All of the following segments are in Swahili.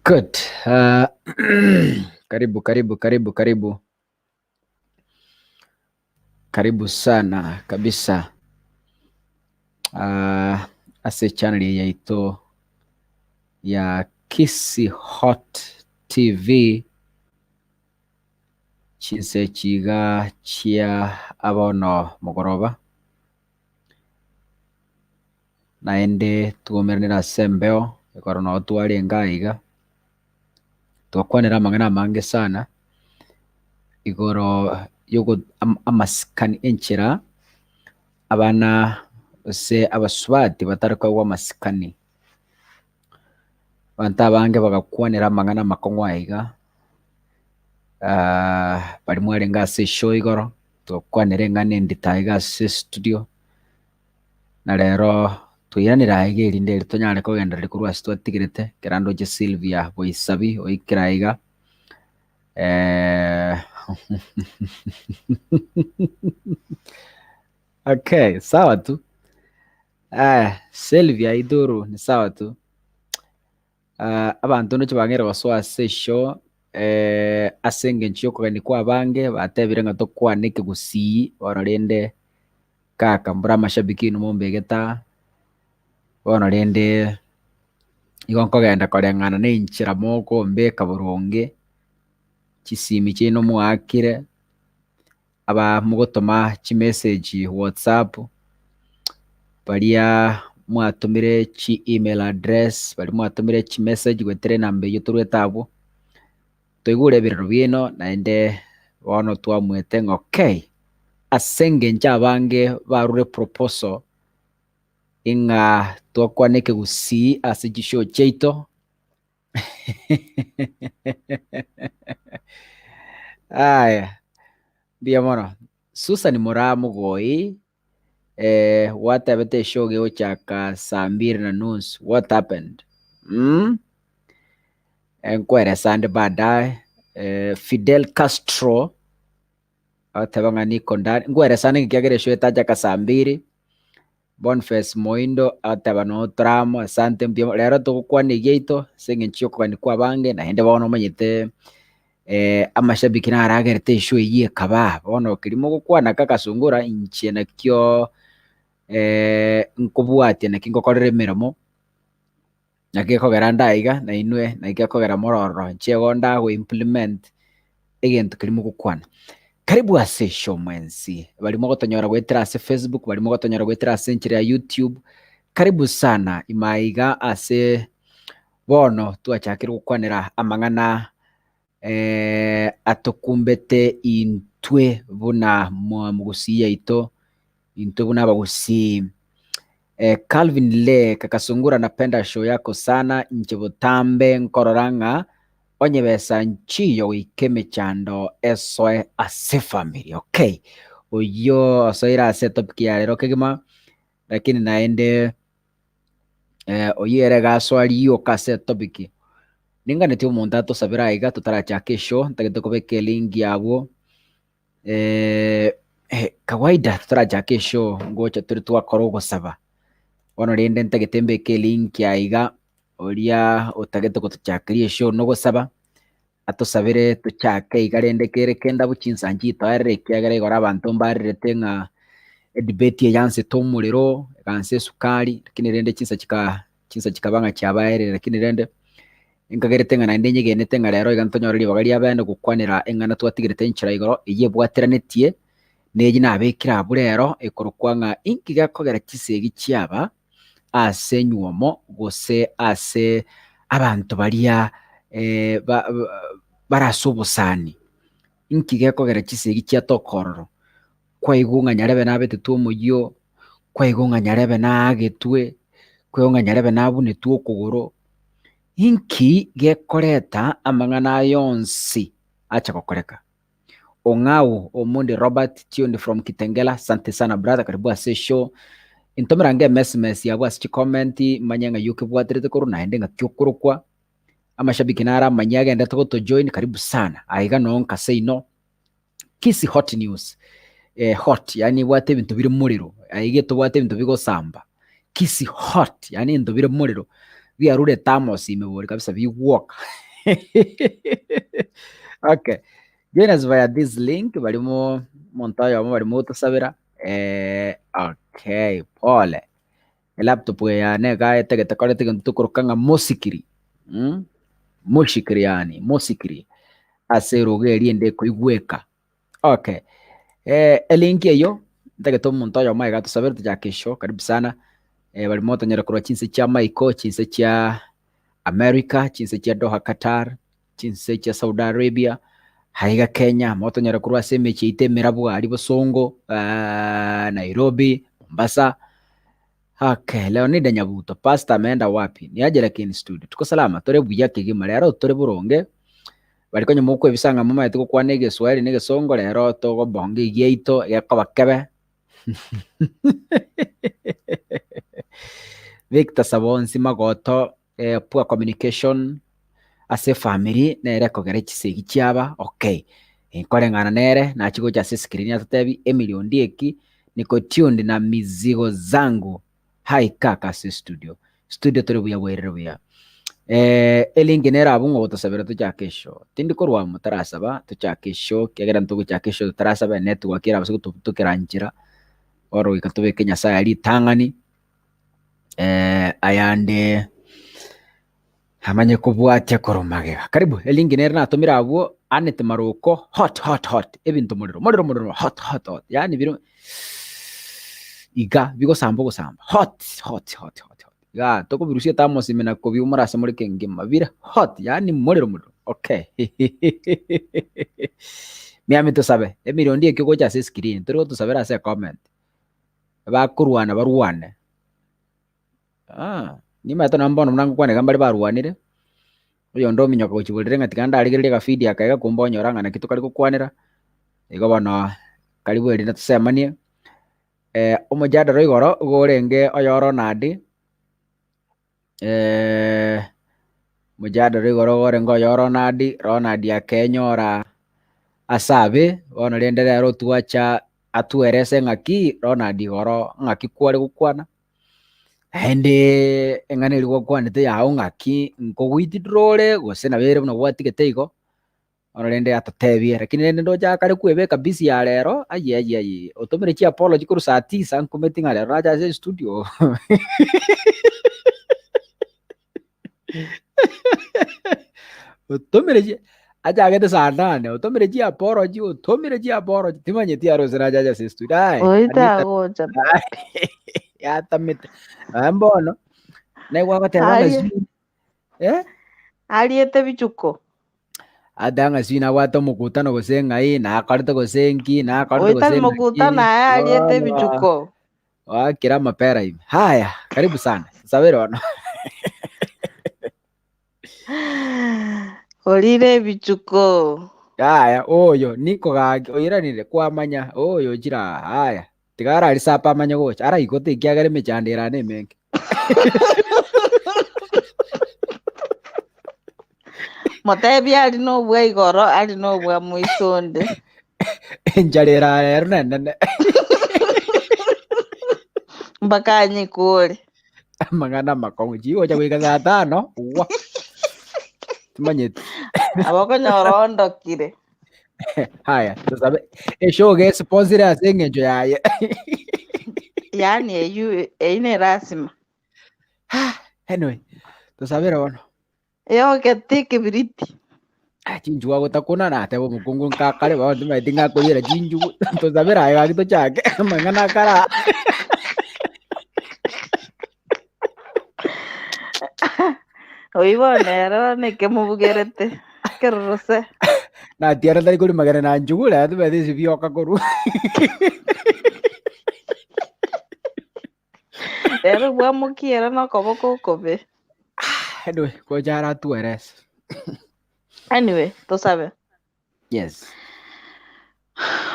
Good. Karibu sana kabisa ase channel yaitu ya Kisi Hot TV chise chiga chia abono mugoroba naende tugomeranira sembeo ikorono twari ngaiga twakwanira amang'ana mange sana igoro yogo amasikani enchera abana se abaswati batarika wa masikani banta bange bagakwanira amang'ana makongwaiga bari mwari ngase show igoro twakwanira ng'ane nditaiga se studio na rero tuiranira igiri nderi tonyare kugenda rikurwa twatigerete kerando je Sylvia boisabi oikiraiga okay, sawa tu. Sylvia iduru ni sawa tu. Abantu no kibangera baswa sesho asenge nchyo kugani kwa bange batebire ngato kwanike gusi ororende kaka mbura mashabiki no mombegeta ororende igonko genda korengana ne inchira moko mbeka buronge kisimi kino muakire aba mugotoma chi message WhatsApp baria mwatumire chi email address bari mwatumire chi message gwetere nambe yoturwetabo toigure biriro bino naende wono twamwete okay asenge nchabange barure proposal inga twakwanike gusi asijisho cheito aya biamono Susan Moramu goi what happened show geo chaka Sambir na news what happened enkwere sande baadaye Fidel Castro atabanga niko ndani ngwere sana ngiagere show etaja ka Sambiri Boniface Moindo atabano tramo asante mbio lero tukukwane geito senge nchiko kani kwa bange na hende baono manyete amashabiki na aragerete show yiye kaba bono kirimo gukwana kakasungura inchie nakyo nkubwate nakingokorere miramo nakikogera ndaiga na inwe nakikogera mororo nchego ndago implement egento kirimo gukwana. Karibu ase show mwensi barimo gotonyora gwetera ase Facebook barimo gotonyora gwetera ase nchira ya YouTube karibu sana imaiga ase bono tuachakira gukwanira amang'ana atokumbete intwe buna mugusiya ito intwe buna bagusi Calvin Le kakasungura napenda show yako sana nchibutambe nkororanga onye besa nchiyo ikeme chando esoe ase family okay oyo soira ase topic ya lero kegima lakini naende oyere gaswali yo kase topic ninga netio montato sabira iga tutarachake show ntagete kobeke link yabo kawaida turajake show ngocha turi twakorwo gusaba bono rinde ntagitembeke link yaiga oria utagete gutuchakirie show no gusaba atusabire tuchake iga rinde kere kenda buchinsanji twarire kiagere igora abantu mbarirete ng'a debate yanse tomuriro ganse sukari lakini rinde chinsa chikabanga chabaere lakini rinde inkagerete ng'ana inde nyegenete ng'a rero igantonyoreri bagari abende gukwanira eng'ana twatigirete nchira igoro iye bwatiranetie neji nabekira burero ikorokwa ng'a inkiga kogera chisegi chiaba ase nyuomo gose ase abantu baria barasa obosani inkiga kogera chisegi chia tokororo kwaigunga nyarebe nabetete omoyio kwaigunga nyarebe nagetwe kwaigunga nyarebe nabunetwe okogoro inki gekoreta amang'ana yonsi acha gokoreka ong'au omundi Robert Tiondi from Kitengela. Asante sana brother, karibu ase show intomera nge mess yabwa sichi comment manyanga yuke bwaterete koru naende ngakyokorokwa amashabiki nara manyaga enda to join, karibu sana aiga no nkase ino kisi hot news hot yani bwate bintu biri muriro aige to bwate bintu bigosamba kisi hot yani into biri muriro biarure tamos imebori kabisa biwalk okay. Join us via this link barimo montayo amo barimo tusabira okay pole laptop ya nega tegete korete ntukurukanga mosikiri moshikiri yani mosikiri aserogeri ende kuigweka okay link eyo tegete montayo amo ga tusabira tujya kesho, karibu sana barimo tonyera kurwa chinse cha Michael, chinse cha America, chinse cha Doha Qatar, chinse cha Saudi Arabia, haiga Kenya moto nyara kurwa seme chite mirabwa ari Bosongo, Nairobi, Mombasa. Okay, Leonida Nyabuto, pastor ameenda wapi? Ni aje lakini studio. Tuko salama, tore buya kigima rero tore buronge. Bariko nyumuko ebisanga mama yetuko kwa nege Swahili nege Songo rero to bonge yeito yakabakebe. Victor Sabonsi magoto poor communication ase family nere kogera chisegi chiaba okay inkore ngana nere na chigo cha screen ya tatebi Emilion Dieki niko tuned na mizigo zangu hai kaka se studio tore buya werero buya elingi nera abungo gotasabira tuja kesho tindi korwa mutarasaba tuja kesho kegera ntugo cha kesho tutarasaba network era basigo tukeranjira oro ikatobe Kenya sa ali tangani ayande amanye kubwatya koromagega karibu elingi nera natumira abo anete maroko hot ebintu muriro hot yani biro iga bigo sambo hot ya toko virusia tamos imena ko biumara muri kengima bira hot yani muriro okay miami to sabe Emilion Dieki ko cha screen turi to sabera se comment bakurwana baruwane nima to nambono mnango kwane gambali baruwanire uyo ndo minyoka kuchibulire ngatikanda aligirire ka feed akaiga kumbonyoranga na kitu kali kukwanira igo bano karibu eri natusemanie omujadaro igoro gorenge oyoro nadi mujadaro igoro gorenge oyoro nadi Ronald akenyora asabe bono rende rero tuacha atuerese ng'aki Ronald igoro ng'aki kwari gukwana hende engane ligo kwanete yao ng'aki nkogwitidrore gose na bere buno gwatigete igo ono rende atatebie lakini rende ndoja kare kwebeka busy ya rero ayi otomere chi apology kuru saa 9 nkometi ngale raja ze studio otomere chi aja gete saa 8 otomere chi apology timanye ti aro raja ze studio oita goja ya tamit ambono na igwa tebanga aliete bichuko adanga sina wata mukutano goseng'ai na akarita gosengi na akarita gosengi mukutana aliete bichuko kira mapera hivi. Haya, karibu sana sabero ono olire bichuko haya oyo niko gaki oiranire kwamanya oyo jira haya tigara alisapa amanya gocha ara ikote ikiagere mechandira ne mengi motebi ali no bwa igoro ali no bwa muisonde Njarira rero nene. Mpaka nyikule. Mang'ana makongo jiwo cha gwika saa 5 uwa tumanyete Abakonyoroondokire. haya tusabe eshoge sponsor aseng'encho yaye Yani eyu eine rasima. anyway tusabire bono Yogete kibiriti. chinju wagotakuna natebo mukungu nkakare bao ndimaiti ngakuyira chinju tusabire aye gagito chake mang'ana kara Oibonero neke mubugerete kerose. natiara tari kuri magana na njugura tumethi cibioka kuru Rero bwamukiera no koboko kobe. anyway kojara tueres Anyway, tusabe. yes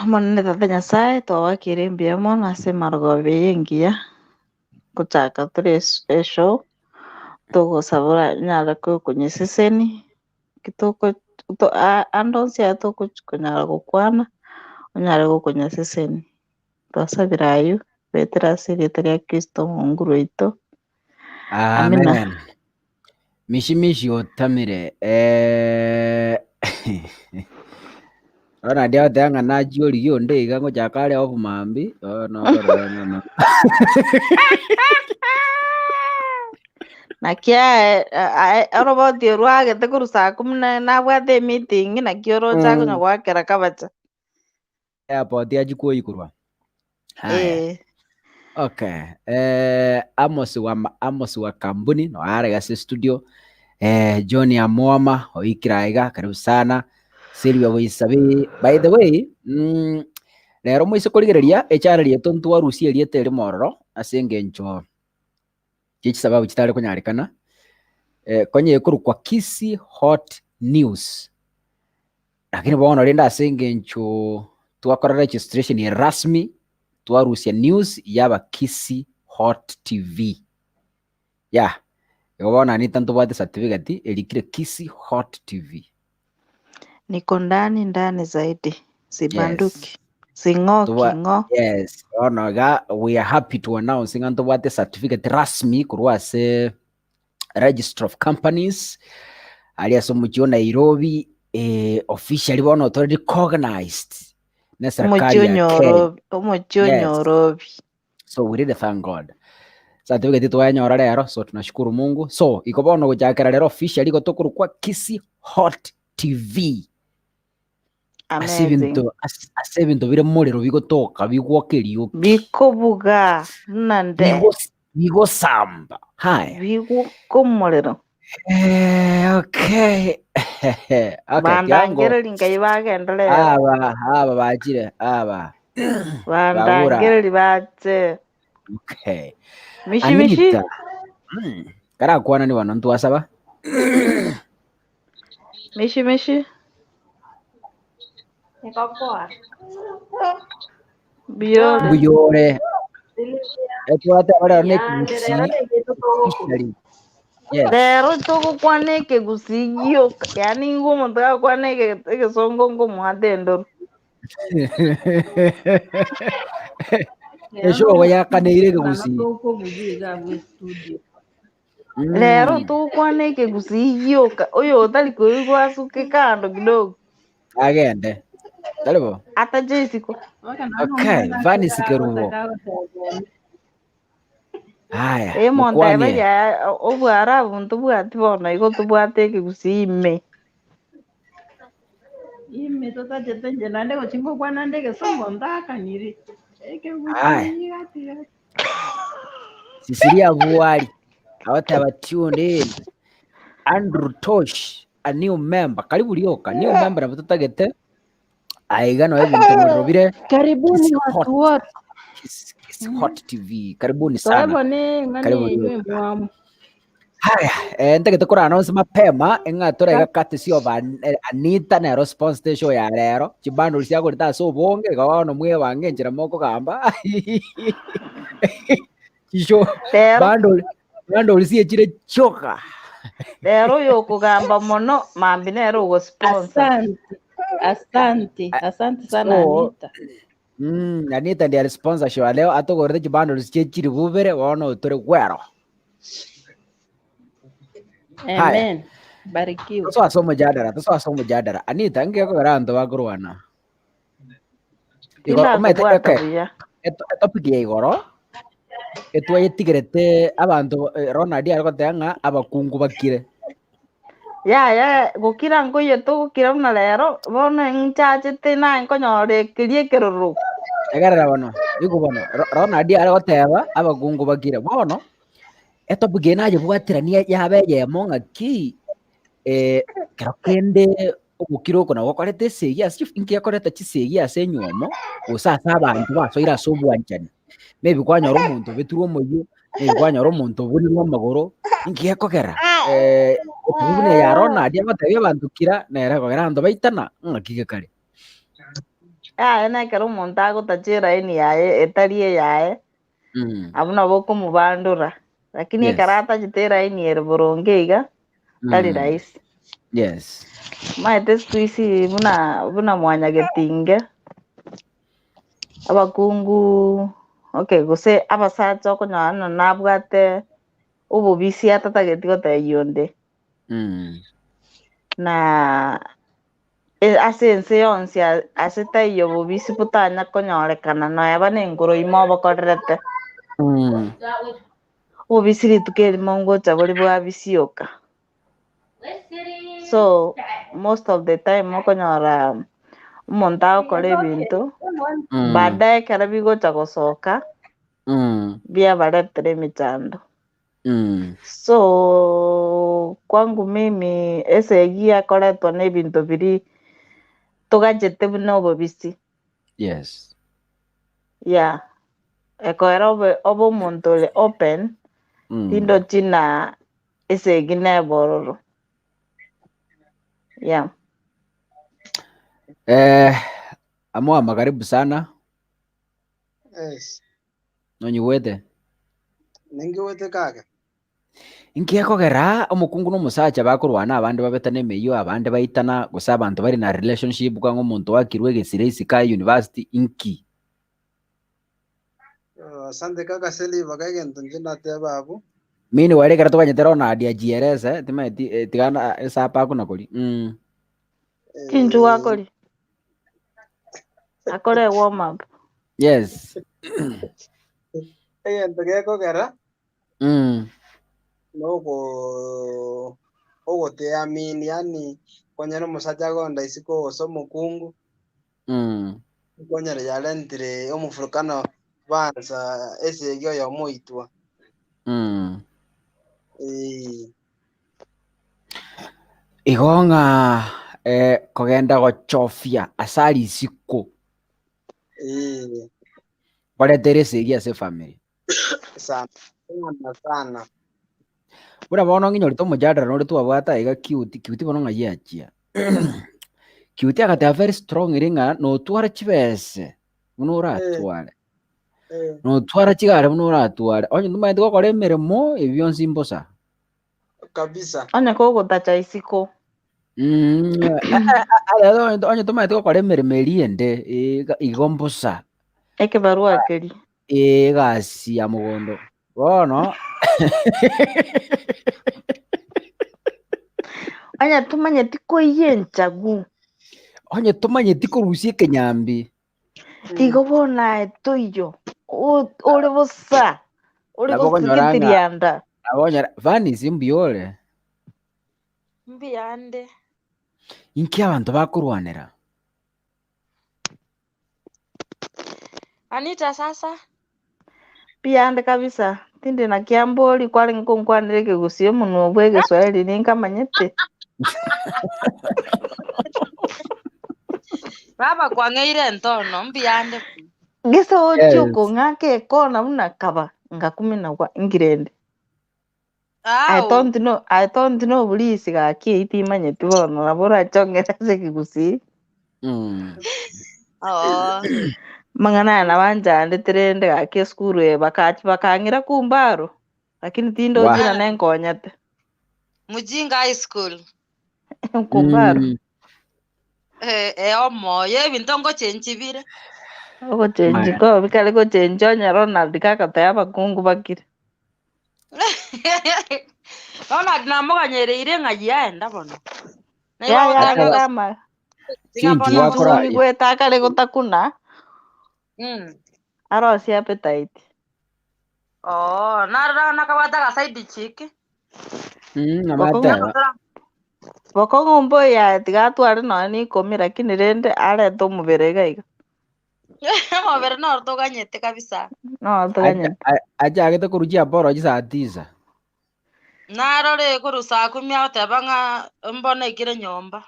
Monene tata Nyasaye twawakire mbiamo nase marogobe yengia kuchaka turi show tugusabura nyara kunyeseseni kitoko andonsi atoko kunyara gukwana unyara gukunyeseseni twasabira ayu betera sirita rya Kristo munguru ito. amen mishi otamire ona ndia tanga na jiori yonde igango jakale ofu mambi no no nakia aroboti rwagete kuru saa 10 nabwate meeting nakio rocha kunya gwakera kabacha airport ya jikuo ikurwa haya okay Amos wa kambuni no arega studio John Amwama oikiraiga karibu sana Silvia Boisabi by the way rero mwiso kurigereria echara rieto ntwarusie riete mororo asengencho chichi sababu chitare kunyarikana konye kuru kwa Kisii Hot News lakini bono renda asengencho twakora registration ya rasmi twarusia news yaba Kisii Hot TV ya yobona ni tanto bate certificate elikire Kisii Hot TV niko ndani zaidi sibanduki singo yes onoga we are happy to announce nganto bate certificate rasmi kurwase Register of Companies alias muchio Nairobi officially bono already recognized na serikali ya Nairobi. So we really thank God. Certificate twanyora rero so tunashukuru Mungu. So iko bono gujakera rero officially iko tokuru kwa Kisii Hot TV. Asebinto bire muriro bigotoka bigwokerio bikobuga nande bigo samba haya bigo komorero okay bandangere lingai bagendera aba bajire aba bandangere libache okay mishi kara kwana ni wana ntu asaba mishi nikapoa biyore etwate bara ne kusi rero toko kwaneke gusigio yani ngumo taka kwaneke songo ngomo atendo esho yakanire gusi rero toko kwaneke gusigio oyo tali kuigwa suke kando kidogo agende talibo ata Jessica okay vani sikerubo haya monda ya obwara buntu bwati bona iko tubwate kigusiime ime totajetenje nande gochingo kwa nande gesongo ndaka niri Sisiria Vuari awataba tuned in Andrew Tosh a new member karibu lioka new member na tutagete aigano ebintu murobire karibuni watu wote Kisii Hot TV karibuni sana karibuni haya ndagete kora announce mapema engatora gakate sio ba Anita na response station ya rero chibando cia kurita so bonge gawono mwe wange njira moko gamba isho bando lisie chire choka rero yo kugamba mono mambi nero go sponsor Asante sana So, Anita. Anita ndiye sponsor show leo atogorete chibundles chechiri bubere wono utore gwero. Haya. Amen. Barikiwe. Tuso mujadara. Anita ngeko garanto bakurwana. Tinda kubwata Okay. buya. Topic ya igoro. Yetigirete abantu Ronald ariko tanga abakungu bakire. Ya gukira ngoye to gukira muna rero bono nchachete na nkonyore kirie kiruru. Egarara bano. Igubono. Ronald ariko teba abakungu bakire. Bono. Topic naje bwatirania yabe yemo ngaki kero kende ogukira uko nago korete segia inki yakoreta chisegia senyuomo usasa abantu basoira sobwanchani maybe kwanyora omuntu beturwo moyo maybe kwanyora omuntu burirwo amagoro inki yakogera okubune ya Ronald abatebya abantu kira nere kogera ando baitana ngakige kare Na kero omuntu agotachira ini yae etarie yae abuna boko mubandura lakini ekarata jitera ini ere borongeiga tari rahisi. Yes. Maete siku hizi buna mwanya getinge abakungu okay gose abasacha okonywana nabwate obobisi atatageti goteyonde na ase ense yonse ase taiyo obobisi butanya konyorekana noeba nengoro imo obokorerete obobisi rituko erimo ngocha bori bwabisioka. So most of the time okonyora omonto agokora ebinto baadaye kera bigocha gosoka biabaretere emichando. So kwangu mimi esegi akoretwo na ebinto biri togachete buna obobisi. Yes. Yeah. Ekoera obe omonto ore open tindo china esegi nebororo. Yeah. Amoa makaribu sana. Yes. Nonyiwete. Ningiwete kaka. Inki yakogera omukungu n'omusacha bakurwana abandi babetana emeyo abandi baitana gusa abantu bari na relationship kwa omuntu wakirwe gesire isika university inki. Asante kaka Seliva kagento njina teba abu. Mini wale kara tokanyetera na dia GRS tima tigana esa pa kuna koli. Kinju wakoli. Akore warm up. Yes. Kagento gekogera. Ogo te amini yani konyera omusacha gonda isiko oso mukungu. Konyera yalentire omufurukano banza ese gyo ya moitwa. Igonga kogenda gochofia asali isiko. Wale terese ase family. Sana. Bura bono nginya rito mujadara no rito abwata iga cute bono ngayachia. Cute agata very strong iringa no twara chibese. Muno uratware. No twara chigare muno uratware. Onye nduma ndiko kore meremo ebyo nsimbosa. Kabisa. Onye ko gotacha isiko. Onye nduma ndiko kore meremeri ende igombosa. Eke barua keri. Gasi ya mugondo. Bono. Anya tumanye tiko yenchagu. Onye tumanye tiko rusie kenyambi. Tigo bona toyo. Ore bosa. Ore bosa kitirianda. Abonya vani simbiole. Mbiande. Inki abantu bakurwanira. Anita sasa. Biande kabisa. Tindi na kiamboli kwali nkongwanire kegusio muno bwe Kiswahili ninkamanyete. Baba kwangeire ntono mbiande. Geso ochuko ngake kona muna kaba ngakumina kwa ingirende. I don't know bulisi ga kiti manyete bono labora chongera se kigusi. Mangana na banja ndeterende gake skuru bakangira kumbaro lakini tindo jina nenkonyete. Mujinga high school. Kumbaro. omo ye bintongo chenchibire Oko chenji ko bikale ko chenjo nya Ronald kaka tayaba kungu bakire. Ronald namuganyerire ngagienda bono Ya kama Chinju wakora chumi gweta kale gotakuna arosi appetite. Nara nakawata side chick. namateba Boko ngombo ya tigatware no ni komi lakini rende are to muberega iga. Mobere no tuganyete kabisa. No tuganyete. aja agete kurujia boro saa 9. Narore kuru saa 10 aotebanga mbona ikire nyomba.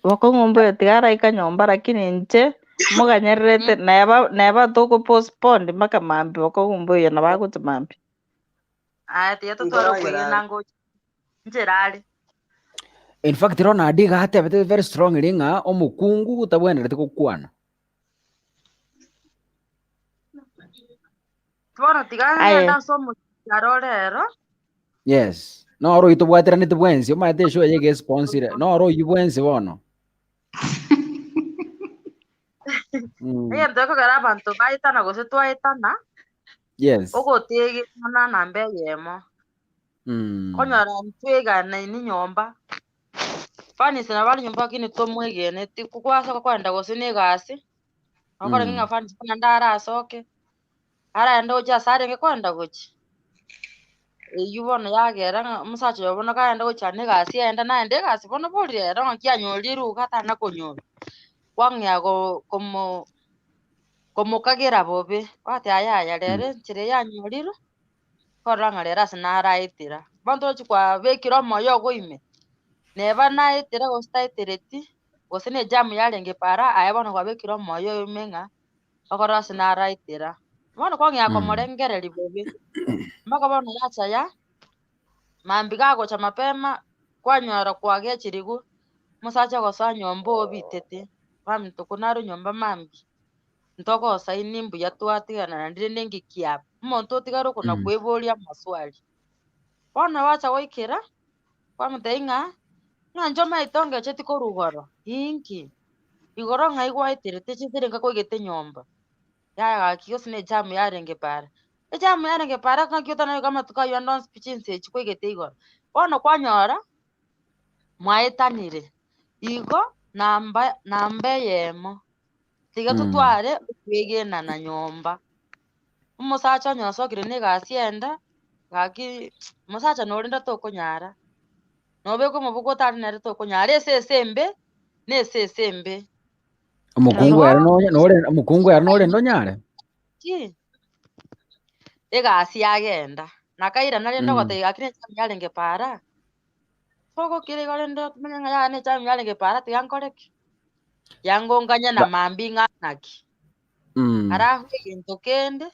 Boko ngombo ya tigara ika nyomba lakini nje muganyerete neba toko postpone mpaka mambi boko ngombo ya nabagutu mambi. Ati tutwara kuye nango njerali. In fact Ronald gatebete very strong ringa omukungu gutabwenerete gukwana. Twana tigana nda somo yarorero. Yes. No ro itubwatira nitubwensi omate show yege sponsor. No ro yibwensi bono. Ndeko gara abantu baitana gose twaitana. Yes. Ogotege mwana nambe yemo. Konyara ntwega na ni nyomba. Fani sana bali nyomba kini tomwegene ti kukwasa kwenda gose ne gasi. Akora nginga fani sana ndara asoke. Ara ndo ja sare ngekwenda gochi. Yubona yagera musacho yobona kaenda gocha ne gasi enda na ende gasi bono boli era nkyanyoliru kata na konyola. Kwangya como kagera bobe kwate aya rere chire yanyoliru. Koranga rera sinara itira. Bantu chikwa bekiro moyo goime. Neba na itira go staitereti. Gosene jamu yarenge para ayabona kwa bekiro moyo menga. Okora sinara itira. Mwana kwangya komorengere libobe. Mbaka bana yacha ya mambi gago cha mapema kwanyara kwage chirigu musacha gosa nyombo bitete mami tukunaro nyomba mambi ntoko saini mbu yatwatigana na ndire nengi kia monto tigaro kuna kweboria maswali bana wacha goikira kwa muteinga njoma itonge cheti korugoro inki igoro ngai gwaitirete chitire ngakogete nyomba ya kiyosine jamu yarenge para jamu yarenge para kakiotana kama tukayo non spichinse chikwegete igoro bono kwanyora mwaitanire igo nambe yemo tiga tutware kwegena na nyomba umusacha nyosokire ne gasienda gaki musacha norinda tokunyara nobeko mubuko tari nere tokunyara esesembe nesesembe umukungu era nore ndonyare ki egasi yagenda nakaira narenda gotega kire chamyarenge para Fogo kire gore ndo tumenya ya ne chamyarenge para tigankoreki yangonganya na mambi nganaki arahu into kende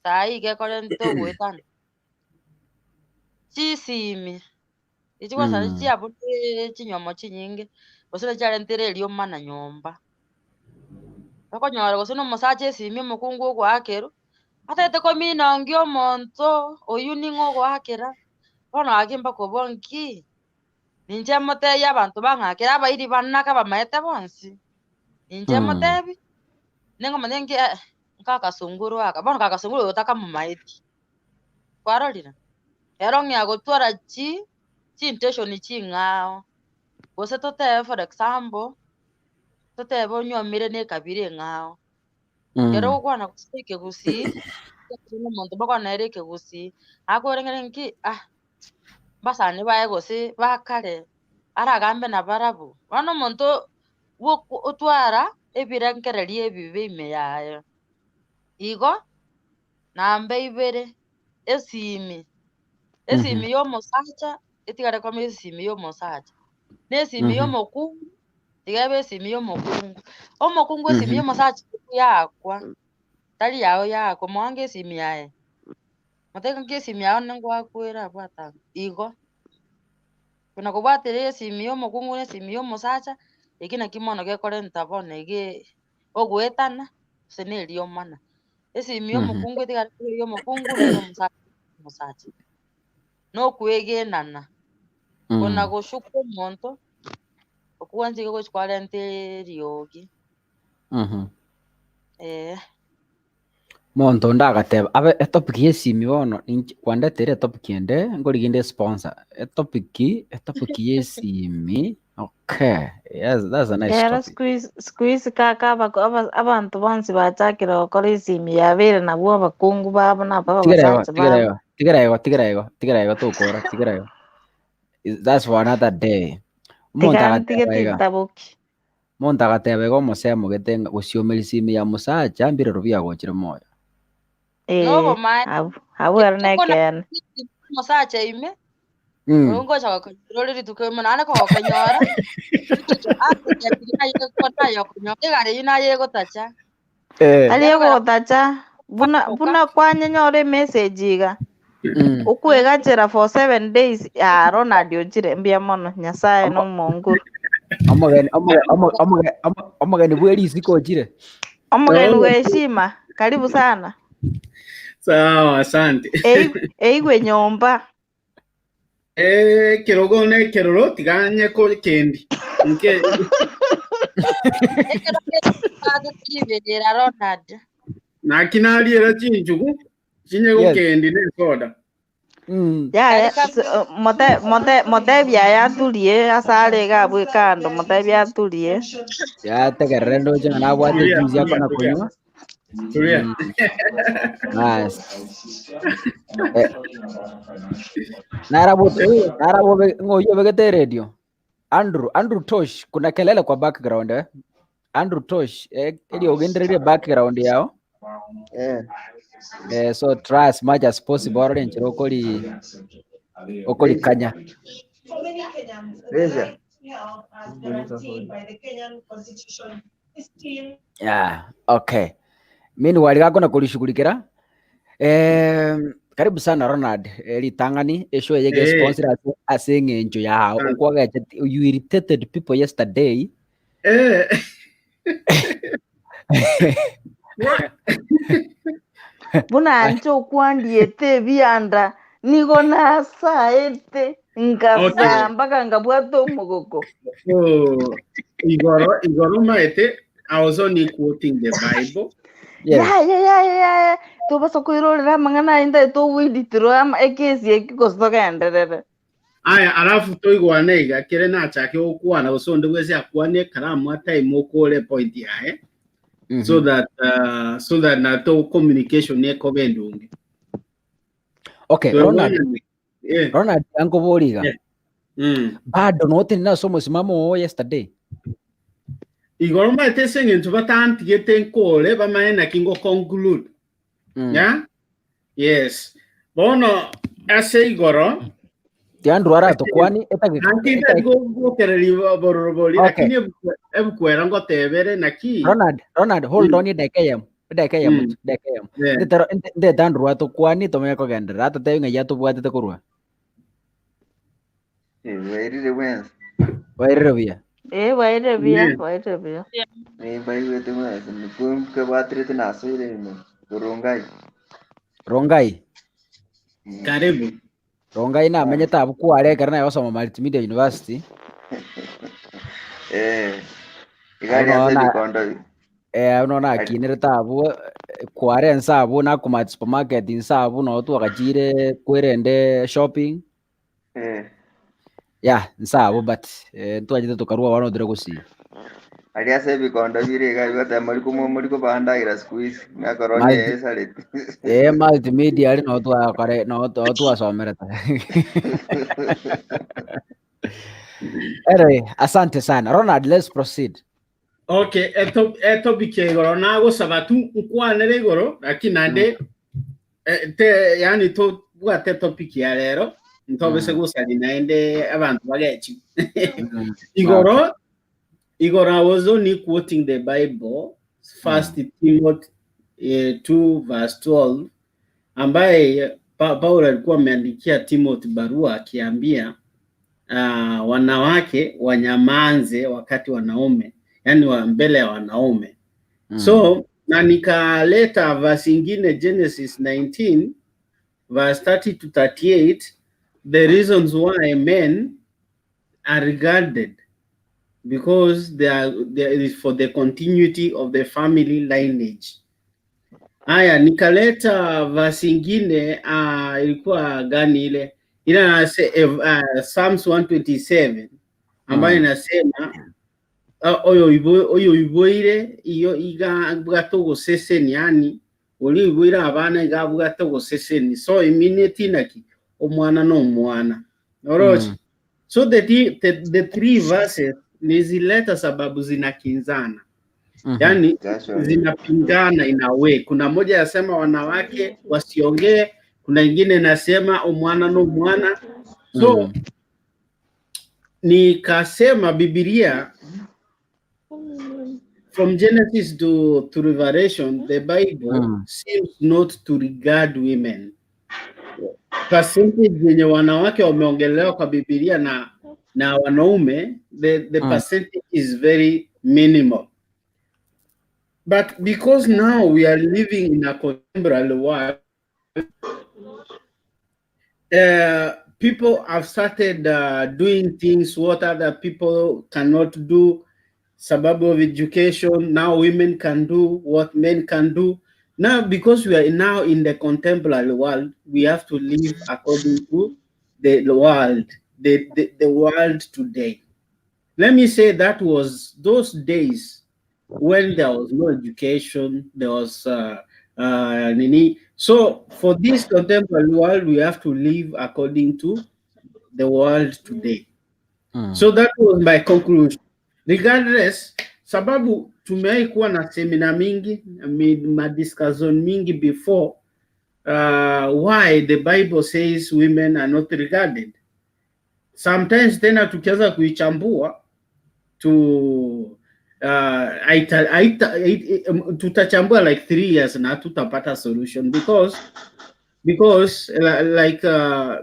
sai ge kore nto gwetana chisimi ichikwa sari chiabu chinyomo chinyinge gosire chare ntereri mana nyomba bakonyora gosino musache simi mukungu gwakeru atete komina ngio monto oyuni ngo gwakera bono agimba kobonki ninje mote y'abantu bangakera abairi banaka bamaete bonsi ninje motebi nengo manenge nkakasunguru aka bono kakasunguru utaka mumaiti kwarorira erong ya gotwara chi intention chi ngao gose tote for example tote bonyomire ne kabire ngao kero kwana kusike gusi no muntu bakwana ereke gusi akorengere nki basane baye gose bakare aragambe na barabu bano muntu utwara ebirengererie ebibe ime yayo igo nambe ibere esimi yo musacha etigare kwa esimi yo musacha nesimi yo mokungu tigabe esimi yo mokungu omokungu esimi yo musacha yakwa tari yao yako mwange esimi yae mateka esimi yao nengwa kwera bwata igo kuna kubwatire esimi yo mokungu esimi yo musacha ikina kimono gekore ntabone ge ogwetana seneri yo mana esimi yo mokungu etigare yo mokungu yo musacha no kwegenana kuna gushuka omonto okuanzi ko kwale nteriogi monto ndagateba abe topic yesimi bono kwanda tere topic ende ngoriginde sponsor topic yesimi. Okay, yes, that's a nice topic. Squeeze kaka abantu bonsi bachakira okora isimi yabere nabwo abakungu babo n'abasacha babo. Tigerayo tukora tigerayo. That's for another day. Monta agateba go musemo getenga guciumira isimi ya musacha mbire rubia gochira moyo. No mai. Habu arneken. Musacha ime. Ngo cha kontrolleri tukemana ana ko kanyara. Aliyegotacha buna kwanyanyore message ga ukwegachira for 7 days ya Ronald Ochire mbia mono nyasaye no monguru omugeni bweri siko chire omugeni weshima karibu sana. Sawa, asante. Eigwe nyomba kirogone kiroro tiganye ko kendi nke na kinali era chinjugu chinye ko kendi ne soda ya mote bia ya tulie asale ga bwe kando mote bia tulie ya tegerendo jana na bwate juice yako na kunywa tulia. Nice. Narabo ngoyo vegete radio. Andrew Tosh, kuna kelele kwa background eh? Andrew Tosh, ili ugendereria background yao. So try as much as possible orange okoli kanya. Yeah, okay. Meanwhile gako na kulishughulikira karibu sana Ronald litangani esho yege sponsor asenge njo ya hao ukwaga you irritated people yesterday buna ancho kwandiete bianda nigo na saete ngasa mpaka ngabwato mogoko. Igoro maete I was only quoting the Bible. Yeah. Tu vas a kuirolera mangana inda tu widitiro ama ekesi ekikostoka enderere. Aya alafu toigwaneiga kire na chake okwana usonde wese akwane karamu time okole point yae. So that na to communication neko bendunge. Okay, Ronald ango boliga. Bado note na somo simamo yesterday. Igoro maete sengentu batanti getenkole bamaena kingo conclude. Yeah? Yes. Bono ase igoro Tiandru arato kwani etagi. Anti go kereri boroboli lakini ebukwera ngo tebere naki. Ronald hold on dekayam. Nde tandru ato kwani tomya ko gendera ato te nga yato bwate te kurwa. Wairire bia. Wairire bia. Baiwe te mas, kum ke batri te nasire ni. Rongai. Karibu. Rongai na menyeta abuku are karana yosoma Multimedia University. Igari ase bikondo. Unaona kinere tabu kware nsabu na kuma supermarket nsabu no tu akajire kwerende shopping. Yeah, nsabu but tuajite tukarua wano dire kusi. Aria se bikondo birega yote muri ko bahandagira squeeze na koroni esale. Multimedia ali no tu akare no tu asomereta. Anyway, asante sana. Ronald, let's proceed. Okay, eto bikegoro na go sabatu nkwanere goro akinande yani to bwate topic ya rero ntobese gusali naende abantu bagechi. Igoro I was only quoting the Bible, 1 Timothy 2 verse 12, ambaye Paulo alikuwa ameandikia Timothy barua akiambia wanawake wanyamanze wakati wanaume, yani mbele ya wanaume. So na nikaleta verse ingine Genesis 19 verse 30 to 38, the reasons why men are regarded because there is for the continuity of the family lineage. Haya, nikaleta verse ingine ilikuwa gani ile? Ila Psalms 127 ambayo inasema oyo iboire iyo iga bwatogo seseni, yani oli iboire abana iga bwatogo seseni, so imineti naki omwana no mwana. Alright. So the three verses nizileta sababu zinakinzana. Yani zinapingana in a way. Kuna moja yasema wanawake wasiongee, kuna ingine nasema omwana no mwana. So nikasema Biblia from Genesis to Revelation, the Bible seems not to regard women. Percentage yenye wanawake wameongelewa kwa Biblia na wanaume, the percentage is very minimal. But because now we are living in a contemporary world, people have started doing things what other people cannot do. Sababu of education, now women can do what men can do. Now, because we are now in the contemporary world, we have to live according to the world, the world today. Let me say that was those days when there was no education, there was so for this contemporary world, we have to live according to the world today. So that was my conclusion. Regardless, sababu tumei kuwa na seminar mingi, discussion mingi before why the Bible says women are not regarded. Sometimes tena tukianza kuichambua tutachambua like 3 years na tutapata solution because like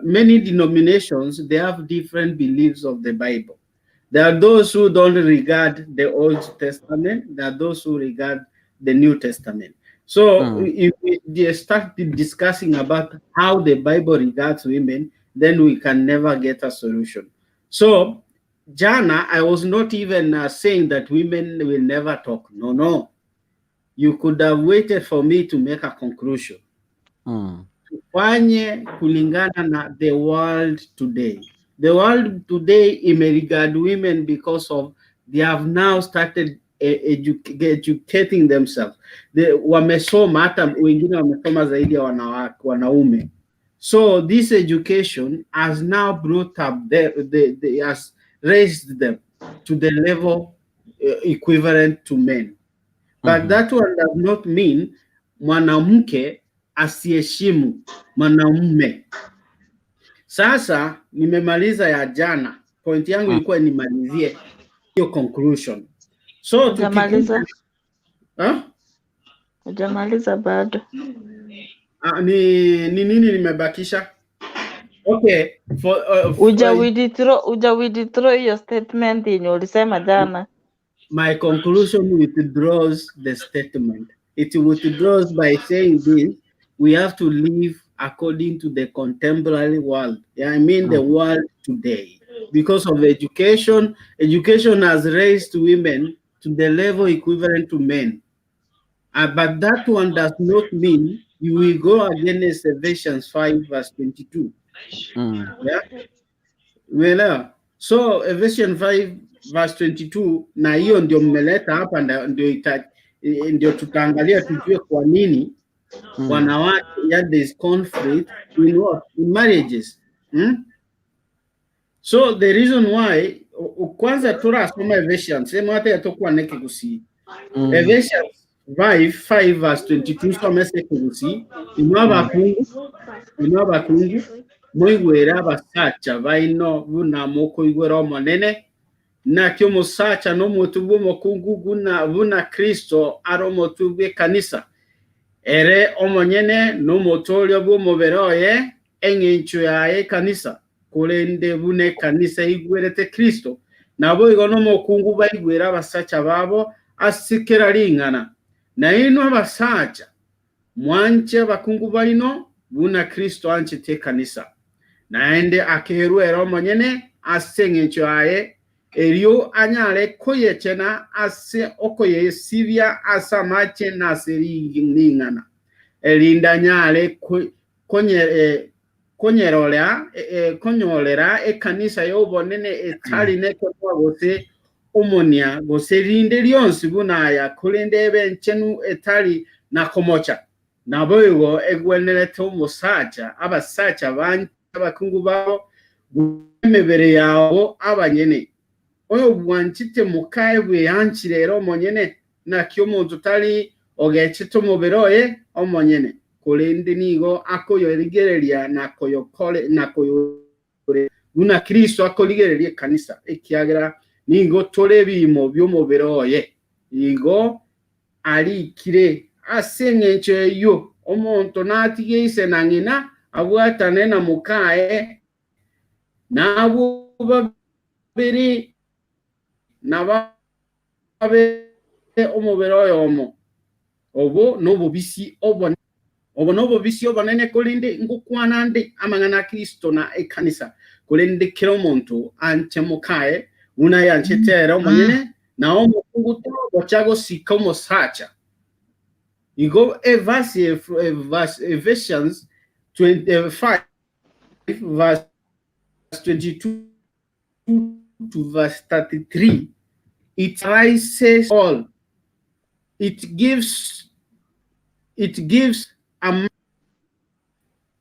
many denominations, they have different beliefs of the Bible. There are those who don't regard the Old Testament. There are those who regard the New Testament. So if we start discussing about how the Bible regards women, then we can never get a solution. So Jana, I was not even saying that women will never talk. No. You could have waited for me to make a conclusion. Tufanye kulingana na the world today. The world today may regard women because of they have now started educating themselves. Wamesoma, hata wengine wamesoma zaidi ya wanaume. So this education has now brought up has raised them to the level equivalent to men. But that one does not mean mwanamke asiheshimu mwanamume. Sasa nimemaliza ya jana. Point yangu ilikuwa nimalizie hiyo conclusion. So hujamaliza bado. Ni nini nimebakisha? Okay, uja withdraw your statement yenye ulisema jana. My conclusion withdraws the statement. It withdraws by saying this: we have to live according to the contemporary world. I mean the world today. Because of education, education has raised women to the level equivalent to men. But that one does not mean you will go against Ephesians 5 verse 22. Yeah? Well, so Ephesians 5 verse 22, na hiyo ndio mmeleta hapa, ndio tutaangalia tujue kwa nini wanawake there is conflict in marriages. So the reason why, kwanza turasoma Ephesians, sema hata yatokuwa neke kusi. Ephesians 5 verse 22, somese kusi, inabakungu mwigwera abasacha baino buna moko igwera omonene na kyo musacha no mutubu mokungu buna Kristo aro motubwe kanisa ere omonyene no motolyo bwo muberoye enginchu yae kanisa kulende bune kanisa igwerete Kristo nabo igono mokungu baigwera abasacha babo asikera lingana na ino abasacha mwanche bakungu balino buna Kristo anche te kanisa naende akeru ero monyene asenginchu yae Erio anyale koye chena ase okoye sivia asamache na seri ningana. Elinda nyale konyolera kanisa yobonene etali nekwa gose omonia gose rinde lyonsi bunaya kulinde benchenu etali na komocha naboyo egwenere to musacha abasacha bantu abakungu bao emebere yawo abanyene oyo bwanchite mukae bwe yanchirero monyene na kyomuntu tali ogechito muberoye omonyene kulinde nigo akoyo rigereria na koyo kole na koyo una Kristo akoligereria kanisa ekiagera nigo tole bimo byomuberoye nigo ali kire asengeche yo omuntu natigise nangina abwatane na mukae nabo babiri nababe omuberoyo omo obo nobo bisi obonene kolinde ngukwanande amangana Kristo na ekanisa kolinde kero muntu anche mukae una yanchetera omanyene na omukungu to bochago sikomo sacha igo Ephesians 25 verse 22 to verse 33 it rises all it gives a man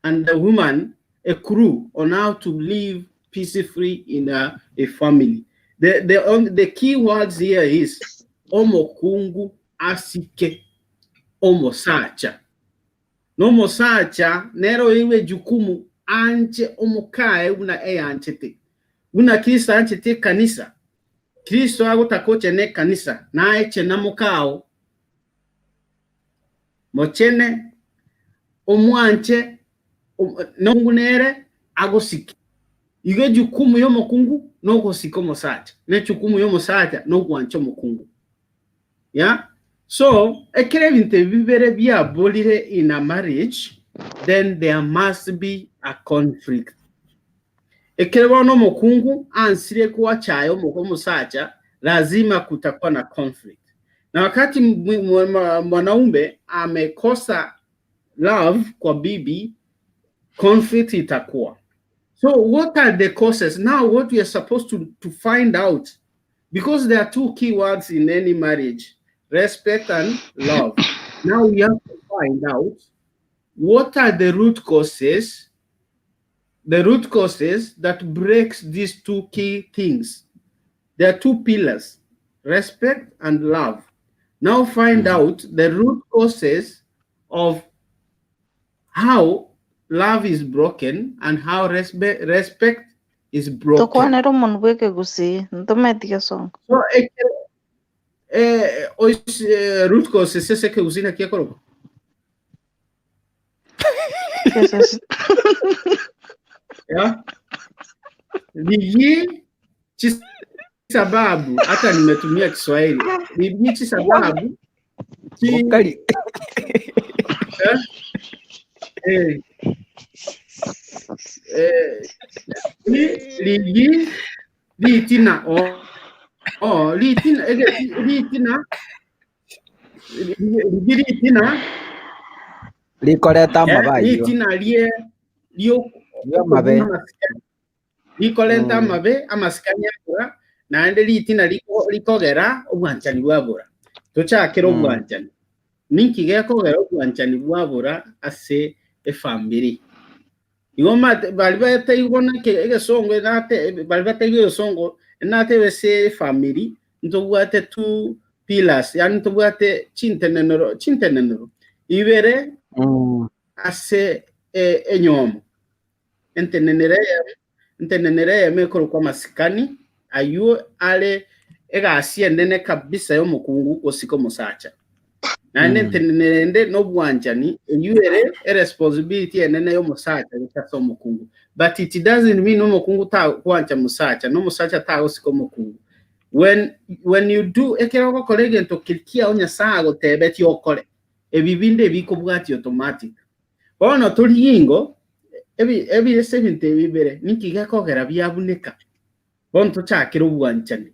and a woman a clue on how to live peacefully in a family. The key words here is omokungu asike omosacha. No mosacha nero iwe jukumu anche omukae una anchete. Una Kristo anchete kanisa. Kristo agutakoche ne kanisa na eche na mukao mochene omwanche nongunere agosiki igo jukumu yo mokungu no gosiko mosacha ne jukumu yo mosacha no gwancho mokungu yeah so ekerevinte vivere bia bolire in a marriage then there must be a conflict ekereva no mokungu ansire kwa chayo mosacha lazima kutakuwa na conflict na wakati mwanaume amekosa love kwa bibi conflict itakuwa. So what are the causes? Now what we are supposed to find out, because there are two key words in any marriage, respect and love. Now we have to find out what are the root causes that breaks these two key things. There are two pillars, respect and love. Now find out the root causes of how love is broken and how respect is broken. So, root causes ese que usina aquí akoro. Yeah. Ni sababu hata nimetumia Kiswahili. Ni sababu Ukali. litina likoleta mabayo litina lio mabe likoleta mabe amasikanya bura naende litina likogera obwanchani bwabura tochakira obwanchani ninki gekogera obwanchani bwabura ase efamily igoma balibata igona ke egesongo nate balibata igesongo nate bese family ntobwate two pillars yani ntobwate chintenenero ibere ase enyomo entenenere mekoro kwa masikani ayu ale egasi endene kabisa yo mukungu osiko musacha nane entenenere no bwanjani eyuere responsibility enene yo musacha bitaso mukungu but it doesn't mean no mukungu ta kwancha musacha no musacha ta osiko mukungu when you do ekero kolege nto kilikia onya sago tebeti okole ebibinde bikobwati automatic ono tulingo ebi 70 bibere nikigakogera byabuneka bonto chakira obwanchani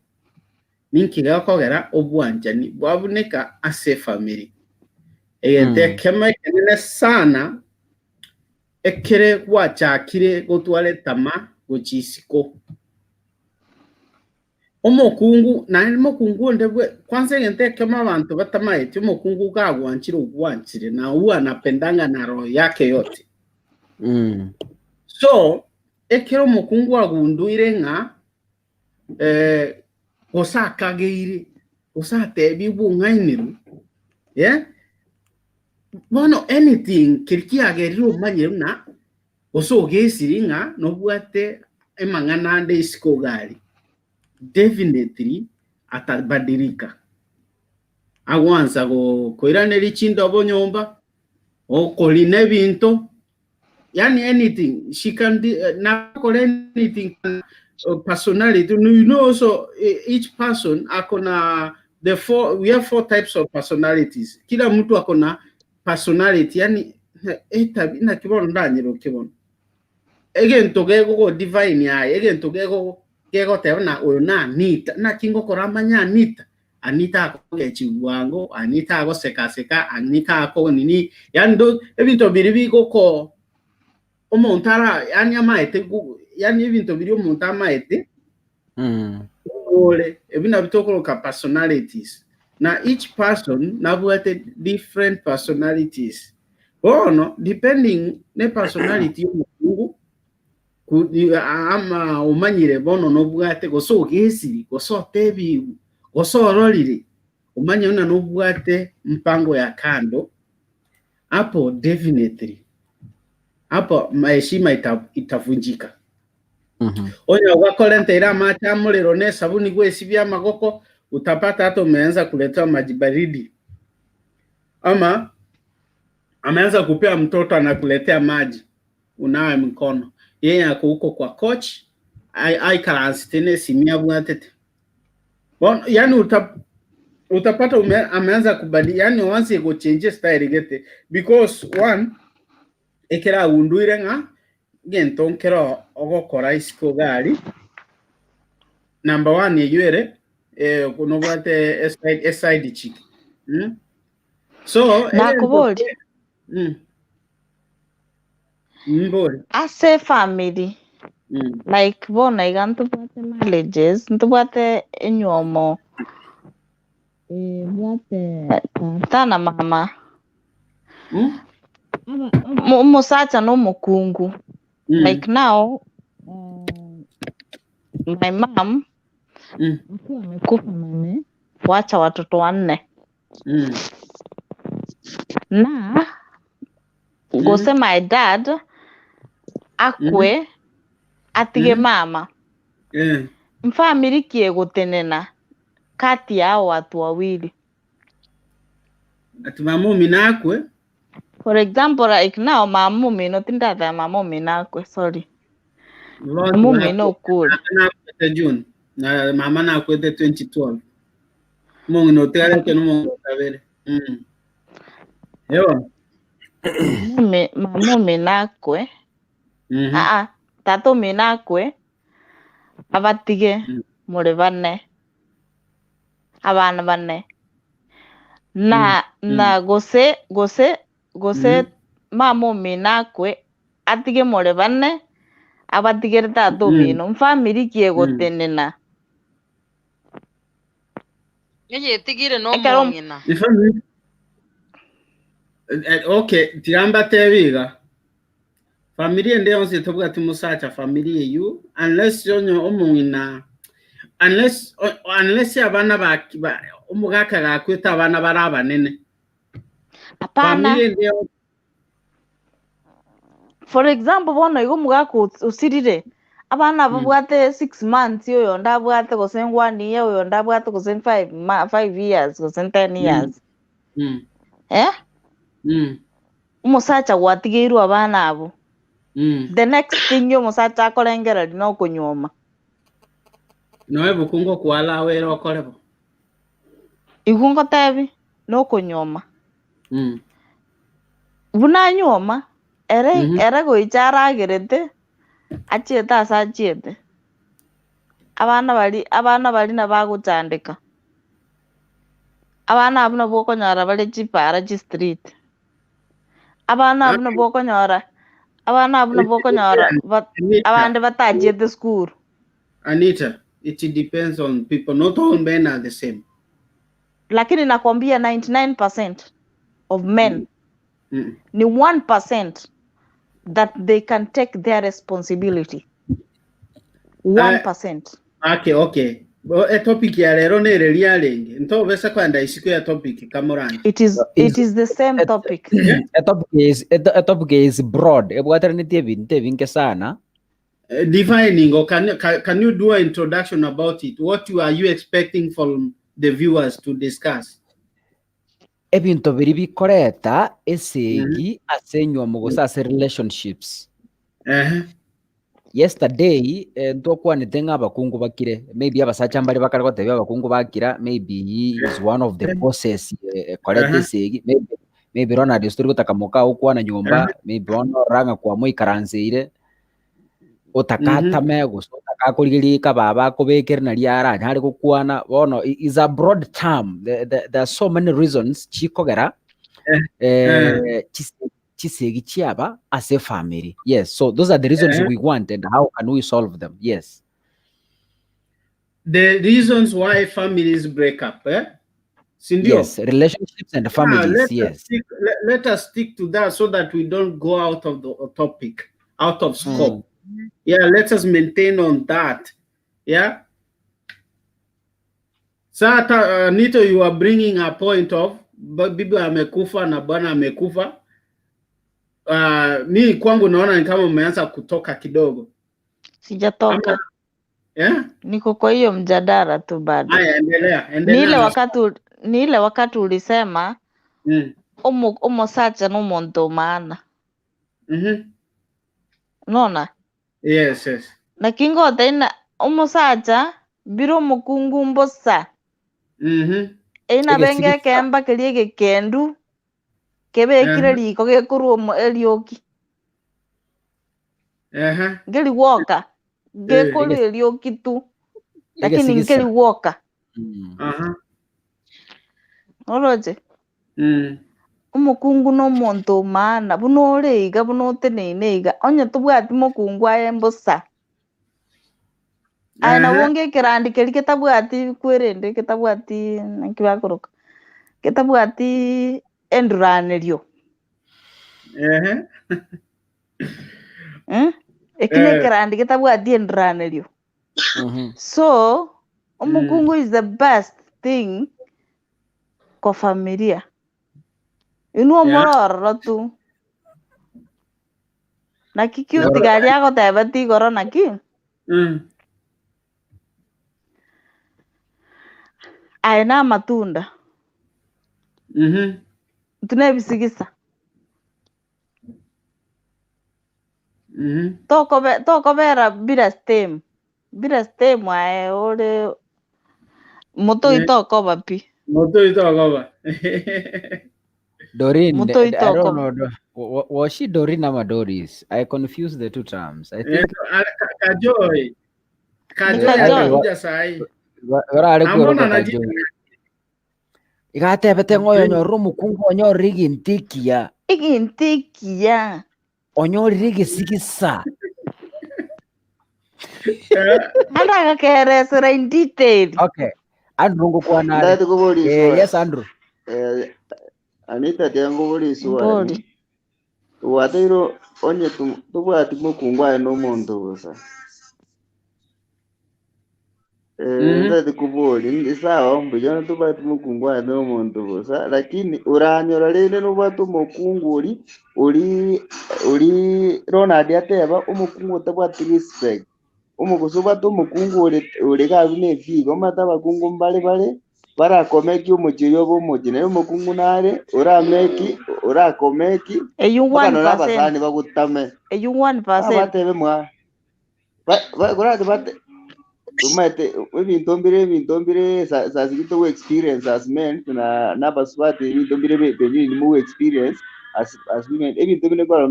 ninkiga kogera obwanchani bwaboneka ase family tekema kenene sana ekere gwachakire gotware tama gochisiko omokungu na mokungu ndebwe kwanza ngentekema abantu batamaite omokungu gagwanchire obwanchire na huwa anapendanga na roho yake yote. So ekero omokungu agunduire nga osakageire osatebi bung'ainiru bono anything kirikiagerire omanyire na osogesiri nga nobwate emang'ana nde isiko gari definitely atabadilika agwanza koiraneri chindobo nyomba okoline bintu yani anything she can not anything personality. You know, also each person akona we have 4 types of personalities. Kila mtu akona personality yani ina kibono ndanyiro kibono again togego go divine ya again togego gego tebona oyo na nita na kingo koramanya anita akoge chiwango anita ago seka anita ako nini yani do ebinto biribi goko omontara yani amaete yani ebinto biri omontara amaete ole ebina bitokolo ka personalities na each person nabwate different personalities bono depending ne personality y'omuntu ama umanyire bono nobwate gosogesi gosotebi gosororire umanye una nobwate mpango ya kando hapo definitely hapo maheshima itavunjika. Onya wakolente ila macha muliro ne sabuni gwesibya magoko utapata hata umeanza kuleta maji baridi ama ameanza kupea mtoto anakuletea maji unawe mikono yeye ako huko kwa coach ai karantine simia bwatete bon yani utapata ameanza kubadili yani once go change style gete because one ekera unduire nga genton kero ogokora isiko gari number 1 yeyere kuno bwate side chick so nakuboli mbori ase family like bona igantu bwate marriages ntubwate enyomo bwate tata na mama musacha no mukungu like now my mom amekufa mame wacha watoto 4 na gose my dad akwe atige mama mfamili kiegotenena kati yao watu wawili ati mamumi nakwe for example like now mamumi no tindata mamumi nakwe sorry mamumi no cool na June na mama nakwe de 2012 mungu no tere ke no mungu tabere yo mamumi nakwe tato minakwe abatige muri 4 abana 4 na gose mamo minakwe atige muri 4 abatige tato mino mfamili kiegotenena yeye tigire no mongina okay tiramba tebiga familia ndio onse tobuga tumusacha familia you unless yonyo omungina unless abana ba umugaka gakwita abana baraba nene apana for example bona igo mugaka usirire abana babwate 6 months yoyo ndabwate gose 1 year yoyo ndabwate gose 5 years gose 10 years umusacha gwatigiirwa abana abo the next thing yo musacha akorengera no kunyoma noe bukungo kwala wero korebo igungo tebi no kunyoma buna nyoma ere go ichara gerete achieta sa chiete abana bali na bagutandika abana abuna bokonyora bali chipara chi street abana abuna bokonyora abande batajiete school. Anita, it depends on people. Not all men are the same. Lakini nakwambia 99% of men ni 1% that they can take their responsibility. 1%. Okay. A topic ya lero ne relia lengi. Nto besa kwanda isiku ya topic kamorani. It is the same topic. A topic is broad. Ebwatera ni tevinke sana. Defining, or can you do an introduction about it? What are you expecting from the viewers to discuss? Ebinto biri bikoreta esegi asenywa mugusasa relationships. Yesterday ntokwa nitenga abakungu bakire, maybe abasacha mbali bakarwa tebya abakungu bakira, maybe he is one of the bosses koreta esegi, maybe Ronald story gutakamuka ukwana nyumba, maybe ono ranga kwa muikaranzeire utakata meguso utakakurigirika baba kubekera na liara ntari gukwana bono is a broad term. There are so many reasons chikogera chisegi chiaba as a family. Yes, so those are the reasons we want, and how can we solve them? Yes, the reasons why families break up, yes, relationships and families. Let us stick to that so that we don't go out of the topic, out of scope. Yeah, let us maintain on that. Yeah. Sasa Nito, you are bringing a point of bibi amekufa na bwana amekufa. Ni kwangu naona ni kama umeanza kutoka kidogo. Sijatoka. Yeah? Niko kwa hiyo mjadala tu bado. Haya, endelea. Ni ile wakati ulisema umo sacha n'umuntu maana. Nona? Yes. Na kingo tena umusacha biro mukungu mbosa. Ina benge kemba keliege kendu kebe kireli koge kuru elioki. Geli woka gekoli elioki tu, lakini ngeli woka. Oloje umukungu no muntu maana buno reiga buno teneiga onya tubwati mukungu aye mbosa. Aina wonge kirandi keli ketabwati kwerende ketabwati nkibakoroka ketabwati endranelio ekine kirandi ketabwati endranelio. So umukungu is the best thing kwa familia. Inuo mororo tu na kikiuti gari yako tebati goro na ki aina matunda tunebisigisa toko bera bila stem ae ore moto itoko bapi Doreen, I don't know. Was she Doreen or Doris? I confuse the two terms. I think. Kajoy. Ikatebete ngoyo nyoru mukungu onyo rigintikia. Igintikia. Onyo rigisigisa. Anda kakeresera in detail. Okay. Andrew ngukwa na. Yes, Andrew. Anita tiangu buri swali. Watairo onye tubwati mukungu aye no muntu gusa. Ndati kubuli ndi sawa mbijana tubati mukungu aye no muntu gusa, lakini uranyora rene no batu mukungu uri Ronald ateba umukungu tabwati respect. Umukusuba tu mukungu uri kabine figo mata bakungu mbale barakomeki umujiyo bumuji nayo mukungu nare urakomeki eyu 1% bagutame eyu 1% batebe mwa gorade bate umate ebintombire sazigito experience as men na baswati ebintombire be mu experience as women ebintombire kwa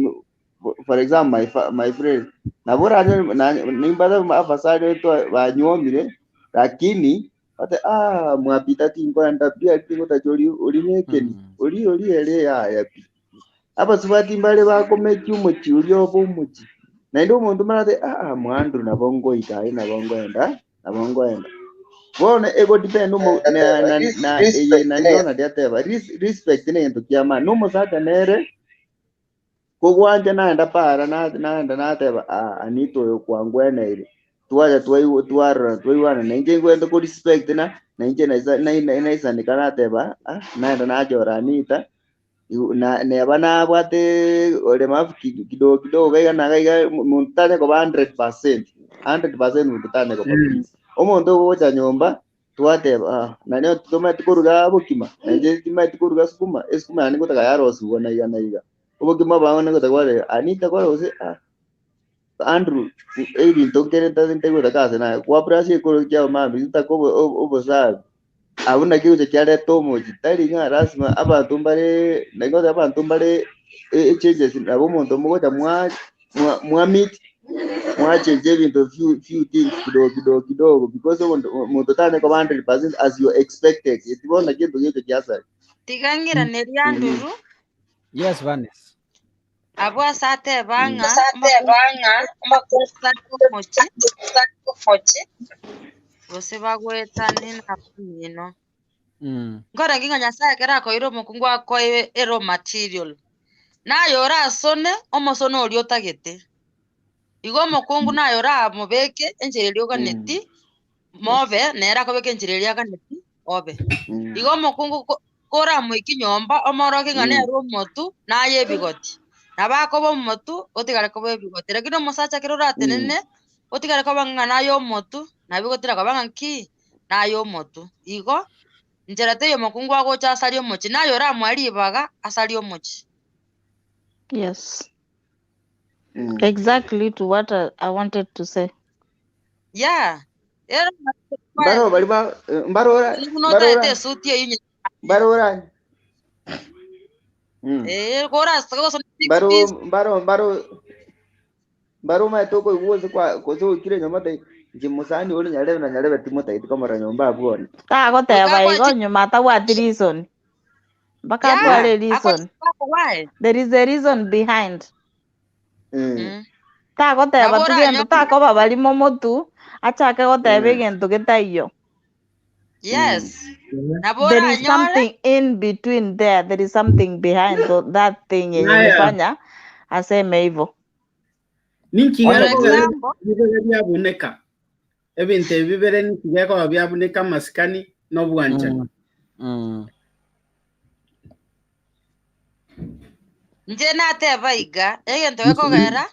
for example my friend nabora nimbada afasari to banyomire lakini ate mwapita tingo ndapia tingo tachori ulimekeni uri ele ya pi apa subati mbale bakomeki umuchi uri obo umuchi na ndio muntu marate mwandu nabongo itai nabongo enda bona ego depend na niona diateba respect ne into kiama no saka nere kugwanja naenda para naenda nateba anito yo kwangwena ile tuaja tuiwana na inje ngwenda ku respect na inje na isa nikanateba naenda najora anita na bana bwate ole mafiki kidogo gaiga muntane ko 100% muntane ko omuntu wocha nyomba twateba nanyo tuma tikuruga bukima nje tima tikuruga sukuma ani gutaka yarosi wona iga ubukima baone gutaka anita kwa ose Andrew eri tokere tante gutaka sana kwa brasi ko kya mami zitako obosa abuna kiuje cyare tomo kitari nka rasma abantu mbare nagoza abantu mbare changes abo muntu mugocha mwa meet change into few things kidogo because muntu tane ko 100% as you expected itibona kintu gito kiasa tigangira nerianduru yes Vanes abo asate banga mochi bose bagwetani na kumino ngora nginga nyasaye kera ko iro mukungu ako ero material nayo rasone omosono ori otagete igo mukungu nayo ra mubeke enjereri oganeti mobe nera ko beke enjereri aganeti obe igo mukungu kora mwiki nyomba omoroke ngane ero motu naye bigoti nabako bo motu otigare ko bigoti lakini omosacha kero ratenene otigare ko bangana yo motu nabigotira ko banganki nayo motu igo njerate yo mukungu agocha asari omochi nayo ra mwari baga asari omochi. Yes. Exactly to what I wanted to say. Yeah. Mbaro baliba mbarora mbaro ma toko uoze kwa kozo kire nyamata jimusani oli nyarebe timota itikamara nyomba abone goteba igo nyuma tawati reason baka twale reason there is a reason behind goteba tugendo takoba balimo motu achake goteba egento getaiyo. Yes. There is something in between there. There is something behind that thing yenye mfanya aseme hivyo. Ninkigeko bibere byaboneka. Ebinte bibere ninkigeko byaboneka maskani no bwanja. Nje nateba iga egento ekogera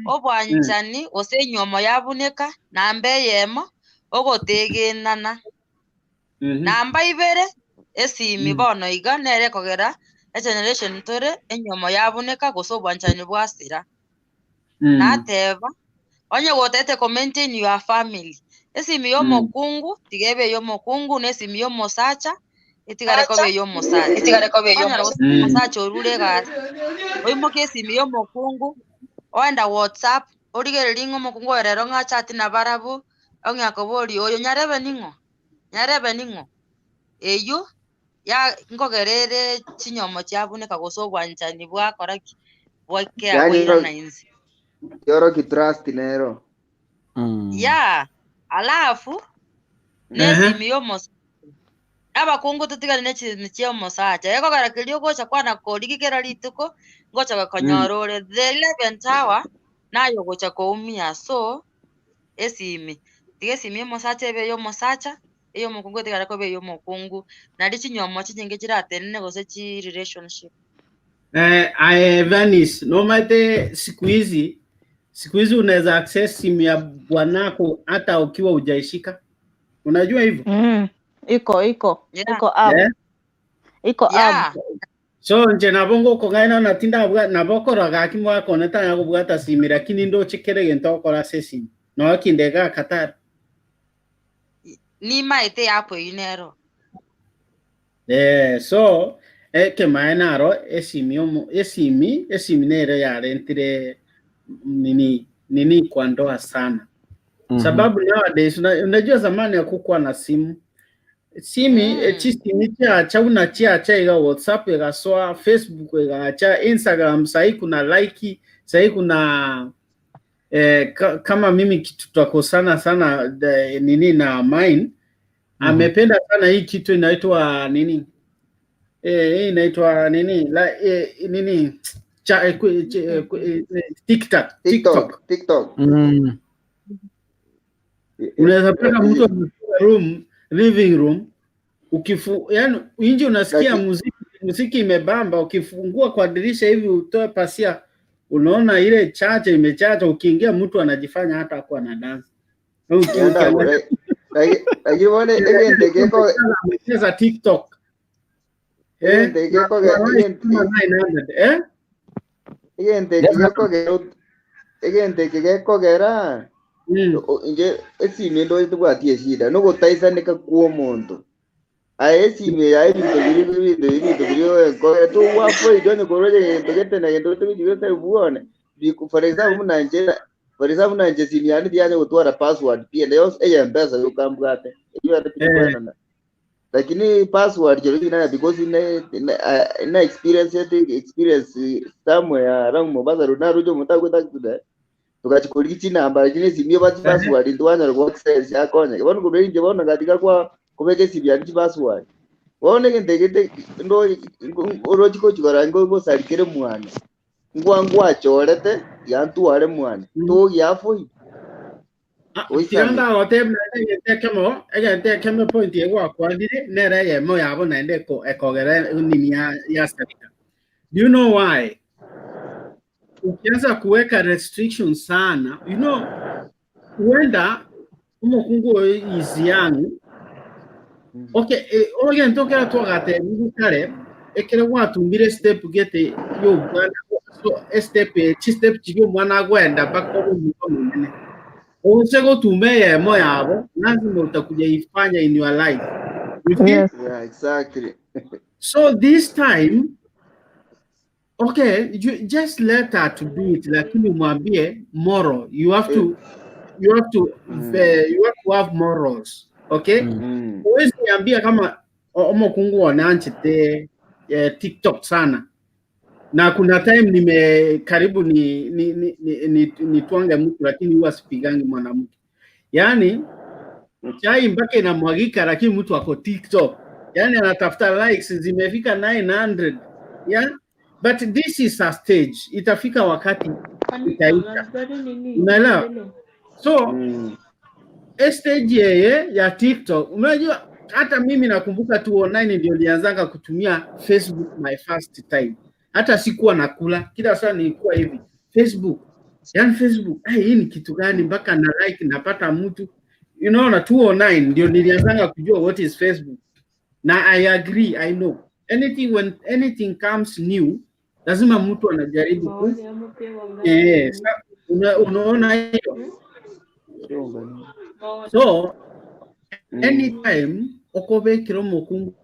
obwanjani ose nyomo yaboneka nambe yemo ogotegenana. Namba ibere esimi bono iga nere kogera a generation tore enyomo yaboneka gosobwanjani bwasira. Nateba onye gotete comment in your family esimi yo mokungu tigebe yo mokungu nesimi yo mosacha itigare kobe yo mosacha mosacha orure gara oimoke esimi yo mokungu oenda WhatsApp origere lingo mokungu erero nga chat na barabu onya kobori oyo nyarebe ningo eyo ya ngogerere chinyomo cyaboneka gosobwanjani bwakoraki bwake agwira na inzi yoro kitrust nero ya alafu nesimi yo mos abakungu tutigane nechi mosacha eko garakilio gocha kwana kodi kera lituko gocha gakonyorore the 11th hour nayo gocha koumia so esimi tigesi mosacha ebe yo mosacha iyo mukungu tigare ko be yo mukungu nari chinyomo chinyinge chiratenene gose chi relationship Vanis no mate siku hizi unaweza access simu ya bwanako hata ukiwa hujaishika. Unajua hivyo? Iko app. Iko app. So nje nabongo ko ngaina natinda nabokora gakimwa koneta yako bwata simu lakini ndo chekere gento kora sesi. No akindega Qatar. Ni maite hapo inero. So eke maenaro esimi nere yare ntire nini kwa ndoa sana. Sababu nowadays unajua zamani hakukuwa na simu. Chistimi cha una cha iga WhatsApp iga soa, Facebook iga cha, Instagram sahi kuna like, sahi kuna kama mimi kitu tutakosana sana nini na mine. Amependa sana hii kitu inaitwa nini? Hii inaitwa nini? Nini? TikTok. Unaweza pata mtu living room yani nje unasikia muziki imebamba, ukifungua kwa dirisha hivi utoe pasia, unaona ile chache imechacha, ukiingia mtu anajifanya hata hakuwa na dance. Anacheza TikTok. Inje esime ndo tubwatie shida no gutaisanika kuo muntu aesime ya ibintu biri ko to wapo ido ne koroje tugete na ndo tubiri te buone for example nanje simi yani dianye gutwara password pia leo mpesa ukambwate iyo atapikwana lakini password jero ina because ina experience somewhere around Mombasa runarujo mutakwenda kuda tukachukua kichi namba kile simio bati password ndwanya ro access yakonya bona kubenge bona katika kwa kubeke simu ya password wone ngendegete ndo orojiko chikarango go salikere mwana ngwa chorete yantu ale mwana to yafo Tiranda hotel ege kemo point yego kwa ndire nere ye mo yabo nende ko ekogere nini ya sabika. Do you know why? Ukianza kuweka restrictions sana, huenda umukungu is young. Okay, oge ntokera twagate ngukare ekere watu mbire step gete yo bwana so step chibyo mwana gwenda bako munene. Usego tumeye mo yabo lazima utakuja ifanya in your life. Yes. Yeah, exactly. So this time okay, you just let her to do it, lakini mwambie moral. You have to have morals, okay? Uwezi niambia kama omokungu wananchite TikTok sana. Na kuna time karibu ni tuange mtu lakini huwa sipigangi mwanamke. Yaani chai mpaka inamwagika lakini mtu ako TikTok. Yaani anatafuta likes zimefika 900. Yeah? But this is a stage. Itafika wakati itaisha. Unaelewa? So stage ya TikTok, unajua hata mimi nakumbuka 2009 ndio nilianza kutumia Facebook my first time. Hata sikuwa nakula, kila saa nilikuwa hivi. Facebook. Yaani Facebook, hii ni kitu gani mpaka na like napata mtu. You know na 2009 ndio nilianza kujua what is Facebook. Na I agree, I know. When anything comes new, lazima mtu anajaribu ku. Unaona hiyo. So anytime okobe kiromo kungu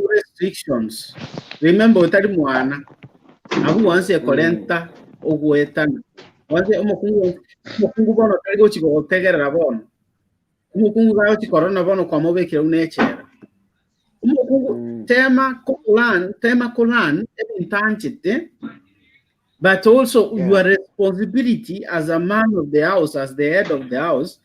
restrictions. Remember utari mwana. Abu wanse kolenta ogwetana. Wanse omokungu bono tari chiko otegerera bono. Omokungu gayo chikorona bono kwa mobe kiro unechera. Omokungu tema kolan emintanchite. But also your responsibility as a man of the house, as the head of the house,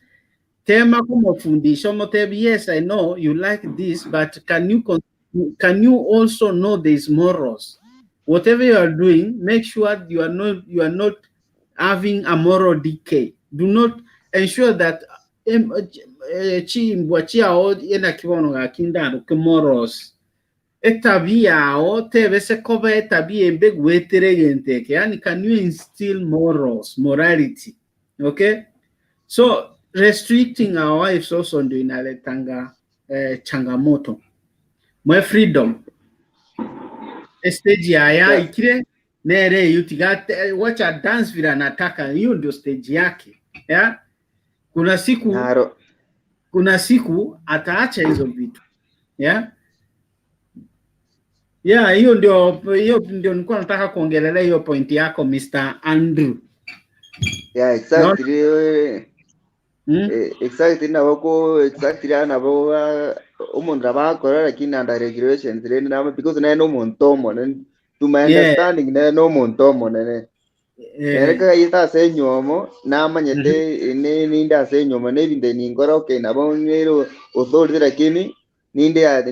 tema como foundation, yes, I know you like this, but can you also know these morals? Whatever you are doing, make sure you are not having a moral decay. Do not ensure that morals. Etabia o teve se cover etabia in big way teregente. Can you instill morality? Okay? So restricting our wives also ndio inaletanga changamoto. Mwe freedom. Stage ya ikire nere yutigate watch a dance vile nataka, hiyo ndio stage yake. Yeah? Kuna siku ataacha hizo vitu. Yeah? Yeah, hiyo ndio nilikuwa nataka kuongelelea hiyo point yako Mr. Andrew. Yeah, exactly. Exactly nabo umuntu abakora lakini under regulations then nama because na no muntu monene to my understanding na no muntu monene ereka yita senyomo namanyete ninda senyomo nebinde ningora okay nabo ngero authority lakini ninda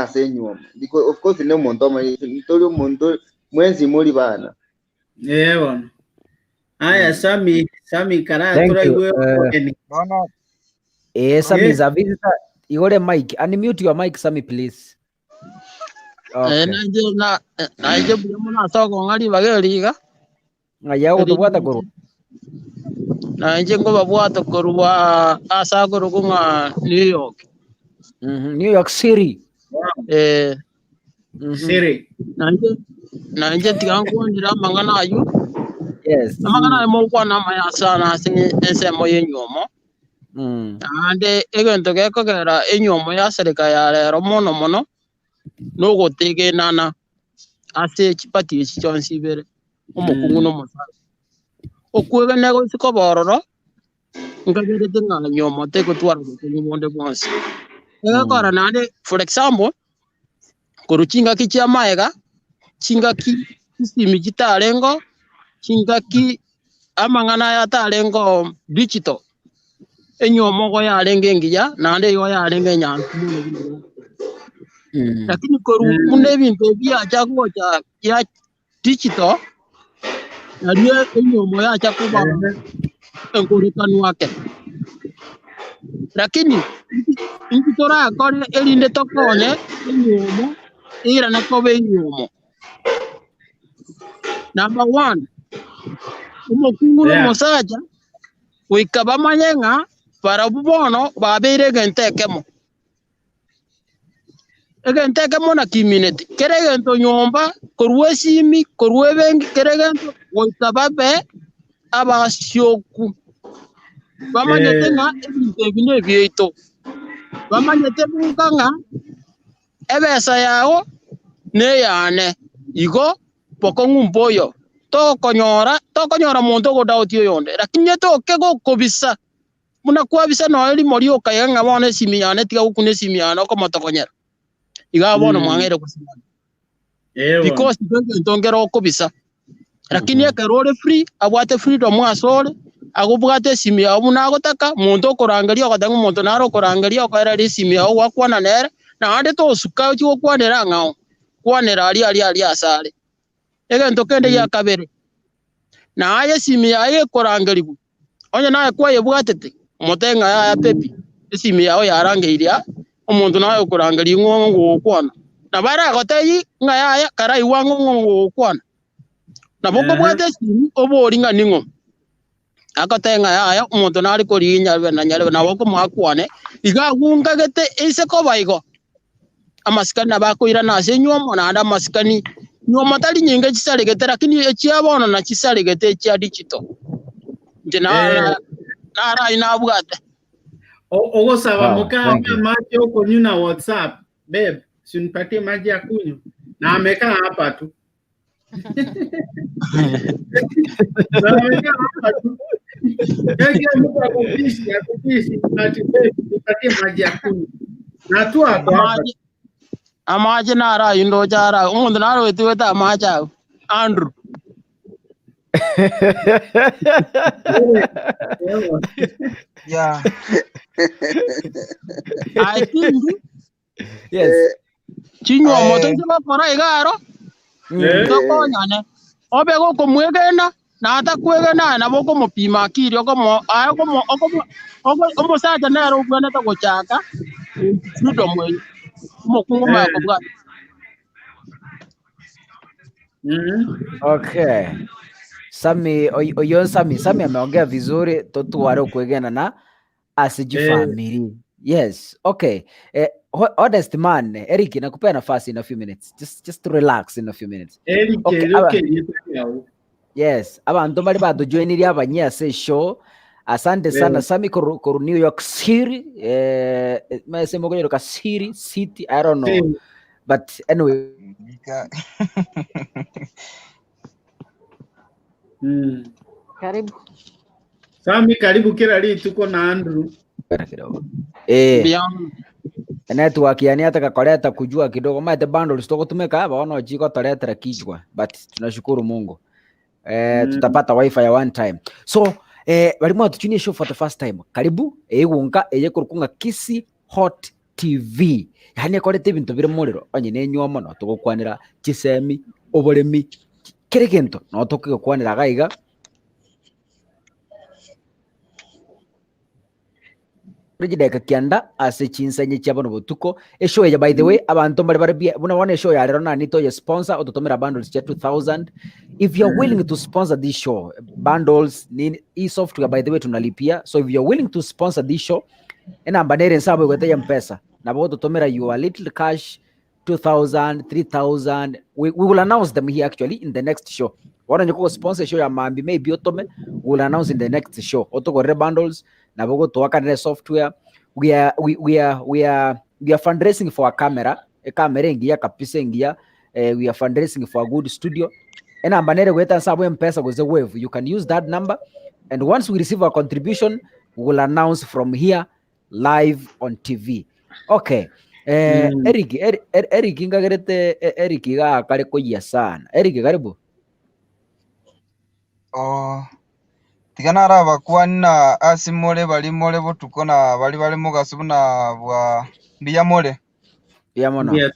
senyomo because of course no muntu monene tolo muntu mwenzi muri bana bwana. Aya, Sami Karatu iwe no. Sami is a visitor. Igore mic. Unmute your mic, Sami, please. Okay. Naije muna soko ngali bageriga. Ngaya utubwata guru. Naije ngo babwata guru wa asa guru kunga New York. New York City. City. Naije tigangu ndira mangana ayu. Yes. Amangana mo kwa na maya sana ese mo yenyomo. Ande egento gekogera enyomo ya serika ya rero mono no gotege nana ase chipati chichonsi bere omukungu no musara okwega nego siko bororo ngabere tinga nyomo te kutwara kunyumonde bwonsi egakora nande for example koruchinga kichya maega chinga ki simi gitarengo chinga ki amangana ya tarengo digital enyomo go ya renge ngiya nande yo ya renge nyantu lakini koru mune bintu bya chako ya digital naliye enyomo ya chakuba enkorikanu wake lakini ingitora kone elinde tokone enyomo ira na kobe enyomo number 1 umukungu no musaja wikaba manyenga para bubono babere gentekemo egenteke na community keregento nyomba korwe simi korwe bengi keregento wotababe abasyoku bamanyete nga ebintu byito bamanyete bunganga ebesa yawo ne yane igo poko ngumboyo tokonyora muntu godautio yonde lakini tokego kobisa muna kwabisa no eli mori okayanga bone simi yane tiga ukune simi yane ko motokonyera igabona mwangere kusimana because ntongera okubisa lakini akarore free abwate freedom asole agubwate simi yawo munagotaka muntu okorangaria ogatanga muntu naro okorangaria okarari simi yawo wakwana nere na ande to suka cyo kwanera ngao kwanera ali asale egento kende ya kabere na aye simi yaye korangaribu onye naye kwaye bwatete mutenga ya pepi simi yawo yarangiria omuntu nayo kurangari ngongo kwana na bara goteyi ngaya karai wango ngongo kwana na boko bwate simi oboringa ningo akatenga ya omuntu nari korinya na nyale na boko mwakwane igagunga gete ise ko baigo amasikani abakoira na senyomo na anda masikani nyoma tali nyinga chisaregete lakini echiabona na chisaregete chia digital jena nara inabwate ogosaba mukamba maji huko nyuna WhatsApp babe sinipatie maji ya kunywa na amekaa hapa tu mtu akupishi ati babe nipatie maji ya kunywa na tu hapa amaje nara indo jara umuntu naro wetiweta amaja Andrew Yeah. I think Yes. chinywa moto nje kora igaro tokonyane obego komwegena na ata kwegena na boko mupima kiri okomo ayo komo okomo saja nero bwana to gochaka freedom we mokungo mako bwa. Okay. Sami oyo Sami ameongea vizuri totuware kuegena na asiji family. Yes. Okay. Honest man, Eric, nakupea nafasi in a few minutes. Just to relax in a few minutes. Eric, okay. Yes. Abantu bali badujoinira abanya se show. Asante sana Sami koru New York City. Masemo kwenye City, I don't know. But anyway. Karibu. Sami karibu kila leo tuko na Andrew. Kidogo. Network yani hata kakoleta kujua kidogo mate bundles toko tumeka hapa wana jiko toletera kichwa, but tunashukuru Mungu. Tutapata wifi ya one time. So balimu tuchunie show for the first time. Karibu egunga kurukunga Kisi Hot TV. Yani kolete ibintu bire muriro onye nenyo mono tugukwanira kisemi oboremi kire kintu no tukikwanira gaiga. Regideka kianda ase chinsenye chabano butuko eshow ya by the way abantu bari buna wana show ya rero nani to ya sponsor ototomera bundles cha 2000. If you're willing to sponsor this show, bundles ni software by the way tunalipia, so if you're willing to sponsor this show ena banere nsabo kwete ya mpesa na bo totomera you a little cash 2000 3000 we will announce them here actually in the next show. Wana nyoko sponsor show ya mambi maybe otome we will announce in the next show otoko re bundles na bogo tuwakane software. We are fundraising for a camera ingia kapisa ingia. We are fundraising for a good studio ena banere kweta nsabo mpesa goze wave. You can use that number and once we receive a contribution we will announce from here live on TV. Okay. Eric ingagerete Eric ga kare koya sana. Eric karibu. Tigana araba kwana asimole bali mole botuko na bali mugasu na bwa biyamole. Biyamona. Yeah.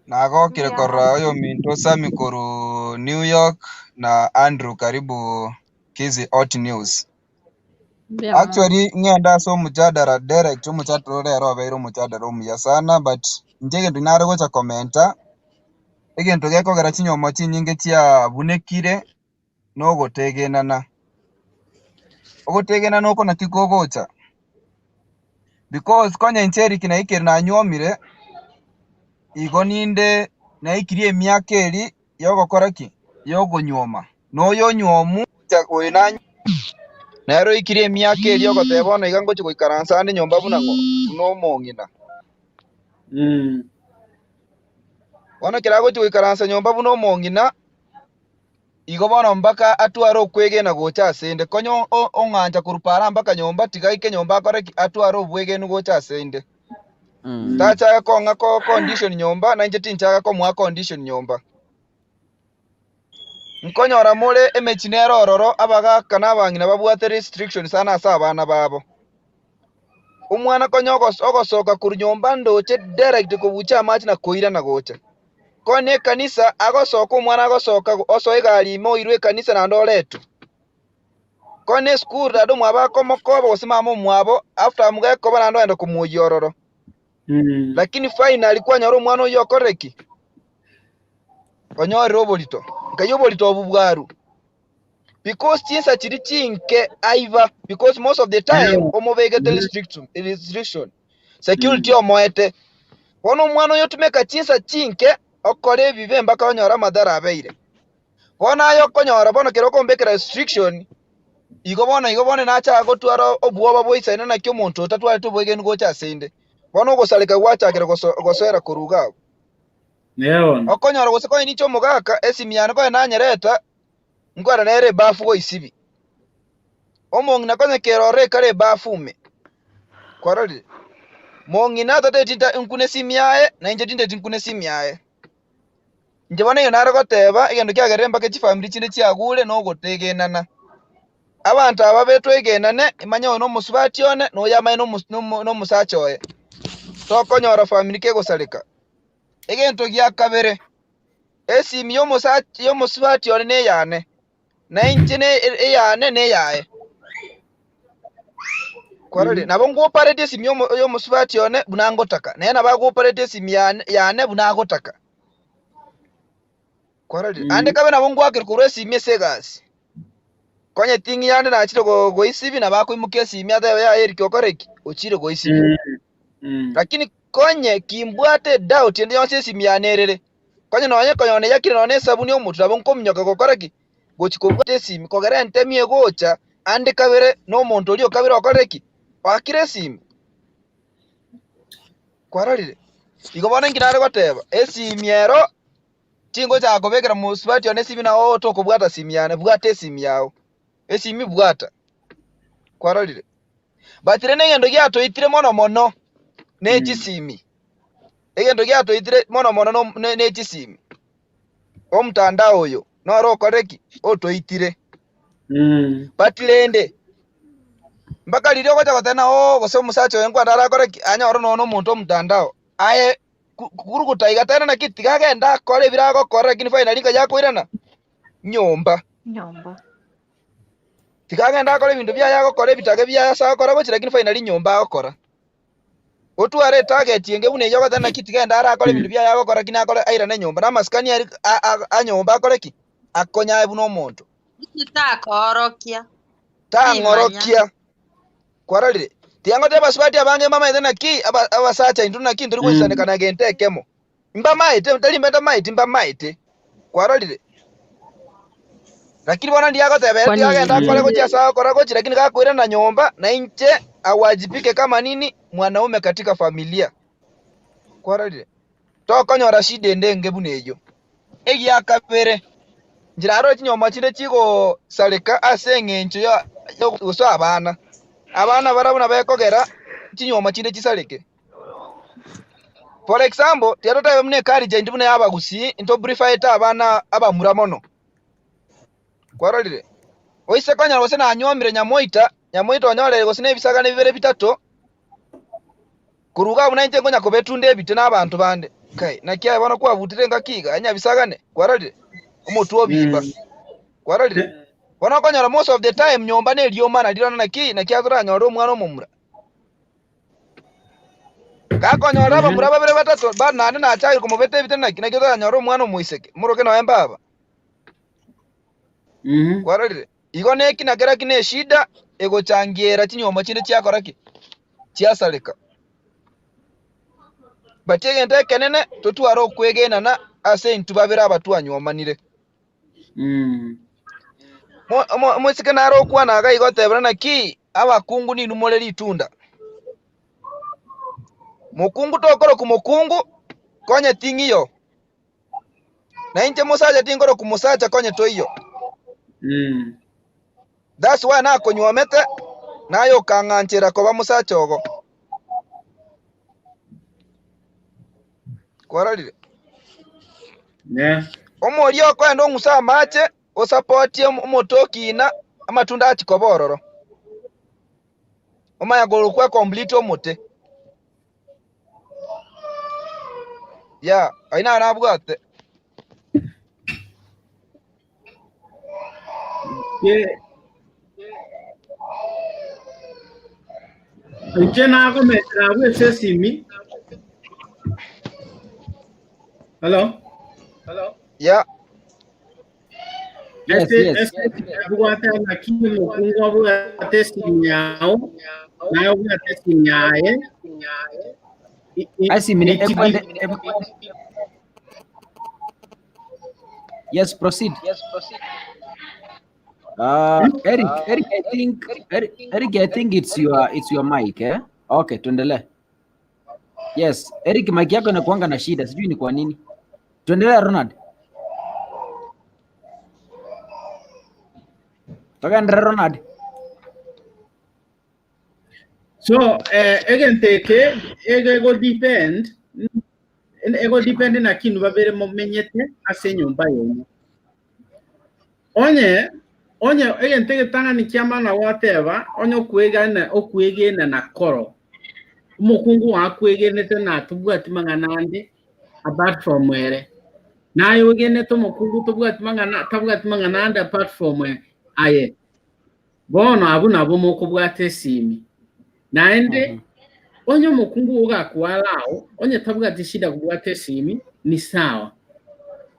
Nago kire korra oyo minto Sami koru New York na Andrew karibu Kisi Hot News. Actually ngenda so mujadara direct mujadara rero abairo mujadara umuya sana but njege ndinare gocha commenta egento geko garachinyo mochi nyinge tia bunekire no gotegenana ogotegenana oko natiko gocha because konya incheri kina ikeri na nyomire igoninde na ikirie miakeri yogo koraki yogo nyoma no yo nyomu chakoina nero ikirie miakeri yogo tebono igango chiko ikaransa ande nyomba bunango no mongina wana kirago chiko ikaransa nyomba buno mongina igo bono mpaka atwaro kwege na gocha sende konyo onganja kurupara mpaka nyomba tigaike nyomba koreki atwaro bwege nu gocha sende tacha ko ngako condition nyomba na nje tincha ko mwa condition nyomba nkonyora mole emechinero ororo abaga kana bangina babwate restriction sana asa abana babo umwana konyogo ogosoka kurunyomba ndoche direct kubucha amachi na koira na gocha kone kanisa agosoka umwana agosoka osoiga alimo irwe kanisa na ndoletu kone school ado mwabako mokobo osimama mwabo after mugeko bana ndo endo kumuyororo lakini finally kwa nyoro mwana oyo koreki konyoro obolito kayobolito obubwaru because chinsa chiri chinke aiva because most of the time omobegete restriction security omoete wono mwana oyo tumeka chinsa chinke okore vive mpaka onyora madara abeire bona ayo konyora bona kero kombekera restriction igobona nacha agotwara obuoba boisaina na kyo muntu otatwara tubwege ngo cha sende bona ogosaleka gwacha kero gosera kuruga okonyora goseko nicho mugaka esimiana ko nanyereta ngwara nere bafu go isibi omongina konye kero re kare bafume kwarali mongina tate tinta nkune simiae na inje tinte tinkune simiae njebona yo naro goteba igendo kyageremba ke chifamily chinde chiagule no gotegenana abantu ababeto egenane imanya no musubatione no yamaye no musachoye to konyora family ke gosaleka egento gya kabere esimi yo musubatione ne yane na injine eyane ne yae kwarali nabo ngo operate esimi yo musubatione bunangotaka naye nabago operate esimi yane bunagotaka kwarali ande kabe nabo ngo akirikuru esimi segasi konye tingi yande na chiro go isibi na bako imuke esimi ata ya eriki okoreki ochire go isibi lakini konye kimbwate doubt ende yose esimi yanerere konye nonye yakire none sabuni omutu nabo nkomnyoka gokoreki gochikobwate esimi kogera entemie gocha ande kabere no muntu oli okabere okoreki wakire esimi kwaralire igo bono nginare goteba esimiero tingo cha kobekera musibati one simi na oto kubwata simiane bwate simiao esimi bwata kwarorire batire nengendo gyato itire mono nechisimi egendo gyato itire mono nechisimi omtandao oyo noro koreki oto itire batilende mpaka lirio gocha gotena gose musacho wenkwa ndara koreki anyoro nono muntu omtandao aye kuruguta igatena na kiti gagenda kore birago kore lakini finally kajakwirana nyomba tikagenda kore bintu bya yago kore bitage bya yasa kore gochi lakini finally nyomba akora otware target yenge bune yoga tena kiti genda ara kore bintu bya yago kore kina kore aira na nyomba na maskani ari anyomba kore ki akonya ebuno muntu kitakorokia tangorokia kwararire tiango te basubati abange mama ethena ki abasacha intuna ki ndiri kwisane kana gente kemo mba maite tali mbeta maite mba maite kwararire lakini bona ndiago tebe ndiagenda kole gocha sawa kora gochi lakini kakwira na nyomba na inche awajibike kama nini mwanaume katika familia kwararire to konyora shide ndenge bunejo egi akabere njiraro chinyoma chinde chiko saleka asengencho ya uso abana barabuna bekogera chinyoma chinde chisaleke for example tiato tayo mne kari je ndibune abagusi into briefite abana abamura mono kwarorire oise konya gose na nyomire nyamoita onyore gose ne bisagane bibere bitato kuruga buna nje ngonya kobetunde bite n'abantu bande kai nakia bona kwa butire ngakiga anya bisagane kwarorire omutu obimba kwarorire bona konya most of the time nyomba ne liyo mana dirana nakia zura nyoro mwana omumura kakonyora bamura babere batato bana na achai kumubete bite nakio zura nyoro mwana omuiseke muroke no embaba kwarorire igo neki nagera kine shida ego changiera chinyoma chinde chiakora ki chiasaleka batege nte kenene totwaro kwegena na ase ntubabira abatu anyomanire mwisike naro kwa naga igo tebra na ki abakungu ni numole litunda mukungu tokoro kumukungu konye tingiyo na inche musaja tingoro kumusaja konye toiyo that's why na konywomete nayo kanganchira koba musachogo kwararire omori okwenda ongusa amache osapotie omotokina amatunda achikobororo omayagolo kwa complete omote ya aina nabwate Nche nago metra wese simi. Hello? Yeah. Yes. Buwate na kimo kungwa buwate sinyao. Nayo buwate sinyae. Yes, proceed. Eric, I think it's your mic, eh? Okay, tuendelee. Yes, Eric, mic yako inakuanga na shida, sijui ni kwa nini. Tuendelee Ronald. Toka Ronald. So, again ego depend na kinu babere momenyete ase nyumba yenyu. Onye again tege tanga ni kiama na whatever, onye okwegena na koro. Umukungu wakwegene na tubwati manganande apart from where. Na yogene to mukungu tubwati manganande apart from where. Aye. Bono abuna bomo kubwate simi. Naende onye mukungu uga kualao, onye tabwati shida kubwate simi ni sawa.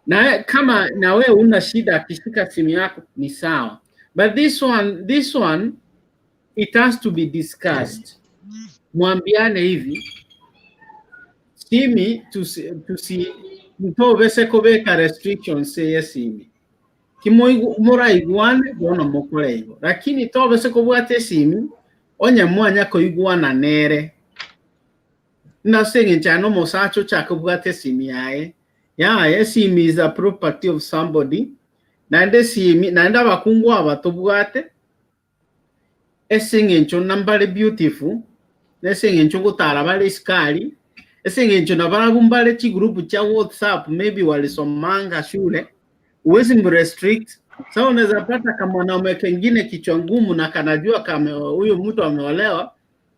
Na kama na wewe una shida akishika simu yako ni sawa. But this one it has to be discussed. Mwambiane hivi simi tusi mtovese kobeka restrictions say simi. Kimura iguane bona mokore hivo. Lakini tovese kobwate simi onye mwanya ko iguana nere. Nothing chano mosacho chakubwate simi yae. Yeah, simi is a property of somebody. Nande simi, nanda bakungu abatubwate. Esingencho nambale beautiful. Esingencho gutara bale skali. Esingencho nabala bumbale chi group cha WhatsApp maybe walisomanga shule. Uwezi mrestrict. Sasa unaweza pata kama mwanaume kengine kichwa ngumu na kanajua kama huyo mtu ameolewa,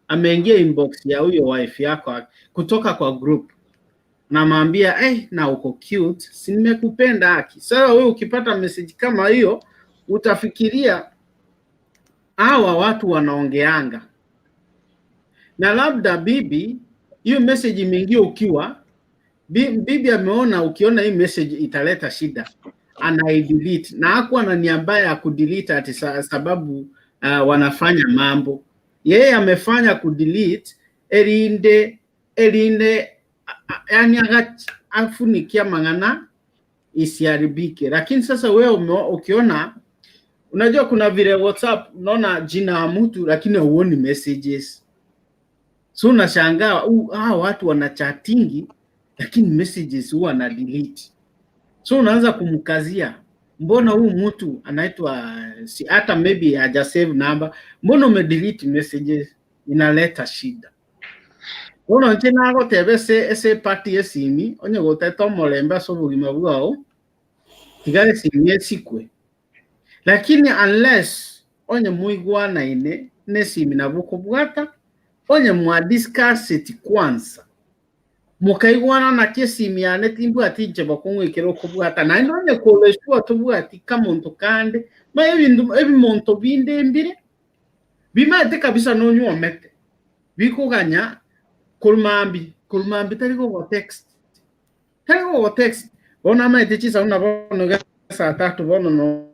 ameingia inbox ya huyo wife yako kutoka kwa group. Na maambia na uko cute, si nimekupenda haki. Sasa wewe ukipata message kama hiyo, utafikiria hawa watu wanaongeanga. Na labda bibi, hiyo message imeingia ukiwa, bibi ameona ukiona hii message italeta shida, anaidelete. Na hakuwa na nia mbaya ya kudelete ati sababu wanafanya mambo. Yeye amefanya kudelete elinde yani afunikia mangana isiharibike. Lakini sasa wewe ukiona, unajua kuna vile WhatsApp unaona jina la mtu lakini huoni messages. So unashangaa watu wanachatingi lakini messages huwa na delete. So unaanza kumkazia, mbona huyu mtu anaitwa si hata maybe haja save number, mbona umedelete messages? Inaleta shida. Ono nchina go tebese ese party esimi onye go teto molemba so bugima bwao tigare simi sikwe. Lakini unless onye muigwana ine nesimi na buko bwata onye mwa discuss it kwanza mukaigwana na kesimi ane timbu atinje bakongwekero kubwata na ndonye koleshwa tubwati kamuntu kande ma ebi monto binde mbire bimate kabisa nonyo omete bikuganya kulmambi tariko go text bona ma etichisa una bono saa 3 bono no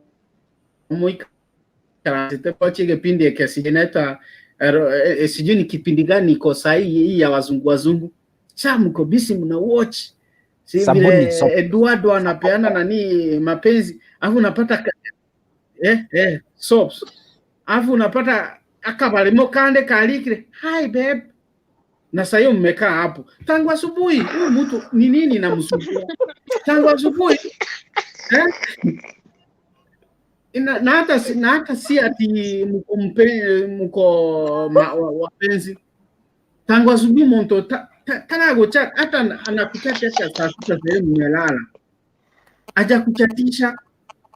muika te pochi kipindi kesi inaitwa sijui ni kipindi gani iko sahihi ya wazungu cha mko bisi mna watch si vile Eduardo anapeana nani mapenzi afu unapata soaps afu unapata akabalimo kande kalikire hi babe. Na sayo mmekaa hapo tangu asubuhi, huyu mtu ni nini na msumbua tangu asubuhi na hata si ati mko wapenzi tangu asubuhi monto tanago chat hata anakuchatisha saa 6 sehemu mmelala aja kuchatisha,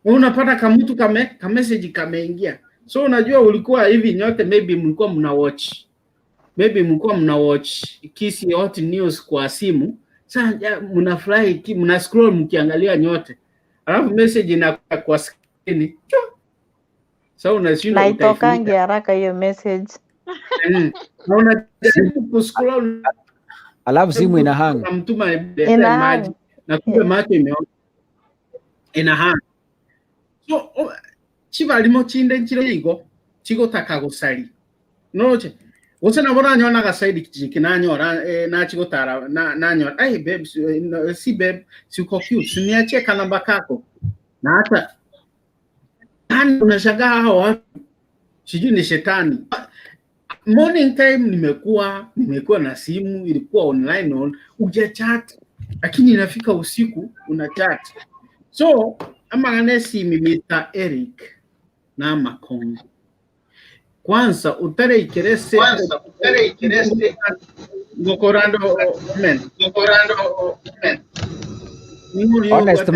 unapata kama mtu ka message kameingia. So unajua ulikuwa hivi nyote maybe mlikuwa mna watch Kisi Hot News kwa simu. Sasa mnafurahi mna scroll mkiangalia nyote. Alafu message inakuwa kwa screen. Sasa unashinda utaitokangi haraka hiyo message. Na unajaribu kuscroll alafu simu ina hang. Mtuma maji na kumbe macho imeona. Ina hang. So chivalimo chinde nchiro chigo takagusali. Noche Wose na bona nyona ga side kinanyora na chigotara na nyora babe si babe si uko cute siniache kanamba kako na hata unashangaa hao sijui ni shetani. Morning time nimekuwa na simu ilikuwa online uja chat lakini inafika usiku una chat. So ama anesi Mr. Eric na Makongo kwanza utare ikirese ngokorando men honest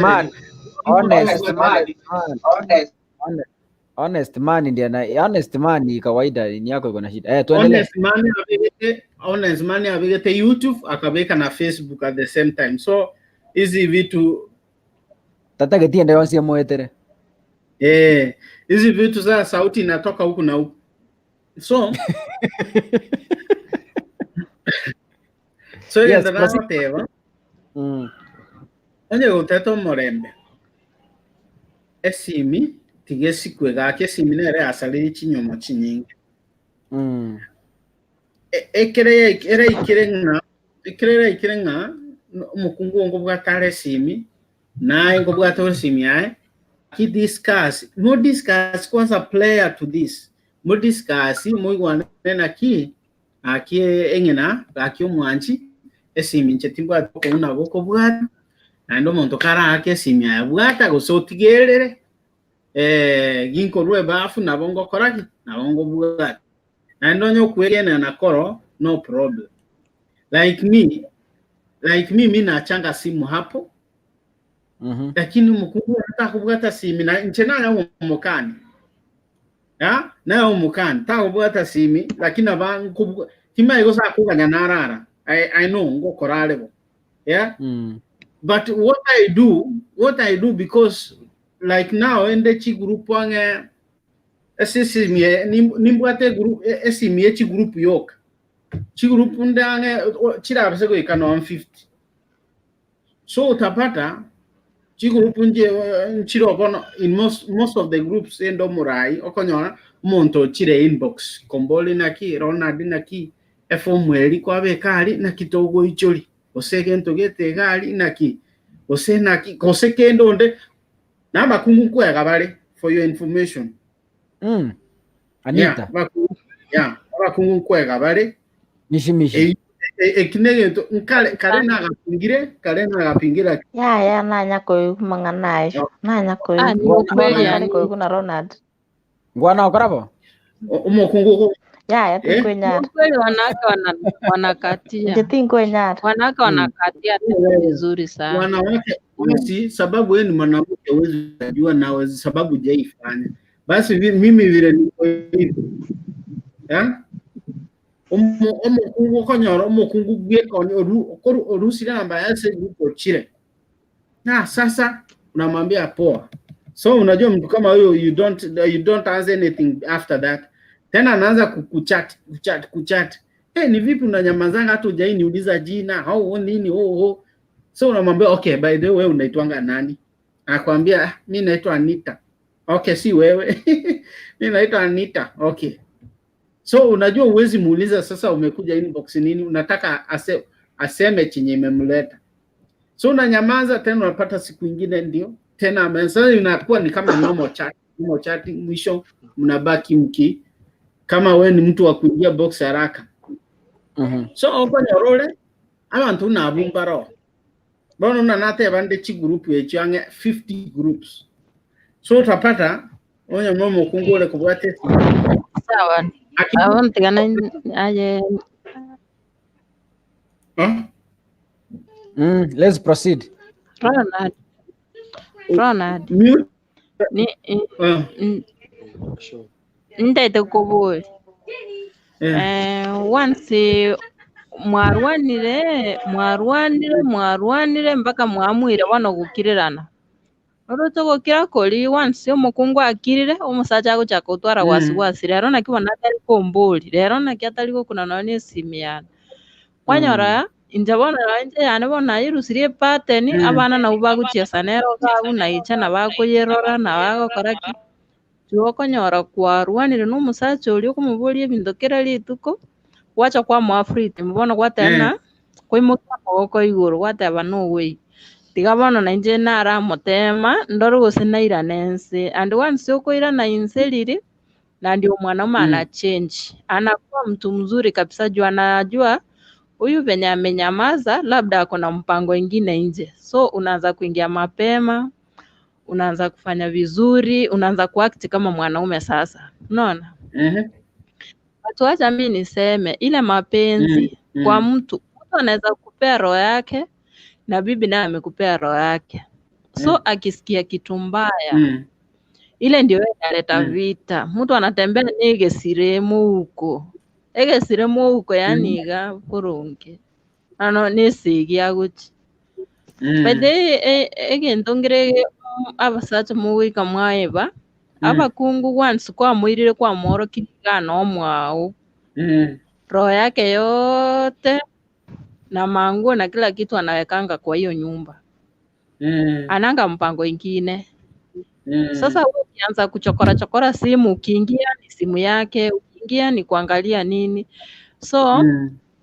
man ndio na honest man kawaida ni yako iko na shida tuendelee. Honest man abigete YouTube akabeka na Facebook at the same time. So hizi vitu tata getiende yonsi moetere hizi vitu za sauti inatoka huku na huku. So yes, ndateva onye uteto morembe esimi tigesi kwega ke simi nere asali chinyomo chinyingi ekere ikirenga umukungu ngo bwatare simi na ngo bwatore simi yae ki discuss kwanza player to this mo discuss mo igwana na ki aki engena aki umwanchi esimi nchetimbwa ko una boko bwata nando muntu karake simi ya bwata gosotigerere ginko rwe bafu na bongo koraki na bongo bwata nando nyokwegena na koro no problem like me mimi nachanga simu hapo lakini mkubwa nataka kubwata simi na nchena ya mukani ya na umukani ta kubwata simi lakini abantu kima ego sa kuganya narara I know ngo korale bo yeah but what I do because like now in the chi group wange simi nimbwate group simi chi group yok chi group ndange chira basego ikano 150 so utapata chi group nje nchiro bono in most of the groups endo murai okonyona monto chire inbox komboli naki Ronald naki efo mweli kwa bekali na kitogo ichori oseke ntogete gali naki ose naki koseke ndonde na bakungu kwega bale for your information Anita yeah bakungu kwega bale mishi ekinege to kalena gapingira ya nanya ko manganayo nanya ko kuna Ronald ngwana okorabo umukungu ya tikwenyara kweli wanakatia wanawake wanakatia vizuri sana wanawake basi sababu wewe ni mwanamke huwezi kujua na sababu jaifanya basi mimi vile niko hivi umukungu konyoro umukungu gweko orusi namba yase grupo chile na sasa unamwambia poa so unajua mtu kama huyo you don't answer anything after that tena anaanza kuchat ni vipi unanyamazanga hata hujaini uliza jina au nini so unamwambia okay by the way unaitwanga nani anakuambia mimi naitwa Anita okay si wewe mimi naitwa Anita okay so unajua uwezi muuliza sasa umekuja inbox nini unataka aseme chenye imemleta so unanyamaza tena unapata siku nyingine ndio tena sasa inakuwa ni kama normal chat mwisho mnabaki mki kama wewe ni mtu wa kuingia box haraka so okonyorole abantu nabumbaro bono nanate bande chi group yechange 50 groups so utapata onye mmomo kungole kubwate sawa awonte kana aje let's proceed Ronald ni ndete kuboe once mwarwanire mpaka mwamwire bano gukirirana oroto gukira kori once umukungu akirire umusacha aguchaka utwara wasiwasi rero nakibona atari kombori rero nakiatari gukunana ni simiana kwanyora injabona ranje yani bona yirusirie pattern abana na ubaguchesa nero gabu na icha na bakuyerora na bagokoraki tuokonyora kwarwanire n'umusacha uri okumuburia ebintu kera rituko wacha kwa mwafrite mubona gwatena kwimuka amaboko iguru gwateba no way tiga bono na inje nara mutema ndoro gose naira nense and once ukoira na inseliri na ndio mwanaume ana change anakuwa mtu mzuri kabisa juu anajua huyu venye amenyamaza labda akona mpango ingine nje so unaanza kuingia mapema unaanza kufanya vizuri unaanza kuact kama mwanaume sasa unaona watu acha mimi niseme ile mapenzi kwa mtu anaweza kupea roho yake na bibi naye amekupea roho yake so akisikia kitu mbaya ile ndio inaleta vita mtu anatembea nige siremu huko yani ga kurunge ano nisigia guchi bade egentongere abasacha muwika mwaeba abakungu once kwa mwirire kwa moro kigana omwao roho yake yote na manguo na kila kitu anawekanga kwa hiyo nyumba ananga mpango ingine sasa wewe ukianza kuchokora simu ukiingia ni simu yake ukiingia ni kuangalia nini so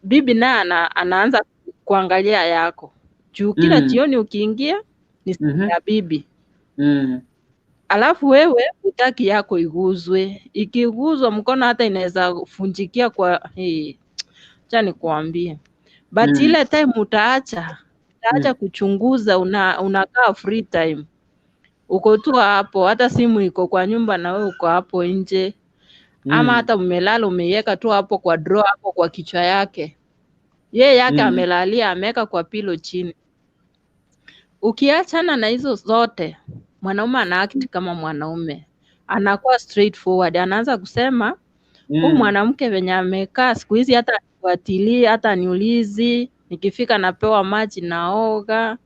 bibi na anaanza kuangalia yako juu kila jioni ukiingia ni simu ya bibi alafu wewe utaki yako iguzwe ikiguzwa mkono hata inaweza funjikia kwa acha nikuambie but ile time utaacha kuchunguza, unakaa free time, uko tu hapo, hata simu iko kwa nyumba na wewe uko hapo nje, ama hata umelala umeiweka tu hapo kwa drawer hapo kwa kichwa yake, yake amelalia ameweka kwa pilo chini. Ukiachana na hizo zote, mwanaume ana act kama mwanaume, anakuwa straightforward, anaanza kusema huyu mwanamke venye amekaa siku hizi, hata anifuatilii, hata aniulizi, nikifika napewa maji naoga,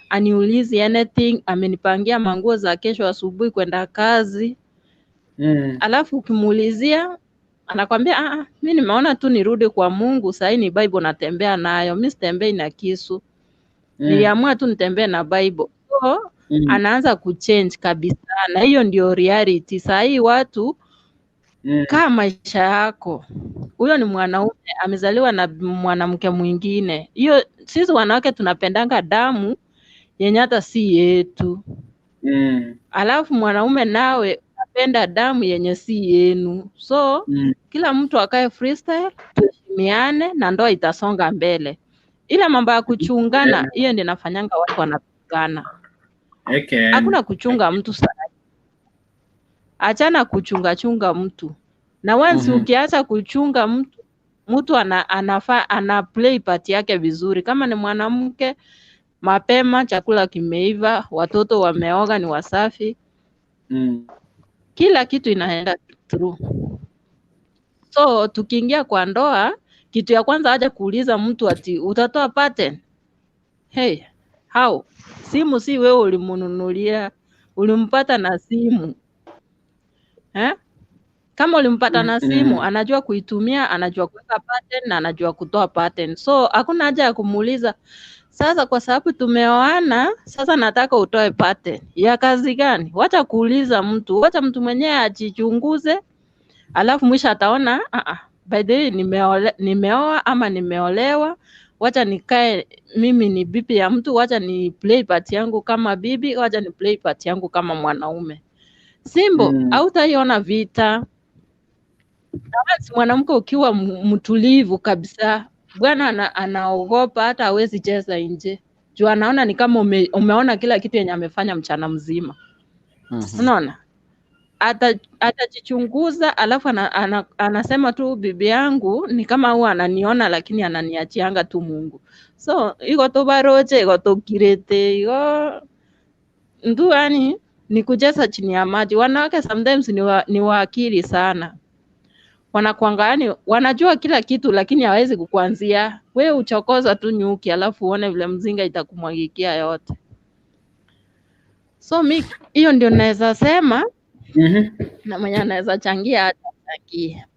aniulizi anything, amenipangia manguo za kesho asubuhi kwenda kazi. Alafu ukimuulizia anakwambia mimi nimeona tu nirudi kwa Mungu, sasa ni Bible natembea nayo, mimi sitembei na kisu. Niliamua tu nitembee na Bible. So anaanza kuchange kabisa, na hiyo ndio reality. Sasa hii watu kaa maisha yako. Huyo ni mwanaume amezaliwa na mwanamke mwingine. Hiyo sisi wanawake tunapendanga damu yenye hata si yetu. Alafu mwanaume nawe unapenda damu yenye si yenu. So kila mtu akae freestyle, tuheshimiane na ndoa itasonga mbele. Ile mambo ya kuchungana, hiyo ndio inafanyanga watu wanapigana. Hakuna kuchunga mtu sana. Achana kuchunga mtu. Na once ukiacha kuchunga mtu ana play part yake vizuri. Kama ni mwanamke, mapema chakula kimeiva, watoto wameoga, ni wasafi. Kila kitu inaenda through. So tukiingia kwa ndoa, kitu ya kwanza aje kuuliza mtu ati utatoa pattern. Hey, how? Simu si wewe ulimununulia, ulimpata na simu. Kama ulimpata na simu, anajua kuitumia, anajua kuweka pattern na anajua kutoa pattern. So hakuna haja ya kumuuliza, sasa kwa sababu tumeoana, sasa nataka utoe pattern. Ya kazi gani? Wacha kuuliza mtu, wacha mtu mwenyewe ajichunguze. Alafu mwisho ataona, by the way nimeoa ama nimeolewa, wacha nikae mimi ni bibi ya mtu, wacha ni play part yangu kama bibi, wacha ni play part yangu kama mwanaume. Simbo, hautaiona vita. Mwanamke ukiwa mtulivu kabisa, bwana anaogopa, hata hawezi cheza nje. Juu anaona ni kama umeona kila kitu yenye amefanya mchana mzima. Unaona? Atajichunguza, alafu anasema tu bibi yangu ni kama huwa ananiona lakini ananiachianga tu Mungu. So iko to baroche, iko to kirete, iko ndu yani ni kucheza chini ya maji. Wanawake sometimes ni waakili sana. Wanakuanga yani wanajua kila kitu lakini hawezi kukuanzia. Wewe uchokoza tu nyuki alafu uone vile mzinga itakumwagikia yote. So hiyo ndio naweza sema. Na mwenye anaweza changia hata changia.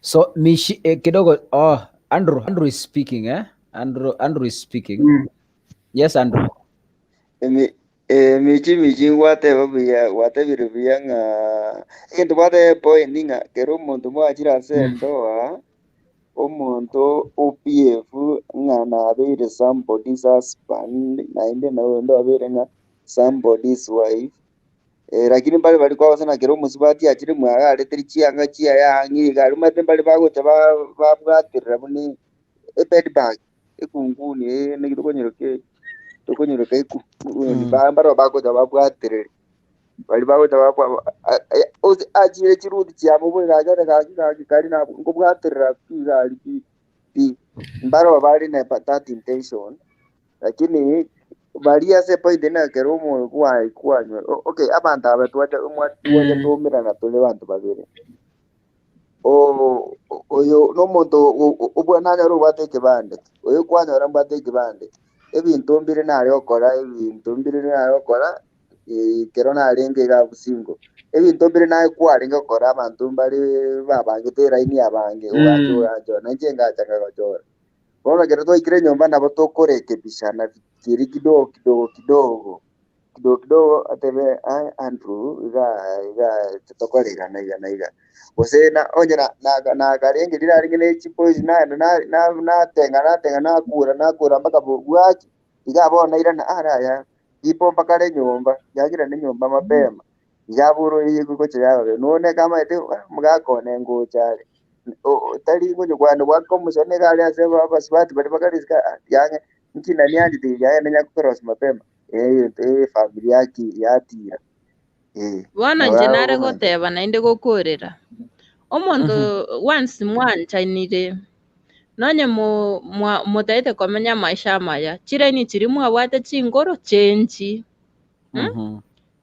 So Mishi kidogo Andrew is speaking Andrew is speaking. Yes Andrew. Michi wate birubiya nga into wate point nga kero umuntu mwachira sendoa umuntu UPF nga nabere somebody's husband naende nawe ndo abere nga somebody's wife. Lakini mbali bali kwa sana kero musibati akiri mwagale teri chianga chia yangi gari mate mbali bagocha babwatirira buni bed bag ekunguni nekitokonyoroke iku bambaro bagocha babwatirira bali bagocha ajire chiruti chia mubo gajana kari na ngobwatirira kigari pi mbaro bali na that intention lakini Maria se point na kero mo kwa okay abanta abatwacha umwatwacha tumira na tole bantu babere oyo no muntu ubwana nyaro bateke bande oyo kwanyora mbateke bande ebintu mbire nari okora kero narenge ga busingo ebintu mbire naye kwarenga okora abantu mbari babangite raini abange uranjo nanjenga changa gojora bona kero to ikire nyomba nabo tokorekebishana kiri kidogo atebe Andrew iga tutokorera na iga osena onyera na karenge diraringe ne chipozi na tenga nakura mpaka bugwachi iga bona ira na araya ipo mpaka le nyomba yagira ne nyomba mapema igaburo yiko kocha yawe none kama ete mugakone ngochare tari ngo nyugwana wako musone kale asema hapa sibati bali bakariska yange nkina ni andi te yange nenya cross mapema familia yake yatira Bono njenare goteba nainde gokorera omonto once mwanchainire nonye mutaite komenya maisha maya chiraini chirimu abwate chingoro chenji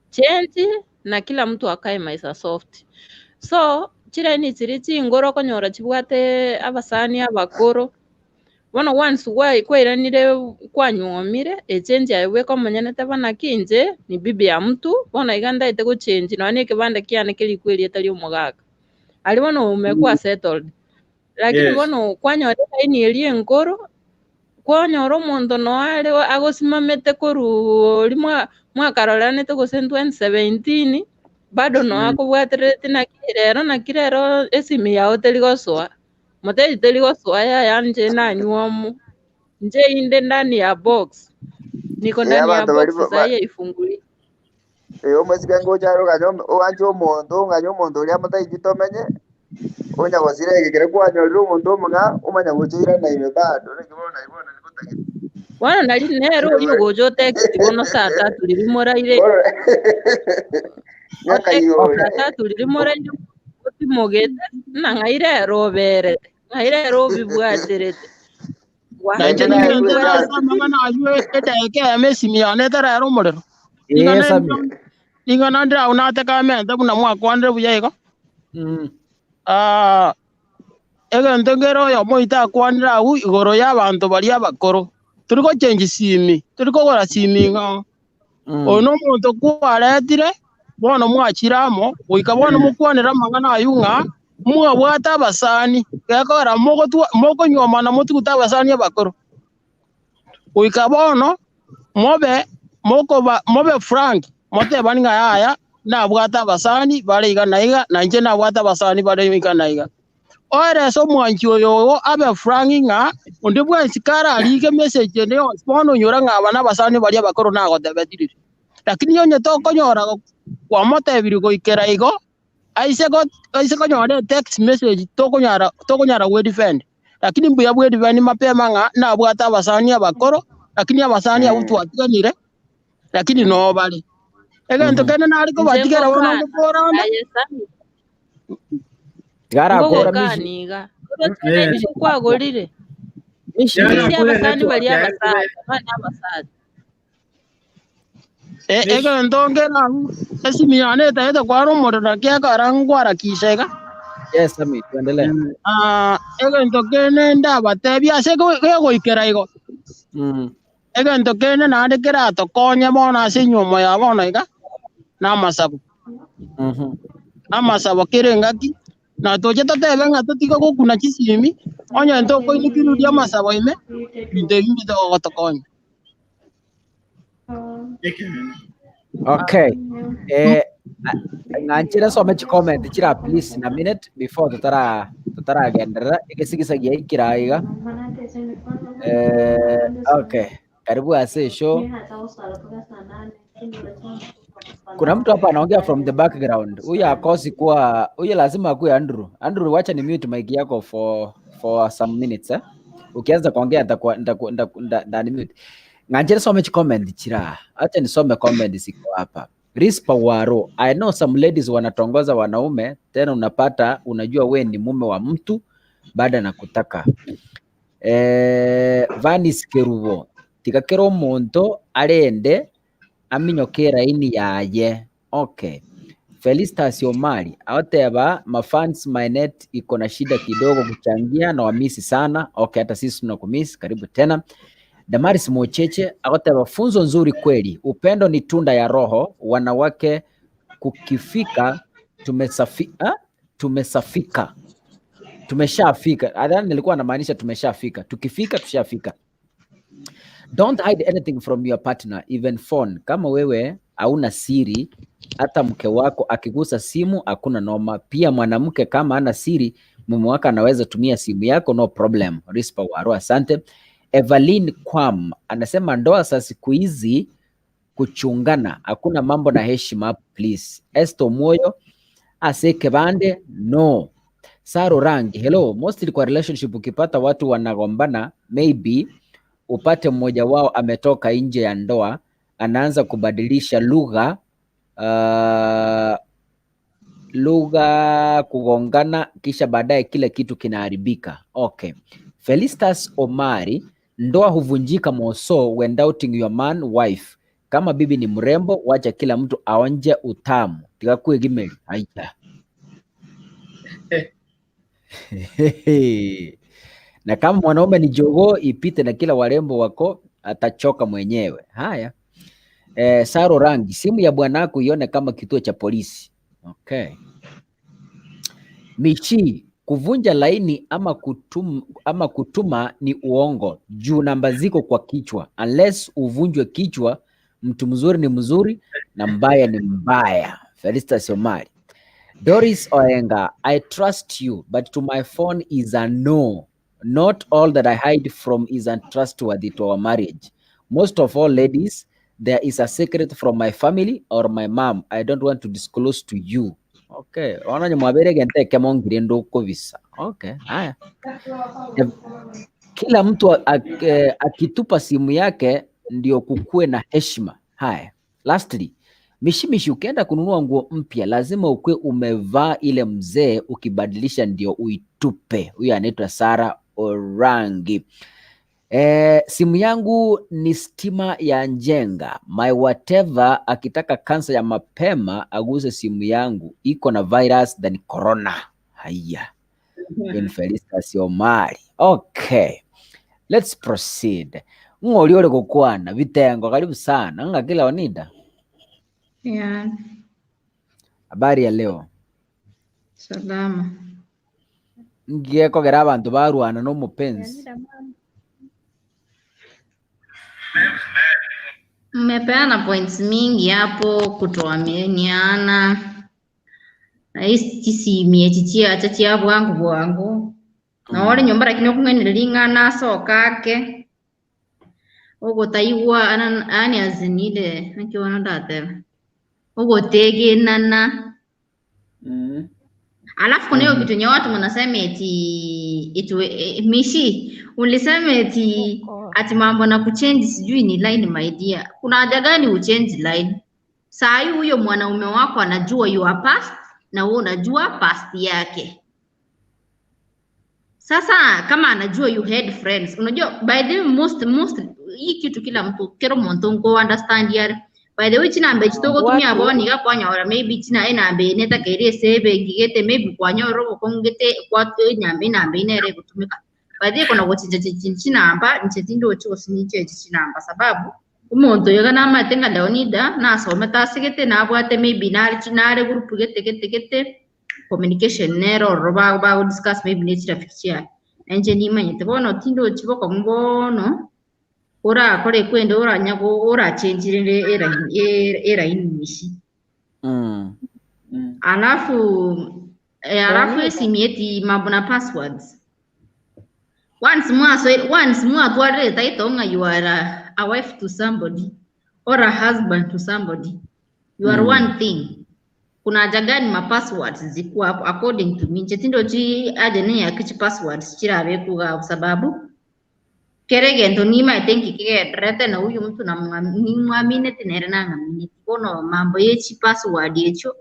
chenji na kila mtu akae maisha soft so chiraini chiri chingoro konyora chibwate abasani abakoro bono once kwairanire kwanyomire echenji aiwe komenyanete bana kinje ni bibi ya mtu bono iganda ite guchenji none kibanda kiane kilikweli etari omugaka ali bono umekuwa settled lakini bono kwanyora ini elie ngoro kwanyora omonto noare agosimamete koru limwa mwakaroranete gose 2017 bado noakobwaterete na kirero esimi yao terigosoa moteri terigosoa yanje nanyuomu nje inde ndani ya box niko ndani ya box sasa ifunguli omwesiga ngocharo kanyo owancho omonto nganyo omonto uria mutaigitomenye onya gosire gikire kwanyora omonto omunga umanya gochira na ibe bado nikibona nikotagite wana nali nero yo gojote kibono saa 3 lirimoraire saa 3 lirimoraire otimogete na ngaire robere ngaire robibwaterete Nanje ni mangana aywe edeke amesimi anetara ero morero ingana ndra unate kamenda buna mwakwandre buyego egento ngero yo moita kwandra au igoro y'abantu bari abakoro turiko change simi turiko gora simi ngo ono muntu kwaretire bono mwachiramo uikabona mukwanira mangana ayunga mwabwata abasani gekora moko nyoma na mutu kutabasani abakoro uikabono mobe frank mote baninga yaya na bwata abasani bare iga na nje na bwata abasani bare iga ore so mwanchi oyo abe frank nga undi bwansi kara alike message ne bono nyora nga bana basani bari abakoro na gotebetire lakini yonye to konyora kwa mote biri go ikera igo aise konyora text message to konyara we defend lakini mbuya we defend mapema nga na bwata abasani abakoro lakini abasani abutu atiganire lakini no bali egento kene na ariko batigera bono poranda gara gora kaniga kwa gorire mishi abasani bali abasani bana abasani egento ngena esimi aneta eta kwa romoro na kia karangwara kisega yes ami tuendelee egento kene ndaba tebia se go ikera igo egento kene na ndekera to konye bona se nyomo ya bona iga na masabo amasabo kirengaki na toje tatebe nga tutiga gukuna kisimi onya ento ko inikirudia masabo ime ndebimbi to gotokonya okay nganchira some comment chira please na minute before tutara gendera ikisigisagia ikiraiga okay karibu ase show. Kuna mtu hapa anaongea from the background. Huyu akosi kuwa huyu lazima akuwe Andrew. Andrew, wacha ni mute mic yako for some minutes Ukianza kuongea ndani mute. Nganjira some comment chira. Acha nisome comment siko hapa. Rispa Waro, I know some ladies wanatongoza wanaume tena unapata unajua we ni mume wa mtu baada na kutaka. Vanis Keruvo, tikakero monto arende aminyokera ini yaye. Okay. Felicitas Omari, awateba mafans mynet iko na shida kidogo kuchangia na wamisi sana. Okay, hata sisi tunakumisi, karibu tena. Damaris Mocheche, awateba funzo nzuri kweli. Upendo ni tunda ya roho, wanawake kukifika tumeshafika. Adhani nilikuwa namaanisha tumeshafika. Tukifika tushafika. Don't hide anything from your partner, even phone. Kama wewe hauna siri, hata mke wako akigusa simu hakuna noma. Pia mwanamke kama hana siri, mume wako anaweza tumia simu yako, no problem. Rispa Waro, asante. Evelyn Kwam anasema ndoa za siku hizi kuchungana, hakuna mambo na heshima, please. Esto Moyo aseke bande, no. Saro Rangi, hello. Mostly kwa relationship ukipata watu wanagombana, maybe upate mmoja wao ametoka nje ya ndoa, anaanza kubadilisha lugha kugongana, kisha baadaye kile kitu kinaharibika. Okay. Felicitas Omari, ndoa huvunjika moso when doubting your man wife. Kama bibi ni mrembo, wacha kila mtu aonje utamu. Tikakue gimeli. Haya. Na kama mwanaume ni jogoo, ipite na kila warembo wako, atachoka mwenyewe. Haya. Saro Rangi, simu ya bwanako ione kama kituo cha polisi. Okay. Michi, kuvunja laini ama kutuma ni uongo juu namba ziko kwa kichwa. Unless uvunjwe kichwa, mtu mzuri ni mzuri na mbaya ni mbaya. Felicitas Omari. Doris Oenga, I trust you, but to my phone is a no. Not all that I hide from is untrustworthy to our marriage. Most of all, ladies, there is a secret from my family or my mom I don't want to disclose to you. Okay. Ona mwabere gente kama ngirendo kovisa. Okay. Haya. Kila mtu akitupa simu yake ndio kukue na heshima. Haya. Lastly, Mishimishi, ukienda kununua nguo mpya lazima ukue umevaa ile mzee, ukibadilisha ndio uitupe. Huyu anaitwa Sara Orangi. Simu yangu ni stima ya njenga. My whatever akitaka kansa ya mapema aguse simu yangu, iko na virus than corona. Haya. Felicitas Omari. Okay. Let's proceed. Ngoliole kukwana vitengo, karibu sana. Nga kila wanida. Yeah. Habari ya leo? Salama. Ngiye kogera abantu barwana no mupenzi. Mmepeana points mingi hapo kutoaminiana. Hisi simie chichia chachia bwangu. Na wale nyumba lakini okungenelingana sokake. Ogo taiwa ani azinile nakiwana date. Ogo tege nana. Alafu kuna hiyo kitu nye watu mnasema eti Mishi ulisema ati mambo na kuchange sijui ni line my dear. Kuna haja gani uchange line? Saa hii huyo mwanaume wako anajua your past na wewe unajua past yake. Sasa kama anajua you had friends, unajua by the most hii kitu kila mtu kero montongo understand yare. By the way, china ambe chitoko tumia aboni ga kwanyora maybe china ena ambe neta kere sebe ngigete maybe kwanyoro kongete kwa nyambe na ambe nere kutumika. By the way, kuna gochiche china amba nchetindo chiko siniche china amba sababu umuntu yoga na matenga leonida na asome tasigete na abwate maybe nare group gete communication nero roba ba discuss maybe nature picture enje ni manyete bono tindo chiboko ngono ora kore kwenda ora nyago ora change era inimishi alafu esimieti mambo na passwords once more tware taitonga you are a wife to somebody or a husband to somebody you are one thing. Kuna haja gani ma passwords zikuwa hapo according to me chetindo chi ajene ya kichi passwords chirabe kuga sababu keregendo ni ma tenki kigerete na huyu mtu na mwamini tenere na ngamini kono mambo yechi password yecho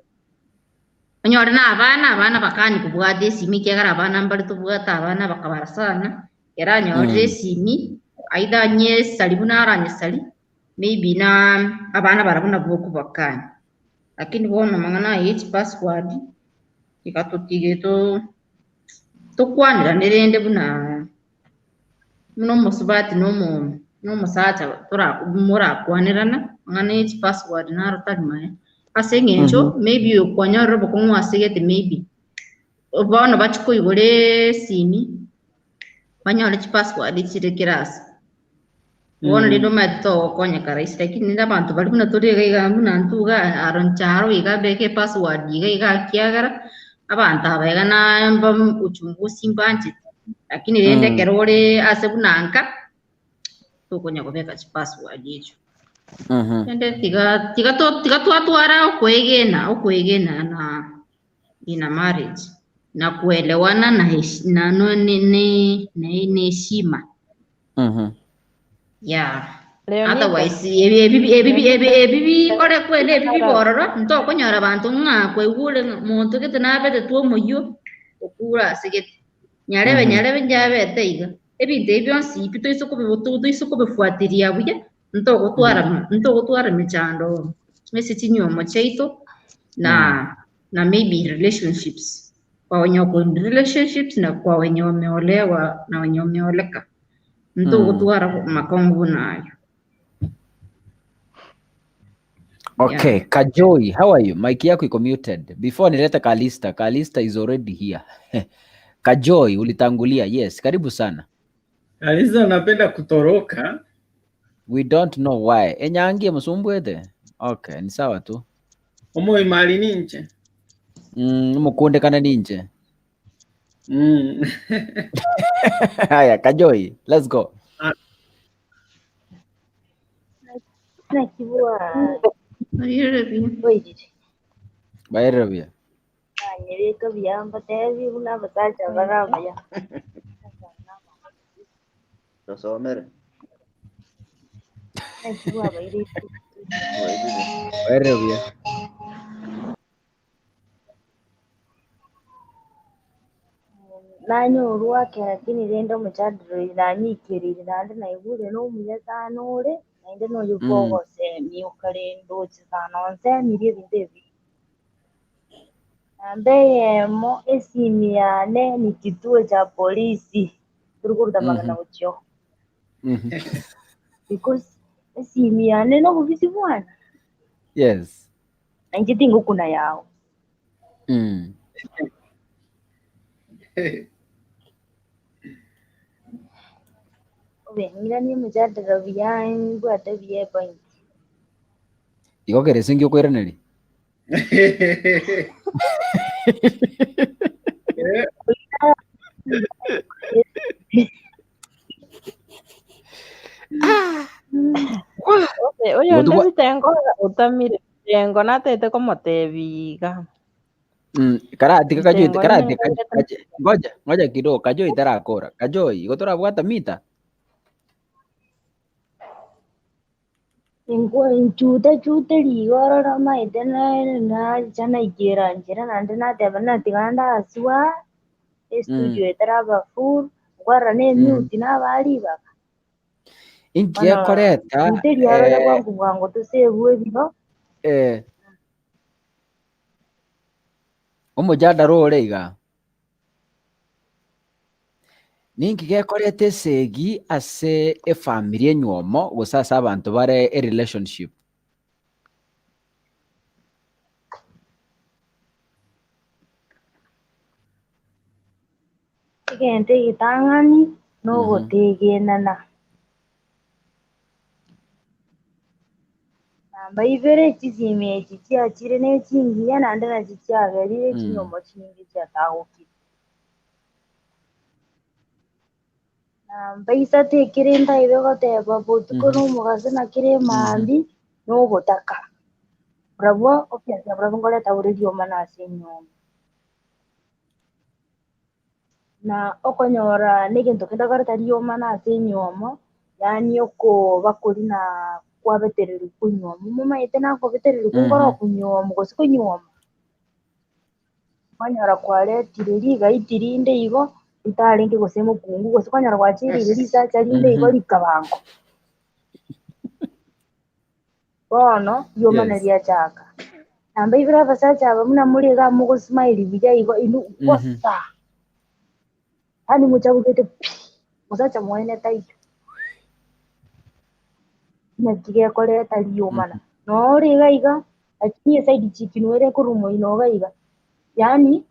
onyora na abana bakani kubwade simi kegara abana mbali tubwata abana bakabara sana era nyore simi aida nye salibuna aranye sali maybe na abana barabuna boko bakani lakini bono mangana yechi password ikatotige to kwanira nerende buna no musubati no musacha tora mura kwanirana ngana yechi password na rotagma asengencho maybe ukwanyoro bokongwa sigete maybe bono bachiko igore simi banyole chi password chirekirasa One little mato konya karais lakini nda bantu bali kuna tori ga muna ntuga aroncharo iga beke password iga kiagara abantu abega na uchunguzi mbanje lakini rende kerore ase bunanka to konya kobeka chi password icho ende tiga to atwara okwegena na ina marriage na kuelewana na heshima. Yeah. Otherwise, ebibi kore kwele ebibi bororo nto konyora bantu nga kwegule muntu kete nabete tuo moyo okura sigete nyarebe njabe teiga ebintu byonsi pito isuko bifuatilia buya nto gutwara michando mesi tinyomo cheito na maybe relationships kwa wenye wako relationships na kwa wenye wameolewa na wenye wameoleka nto gutwara makongo nayo. Okay, Yeah. Kajoi, how are you? Mic yako iko muted. Before nileta Kalista. Kalista is already here. Kajoi, ulitangulia. Yes, karibu sana. Kalista anapenda kutoroka. We don't know why. Enyangie msumbwete. Okay, ni sawa tu. Omo imali ninche. Mukunde kana ninche. Haya, Kajoi, let's go. Bayerabia. Nyereka byamba tevi una batacha barabaya. Tosomere. Bayerabia. Nanyo ruwake lakini renda muchadro iranyikirire nandi naigure no muyatanore nende no yufogo semi ukarendo chitanonse mirie bindevi. Ambeyemo esimiane ni kituo cha polisi turukuruta magana ucho because esimiane no bubisi bwana. Yes. Anjitingo kuna yao. Obe ni mujadala byanyu bwate bye point. Iko kere singyo kwera neri. Oyo ndezi tengo utamire tengo natete como teviga. Karati Kajoi, karati ngoja kidogo Kajoi tarakora. Kajoi gotora bwata mita. Chute ligoro maite na chana ikira njira nande nateba natiganda aswa estudio etaraba full gwara ne mute nabali baka Inkie koreta chute yaro kwangu bwango tusebuwe bino omujada roreiga ninki gekorete segi ase efamily enywomo gusasa abantu bare a relationship. Gente gitangani no gotegenana namba ivere chizime chiachire ne chingiya nande na chiagerire chinyomo chingi chatauki namba isatekire ndaibe goteba botuko n'omugase nakire mambi no gotaka bravo okiasia bravo ngoreta uredio manase nyomo na okonyora negento kenda gareta rioma nase nyomo yani oko bakuri na kwabetereri kunyomo mumaite nako betereri kungora kunyomo gose kunyomo kwanyora kwaretire riga itirinde igo itaringi gose mukungu gose kwanyora gwachirire risacha rinde igo rikabango bono yomana riachaka namba ibira basacha abamuna muriga mugosmaili bija igo inu kosa hani muchabugete musacha mwene taito nakige koreta riomana no riga iga lakini side chicken were kurumo inoga iga yani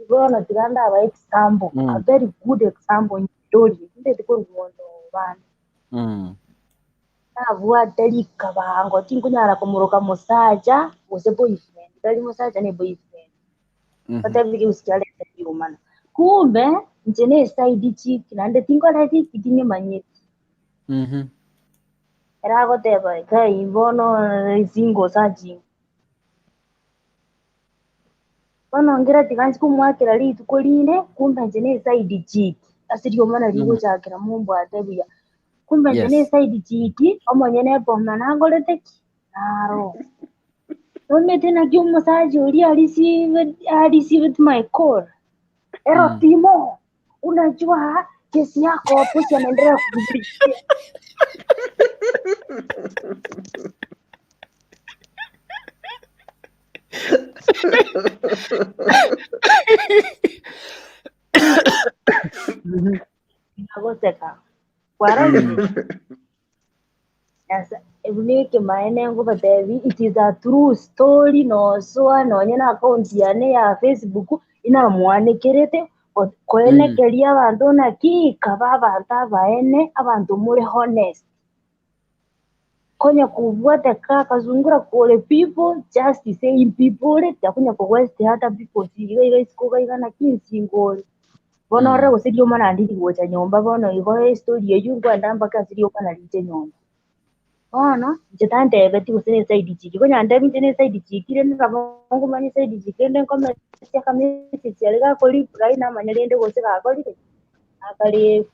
bona tiganda aba example a very good example in story ndete kurumo bana abua teri kabango tinkunyara kumuruka musacha gose boyfriend tari musacha ne boyfriend patabiki usikiale riomana kumbe njene side chicken ande tinkora chicken manyeti era goteba kai bono singo sachi Wanongera tikanzi kumwakira litu koline kumbe njene side chiki asirio mana ligo chakira mumbo atebuya kumbe njene side chiki omonyene bomna nangolete naro nome tena kyo massage uli receive my call ero Timo unajua kesi yako hapo si anaendelea kukupigia nagoseka kwarauni yasa ebunike maene ngo batevi it is a true story no so no na account yane ya Facebook ina mwanekerete koenekeria abantu na kika babanta baene abantu muri honest konya kuvuata kazungura kule people just saying people takunya ko west hata people siga isikoga igana kinsingoli bono ore usirio mana ndiri gocha nyomba bono igo story yeyu ngwanda mpaka sirio kana lite nyomba bono jetante beti usene side chiki konya ndami tene side chiki rene kabongo mani side chiki nden kome sia kamisi sialega koli rai na manyalende gose ka koli akali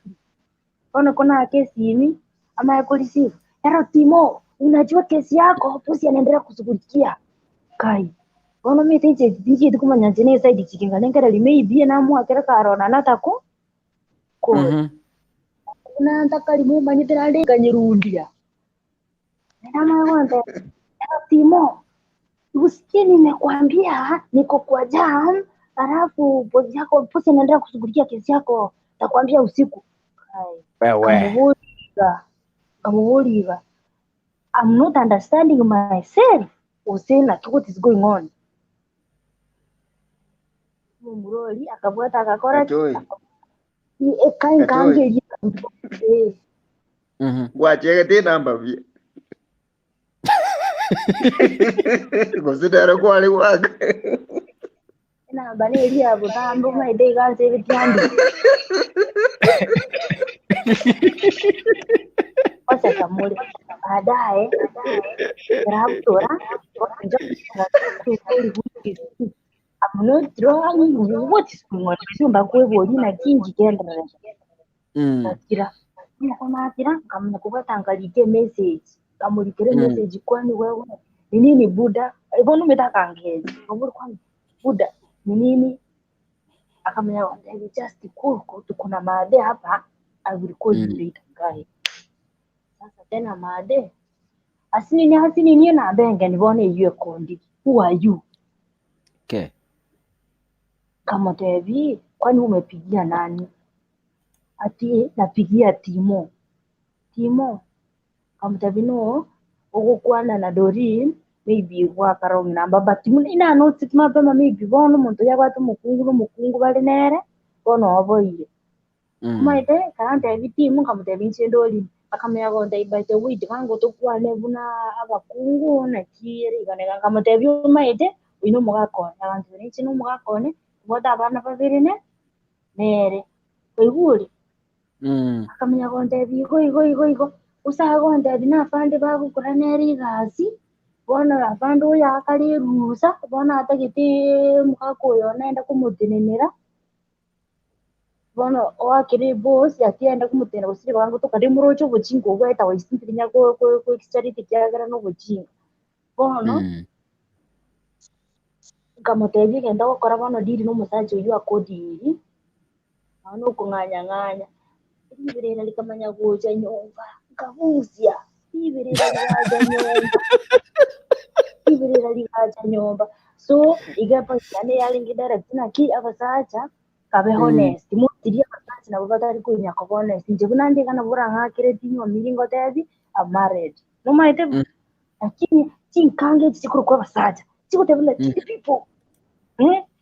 bono kona kesi ini ama yakolisifu ero Timo unajua kesi yako hapo si anaendelea kushughulikia kai bono mimi tinje dije tukumanya jene side chiki ngalengera limeibie na mu akera karona natako ko na ndakali mu manyitira lenga nyirundia na mwanzo ero Timo usikie nimekwambia niko kwa jam alafu bosi yako hapo si anaendelea kushughulikia kesi yako takwambia usiku kai wewe Kamuliga. I'm not understanding myself. Saying like what is going on. Mumuroli akabuata akakora. Kange. Wache te namba vye. Consider kwali waka. Na bale ria butambo mai de ganze vityandi. Osa kamuli baadaye raptora I'm not wrong. What is going on? Chumba kweboli na kingi kenda kira kama kira kama kupata angalike message kamulikire message kwani wewe ni nini Buda ibono umetaka angezi ngombe kwani Buda ni nini akamenya just cool tuko na maade hapa I will call you later guys. Sasa tena maade asini ni na benga nibone yue kondi who are you okay kama tevi kwani umepigia nani ati napigia Timo kama tevi no ukukwana na Dorin maybe kwa karong namba but ina note mapema maybe bono muntu yakwatu mukungu bali nere bono oboire maite karante vitimu kama tevi nchendoli akamya gonda ibaite witi kango tukwane buna abakungu na kiri kanega kama tevi maite ino mugakona abantu benshi no mugakone boda abana babirine nere kwiguri akamya gonda igo usagonda bina fande bagukora nere gasi bona abandu yakali rusa bona atagite mukakoyo naenda kumutinenera bona wakiri boss yatienda kumutera usiri wangu tokade murocho buchingo gweta waisintirinya ko extrarity kyagara no buchingo bona kamutebi genda gukora bono diri no musaje uyu akodi ano kunganya ibirera likamanya goja nyonga ngabuzya ibirera ligaja nyomba so igapa cyane yalingi direct na ki abasacha kabe honest mutiria abasacha nabo batari kunya ko honest nje bunande kana buranga kireti nyo miringo tebi I'm married no maite lakini chinkange chikuru kwa abasacha chikutebula people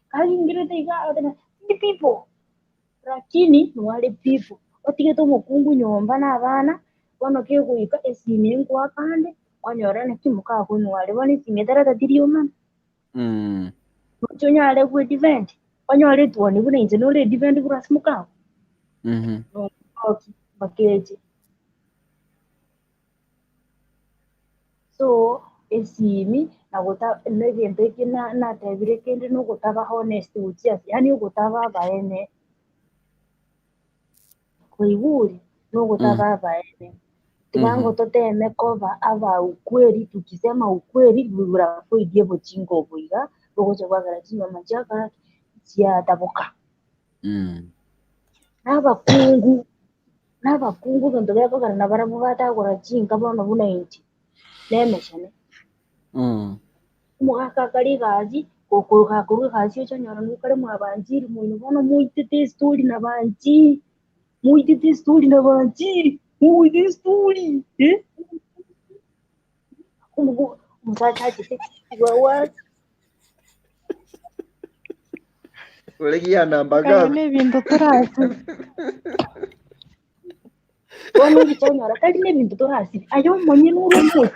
kali ngirete iga people lakini wale people otige to mukungu nyomba na abana bono ke guika esimi ngwa kande onyora ne kimuka kunu wale boni simedara tatirio man chonyale ku event onyore tuone bune inje no le event kuras muka no bakeje so esimi na guta negento kina na tebire kende no gutaba honest uchias yani gutaba baene kuiburi no gutaba baene tigango toteme koba aba ukweli. Tukisema ukweli bibura kuidie bochingo buiga bogoje gwagara chino machaka cia taboka n'abakungu bintu byabagara na baramu batagura chinga bono buna inti nemeshane mugaka kari gaji kokuruka kuru gaji cyo nyara nukare mu abanjiri mu bono muitete story na banji muitete story kumbu musacha chite wawa Ulegia namba gapi? kane bintu turasi bono gichonyora kali ne bintu turasi ayo monye n'urumu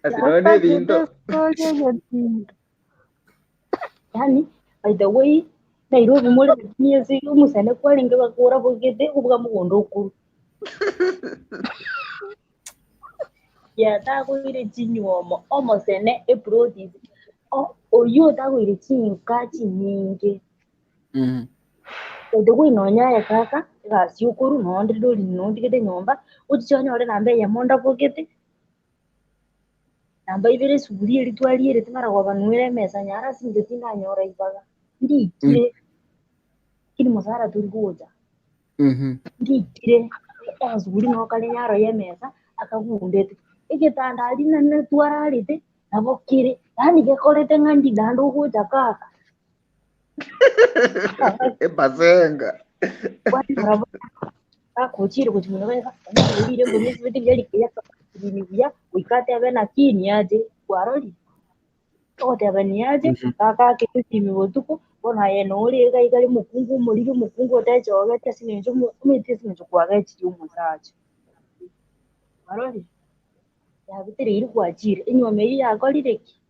Asinaone bintu. Yani by the way Nairobi muri myezi umusane kwaringa bakora bugede ubwa mugondo ukuru yatagwire chinyuomo omosene eprodi oyo tagwire chinka chinyingi ede gwinonya kaka gasi ukuru nondi dori nondi gede nyomba uchichonyore nambe ya monda bogete namba ibere suburi eri twaliere timara kwabanwire mesa nyara sinje tinanyora ibaga ndikire kiri musara turi kuja ndikire azuri no kale nyaro ya mesa akagundete igitanda alina ne twararite nabokire yani gekorete ngandi dando kuja kaka Ebazenga. Akuchiri kuti munhu wega ndire mboni zviti byari kiyaka kuya wikate abena kini aje waroli ote abani aje kaka kuti miwotuko bona yeno uri ga mukungu muri mukungu otaje wagata sinenjo umite sinenjo kwagachi umusaje waroli yabitire iri kwachira inyome yakolireki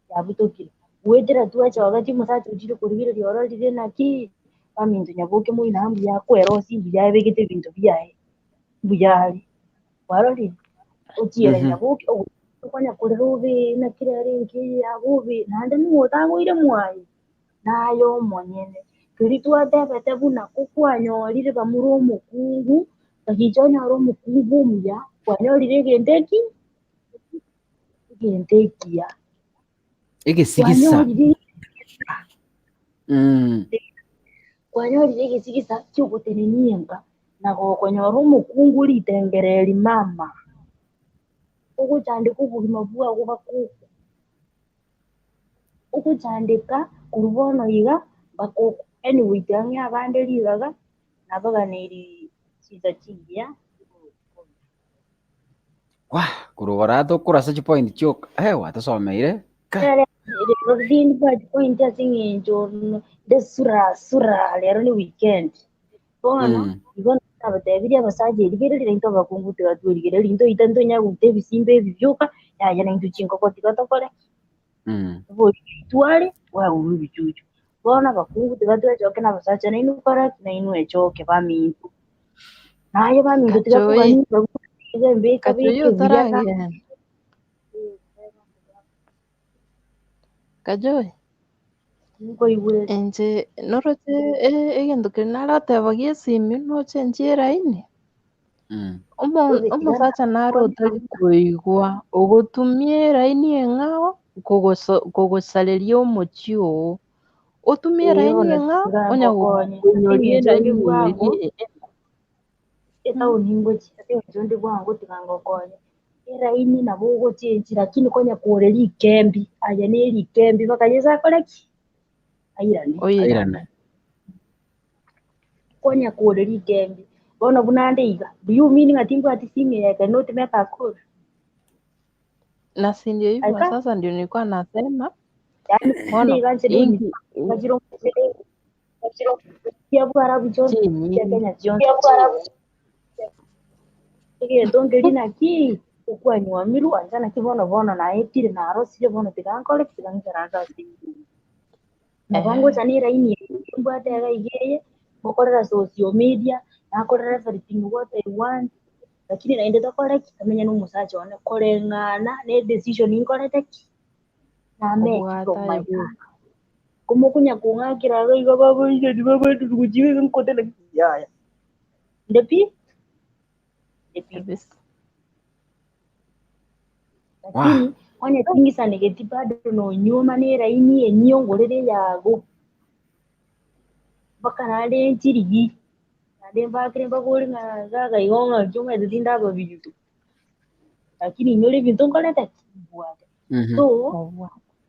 yabutokire wedera tuacha wakati musaje ujire kuribire yoroli rena ki amindu nyaboke mu inambu yakwera osimbi yabegete bintu byaye buyali waroli ukiera nyaboke okwanya kurubi na kirare nki yabubi nande nuotagwire mwayi nayo monyene kiri twatebete buna kukwanyolire bamuru omukungu bakichonyora omukungu muya kwanyolire gendeki gendekia igisigisa kwanyolire igisigisa ky'ogutenenienga nagokonyora omukungu litengereri mama okuchandika obugima bwago bakuku okuchandika kurubono iga bakuku anyway tangi abande ligaga nabaganiri kiza kiya kurubora tukurasa chipoint chok watasomeire Rodin bad point asingenjo de sura lero ni weekend bona ibona abatebiria basaje ligere linto bakunguti batwirigere linto itanto nyagute bisimbe bivyuka yaje na chinko ko tikatokore bo twale wa ubichuchu bona bakunguti batwaje na basaje na inu para na inu echoke bamintu naye bamintu tikatokani bakugembe kabike biyaga Kajoy enje noroche egento kinarotebagi esimi noche njiraini omusacha narota koigwa ogotumia eraini eng'ao kogosaleria omochi oo otumia eraini eng'ao onya gokonyoria eraini etauni ngochi ate njondi bwangu tikangokonya eraini nabo ogochenji lakini konya kuoreria ikembi aya neri ikembi bakageza koreki airane konya kuoreria ikembi bona bunande iga do you mean ngatimbo ati simi ya cannot make a call na si ndio hivyo sasa ndio nilikuwa nasema yani ingi kajiro ya bwara bicho ya Kenya Jones ndongeri naki ukwanywa miru anjana kibono bono na etire na arosire bono tigankole tigangeranga si nabango chanira ini mbwate aga igeye gukorera social media nakorera everything what I want lakini naende tokore kamenya no musacha one korengana ne decision inkorete ki na me from my heart kumukunya kungagira iga babo ije babo tukujiwe nkotela ya ndepi lakini wanya tingisa negative bado no nyuma ne raini enyo ngorere yago bakanade njirigi ade bakire bagori na gaga igonga chunga dinda babijutu lakini nyore bintu ngorete bwate so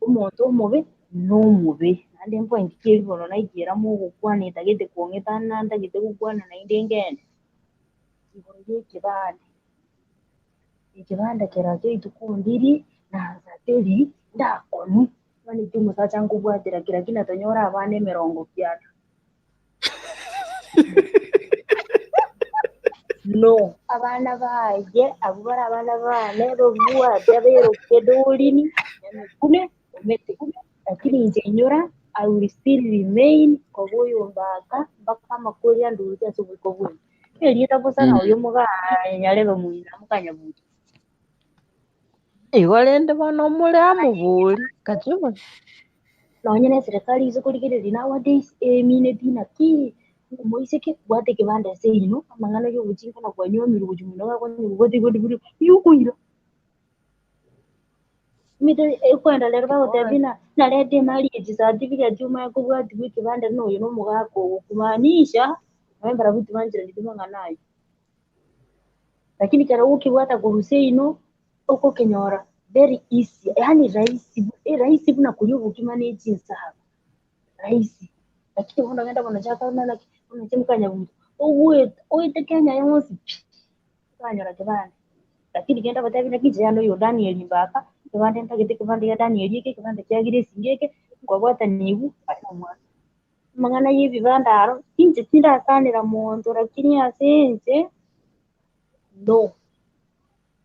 umuntu mubi no mubi ande point kirbono na igira mu gukwana itagete kuongetana ndagete gukwana na indengene igoroje ikibanda keraje itukundiri na zateri ndakonu bani tumu sacha ngubwatira kira kina tonyora abane 70 no abana baje abura abana bane bobuwa dabero kedolini kume umete lakini nje nyora I will still remain koboyo mbaka makori andurutia subikobu elieta posana oyo muga nyalebe muina mukanyabuti igolende bano mule amubuli kachuba naonyene serikali izo kulikire nowadays mine dina ki moiseke bwate kibanda seino amangana yo buchinga na kwanyo miru bujumuna kwa ni bwate bwate yukuira mite ekwenda lerba otabina na lede mali certificate juma ko bwate kibanda no yo no mugako kumaanisha membara buti banjira ndimanga nayo lakini kara ukibwata kuruseino uko kenyora very easy yani rahisi buna kulivu kimanage insaha rahisi lakini wanda ngenda bana chaka na unachimkanya mtu oite Kenya yonsi kanyora kibanda lakini kenda batabi na kijano yo Daniel Mbaka kibanda ntagete kibanda ya Daniel yake kibanda cyagire singeke kwa bwata nibu atamwa mangana yibi bandaro inje tinda kanira monto lakini asenje no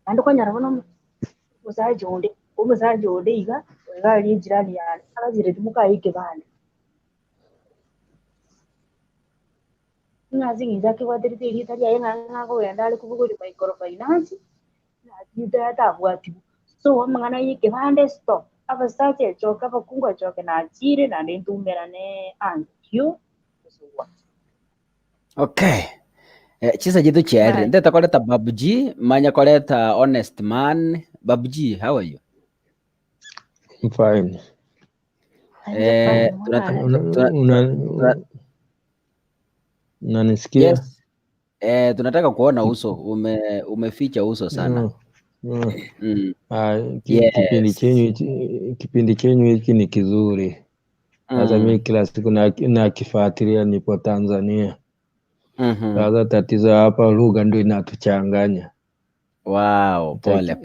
ando kanyara bana umusaje onde iga wegari jirani yane abazire tumuka yike bana ngazi ngizake kwadirite iri yenga ngako yenda ali kubuguri microfinance na dida tabwati so mangana yike bande stop abasaje choka bakungwa choke na chire na ntumera ne ankyo okay chisa jitu chere ndeta koleta Babuji manya koleta honest man. Babuji, how are you? I'm fine. Unanisikia? Yes. Tunataka kuona uso, umeficha uso sana. Kipindi chenyu hiki ni kizuri. Sasa mimi kila siku nakifuatilia, nipo Tanzania. Sasa tatizo hapa lugha ndio inatuchanganya. Wow, pole.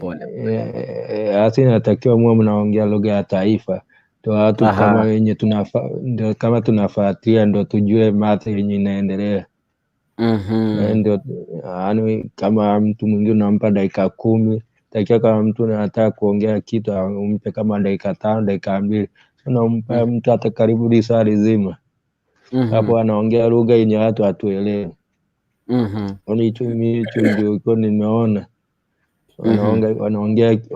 Hasa inatakiwa muwe mnaongea lugha ya taifa. Ndio watu kama wenye kama tunafuatilia ndio tujue mada yenye inaendelea. Ndio yani kama mtu mwingine unampa dakika 10, takiwa kama mtu anataka kuongea kitu umpe kama dakika 5, dakika 2. Unampa mtu hata karibu risali zima. Hapo anaongea lugha yenye watu hatuelewi. Hicho ndio iko nimeona.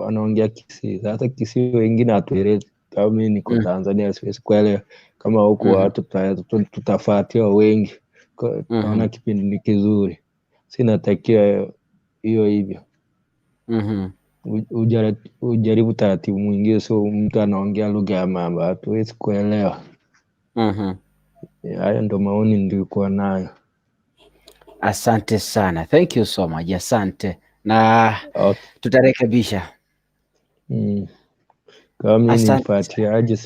Wanaongea Kisii. Sasa Kisii wengine hatuelewi. Kama mimi niko Tanzania siwezi kuelewa. Kama huko watu tutafuatia wengi. Naona kipindi ni kizuri. Sinatakia hiyo hivyo. Ujaribu taratibu mwingine, so mtu anaongea lugha ya mama hatuwezi kuelewa. Haya ndo maoni nilikuwa nayo. Asante sana. Thank you so much. Asante. Na tutarekebisha. Kama mimi nifuatiaje,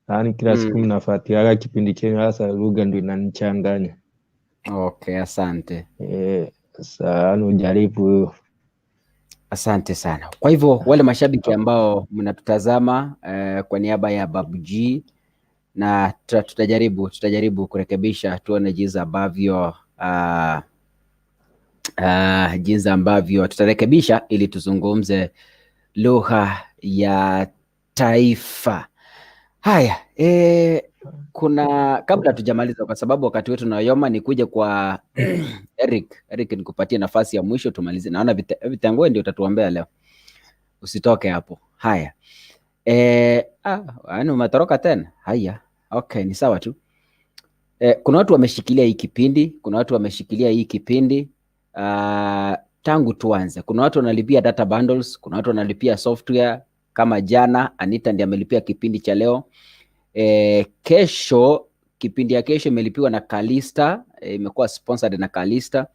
yani kila siku mnafuatilia kipindi chenu, hasa lugha ndio inanichanganya. Okay, asante. Sana ujaribu. Asante sana. Kwa hivyo wale mashabiki ambao mnatutazama kwa niaba ya Babuji, na tutajaribu kurekebisha, tuone jinsi ambavyo tutarekebisha ili tuzungumze lugha ya taifa. Haya, kuna kabla tujamaliza, kwa sababu wakati wetu unayoma, ni kuja kwa Eric. Eric, nikupatie nafasi ya mwisho tumalize. Naona Vitangue ndio utatuombea leo, usitoke hapo. Haya, yaani umetoroka tena? Haya, okay, ni sawa tu. Kuna watu wameshikilia hii kipindi tangu tuanze. Kuna watu wanalipia data bundles, kuna watu wanalipia software kama jana Anita ndiye amelipia kipindi cha leo. Kesho, kipindi ya kesho imelipiwa na Kalista, imekuwa sponsored na Kalista.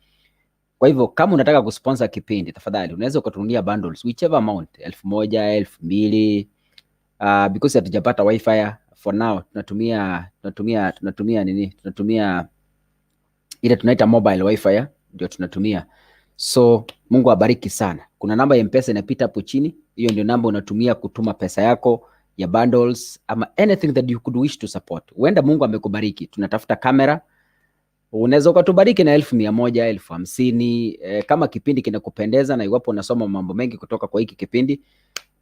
Kwa hivyo kama unataka kusponsor kipindi, tafadhali unaweza ukatununia bundles whichever amount, 1,000, 2,000, because hatujapata wifi for now. Tunatumia ile tunaita mobile wifi, ndio tunatumia. So Mungu abariki sana. Kuna namba ya M-Pesa inapita hapo chini, hiyo ndio namba unatumia kutuma pesa yako ya bundles ama anything that you could wish to support. Huenda Mungu amekubariki, tunatafuta kamera, unaweza ukatubariki na 1,100, 50,000, kama kipindi kinakupendeza na iwapo unasoma mambo mengi kutoka kwa hiki kipindi,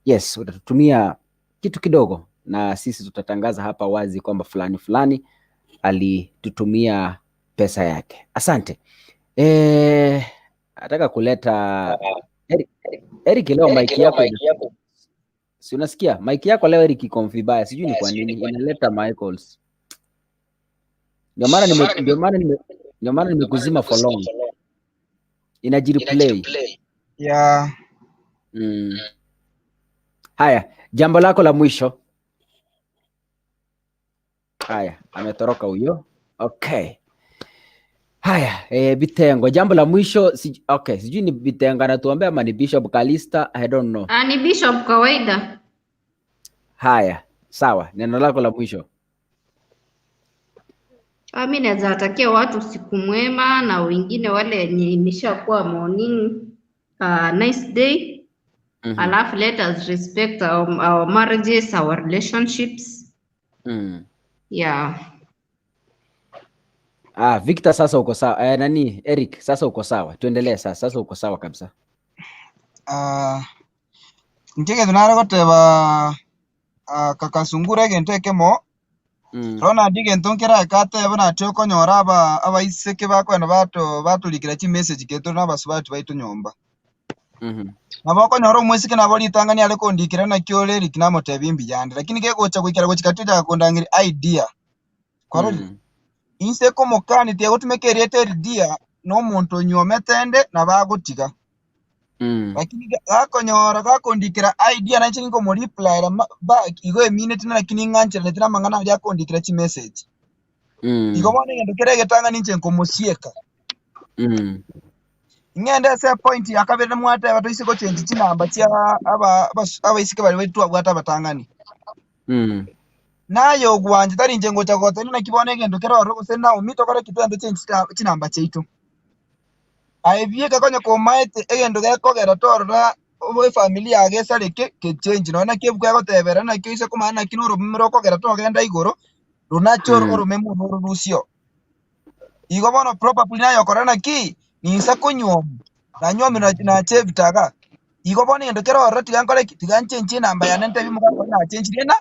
yes, utatutumia kitu kidogo na sisi tutatangaza hapa wazi kwamba fulani fulani alitutumia pesa yake. Asante. Nataka kuleta Eric leo mic yako. Si unasikia? Mic yako leo Eric iko vibaya. Sijui ni kwa nini inaleta Michaels. Ndio maana nimekuzima for long. Inajireplay. Yeah. Haya, jambo lako la mwisho. Haya, ametoroka huyo. Okay. Haya, Bitengo, jambo la mwisho. Okay, sijui ni Bitengo anatuombea ama ni Bishop Kalista, I don't know. Ni Bishop kawaida. Haya, sawa, neno lako la mwisho. Mimi naweza watakia watu siku mwema, na wengine wale nimeshakuwa morning nice day. Alafu let us respect our marriages, our relationships. Yeah. Victor, sasa uko sawa. Eric, sasa uko sawa. Tuendelee sasa. Sasa uko sawa kabisa. Nkeke tunara goteba kakasungura gentekemo. Rona dige ntonkera kate bana choko nyora aba iseke bakwena batulikira chi message keto n'abasubati baitu nyomba. Nabako nyoro mwesike nabo litangani ale kondikira na kyole Eric namotebimbi yandi, lakini kegocha kwikira gochikatuja kondangiri idea. Kwaroli inse como kani tie gotumekerete idea no muntu nyometende na bagotiga. Lakini gakonyora gakondikira idea na chingo mo reply ba igo minute na lakini nganche na tira mangana ya kondikira chi message. Igo bone ngendo kerege tanga ninche nkomosieka. Ngende se point yakabere mwata bato isiko change chinamba cia aba isike bali wetu abwata batangani. Nayo gwanje tari njengo cha gote na kibone ngendo kero ro senda umito kore kitendo chinamba cheito. Aivie kakonye ko maite egendo geko gera torra obo familia agesa leke ke change no na kebwa gotebera na kise kumana kinoro mroko gera to genda igoro runachor orumemu no rusio. Igo bono probably nayo korana ki ni sakunyom na nyomi na chevitaga. Igo bono ngendo kero ro tigankole tiganchenchi namba ya nente bimuka ko na change na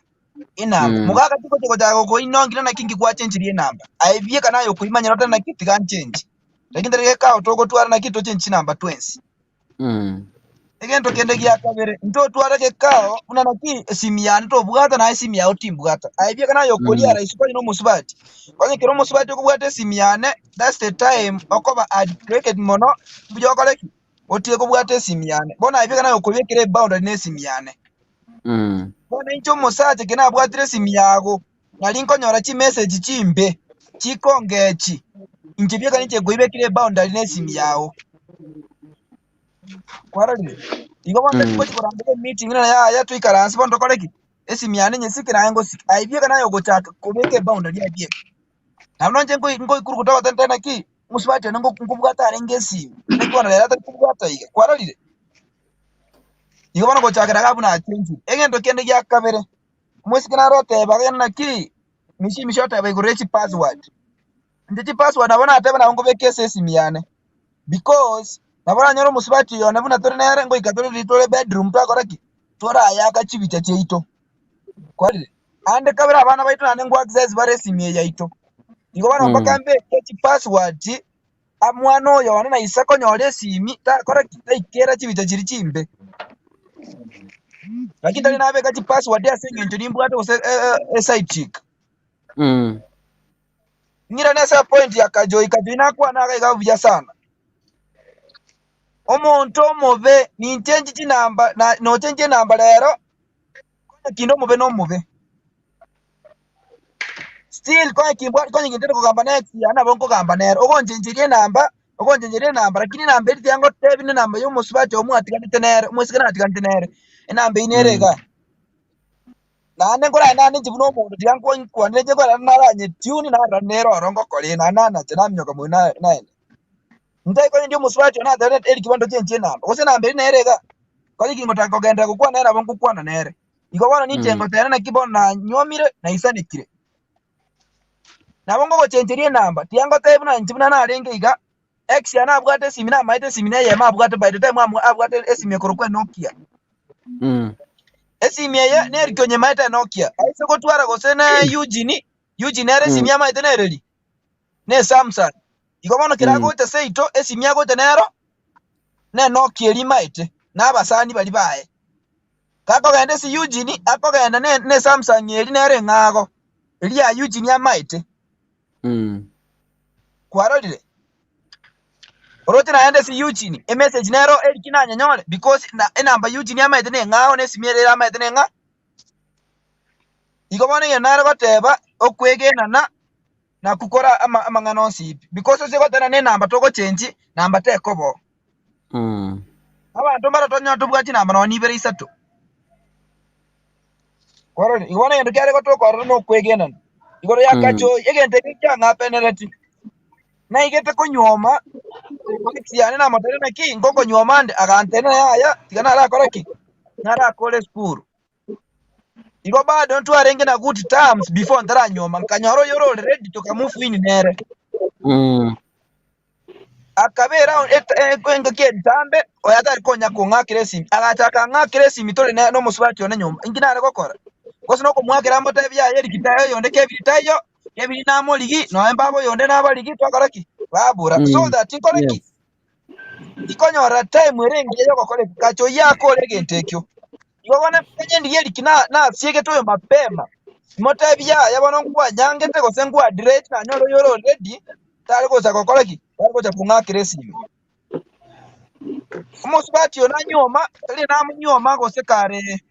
inamba mugaga tiko jago ko inongira na kingi kwa change namba aivie kana yo kuimanya rota na kiti kan change lakini ndege ka otogo twara na kito change namba 20 egento kende gya kabere nto twara ke kao una na ki simiyani to bugata na simiyao timbugata aivie kana yo kolia rais kwa no musubati kwani kiro musubati ko bugata simiyane, that's the time okoba addicted mono bujo koleki otie ko bugata simiyane bona aivie kana yo kolia kire boundary ne simiyane. Bona incho mosaje kena bwatire simiyago nalinko nyora chi message chimbe chikongechi injibye kaniche goibe kire boundary ne simiyago kwarali igo bonde ko chikorambye meeting na ya tuikaransi bondo koleki esimiyane nyesikira ngo aibye kana yo gochaka kubeke boundary abye nabonje ngo ikurukuta tena ki musubate ngo kubwata arengesi ngo na ya kubwata ige kwarali igo bano gochakira gabuna change egendo kende gya kabere mwesikana rote bagena ki mishota baigurechi password ndichi password abona atebe na ngo bekese simiyane because nabona nyoro musubati yo nabuna tore nere ngo ikatore litore bedroom to akora ki tora ayaka chibita cheito kwali ande kabira abana baitu nane ngo access bare simye yaito iko bana mpaka mbe ki password amwana oyo wana na isako nyore simi ta kora kitaikera chibita chiri chimbe lakini tali nabe kati password ya senye ntimbu hata use side chick ngira nesa point ya kajoi inakuwa na kai gavya sana omuntu omuve ni change chinamba na no change namba lero kono kindo muve no muve still kono kimbo kono ngindero kugamba next yana bonko gamba nero ogonjenjerie namba lakini namba eti yango tebi ne namba yo musubati omwatikane nero musikana atikane nero enamba inerega nane ngora nane jibuno omuntu yango kwanije ngora naranye tune na nero rongo kole nana chanamnyoka muna nane ndai ko ndio musubati ona dare eri kibando chenje namba ose namba inerega kali kingota kogenda kukwa nera bonko kwana nere iko bana ni chengo tena na kibona nyomire na isanikire nabongo gochenjerie namba tiango tebu na njibuna na renge iga x yana abwate simina maite simina ye mabwate by the time abwate esimye korokwe Nokia esimye ye ne rikonye maite Nokia aise gotwara gosena Eugene ere simya maite nereli ne Samsung iko kirago te seito esimya go tenero ne Nokia ri maite na abasani bali bae kako gende si Eugene ako gende ne Samsung eri nere ngago eri ya Eugene ya maite kwarolile orote na ende si Eugene message nero eri kinanya nyole because na enamba Eugene ya maite ne ngao ne simiere ya maite ne nga iko ye naro goteba okwegena na kukora amangano sipi because se gotana ne namba togo change namba te kobo abantu baratonyo tubwachi namba no nibere isato kwarole iko yendo kare gotoko no kwegena igoro yakacho egente kyanga penerati na igete konyoma kiane na motare na ki ngoko nyoma ande agantena yaya tigana ara koraki nara kole school igo bado ntu arenge na good terms before ndara nyoma nkanyoro yoro ready to kamufu ini nere akabera kwenga kentambe oyatari konya kunga kiresi agachaka nga kiresi mitole no musubati one nyoma ingina ara gokora kosino ko mwakira mbote bya yeri kitayo yonde kebiri tayo kebiri na moligi no embabo yonde na baligi twakaraki babura so that inkoreki ikonyora time erenge yo kokole kacho yako legentekyo ibona penye ndiyeli kina na siege toyo mapema mote bya yabona ngwa nyangete ko sengwa direct na nyoro yoro ready tali ko zakokoleki ko cha kunga kiresimi umusubati yona nyoma tali na mnyoma ko sekare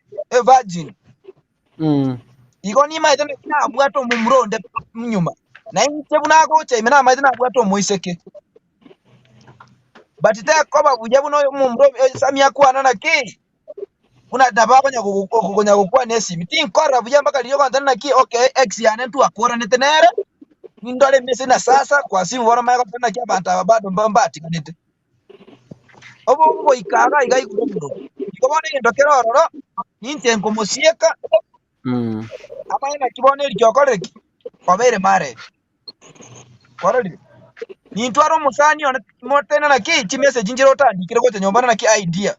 virgin iko ni maite na abwato mumronde mnyuma na inche bunako che mina maite na abwato moiseke but te koba buje buno mumro samia kwana na ki kuna dabako nya kukonya kukwa nesi miti nkora buje mpaka liyo kwa na ki okay x ya ntu akora netenere ndole mesi na sasa kwa simu bora maiko tena ki abanta bado mbambati kanete obo ikaga igai kundo iko bone ndokero ororo ninte ngomosieka amana kibone lyokoreki kwabere mare kwaroli nintwaro musani ona motena na ki chimessage njiro tandikire ko nyombana na ki idea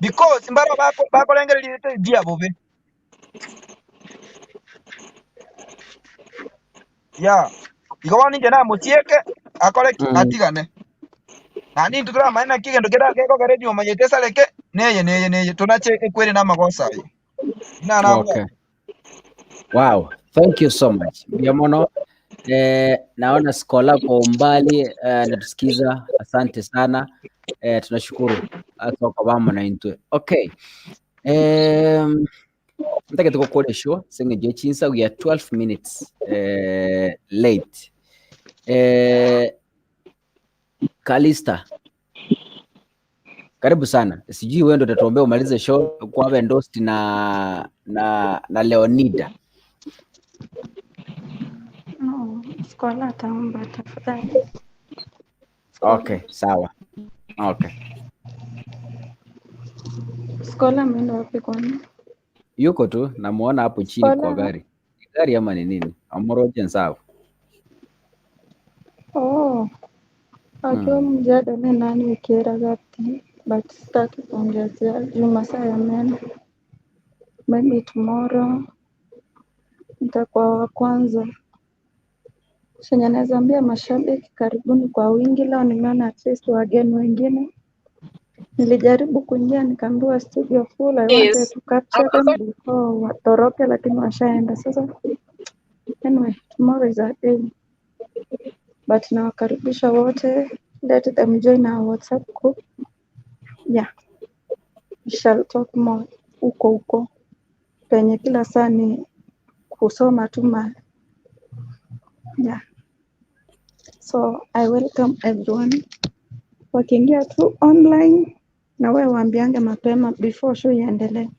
because mbaro bako lengere lite idea bobe ya igobani njena musieke akoreki atigane nani ntutura maana kigendo kera keko garedi omanyete saleke neye tunache ekwere na magosa na okay. Wow, thank you so much Biamono. Naona Skola kwa umbali natusikiza, asante sana, tunashukuru hata kwa mama na intwe. Okay, nataka tukokole show senge jechinsa, we are 12 minutes late. Kalista, karibu sana, sijui wewe ndo utatuombea umalize show kwa endorsed na Leonida. Skola ataomba tafadhali. Okay, sawa. Okay. Skola ameenda wapi kwani? Yuko tu, namuona hapo chini kwa gari. Gari ama ni nini? Amoroje sawa. Akiwa mjadala nani wikira gati, but sitaki kuongezea juu masaa yameenda. Maybe tomorrow nitakuwa wa kwanza. Chenye naweza ambia mashabiki, karibuni kwa wingi. Leo nimeona at least wageni wengine. Nilijaribu kuingia nikaambiwa studio full. I wanted to capture them before watoroke, lakini washaenda. Sasa anyway, tomorrow is our day. But nawakaribisha wote, let them join our WhatsApp group. Yeah, we shall talk more huko penye kila saa ni kusoma tu yeah. So I welcome everyone. Wakiingia tu online na wewe waambiange mapema before show iendelee.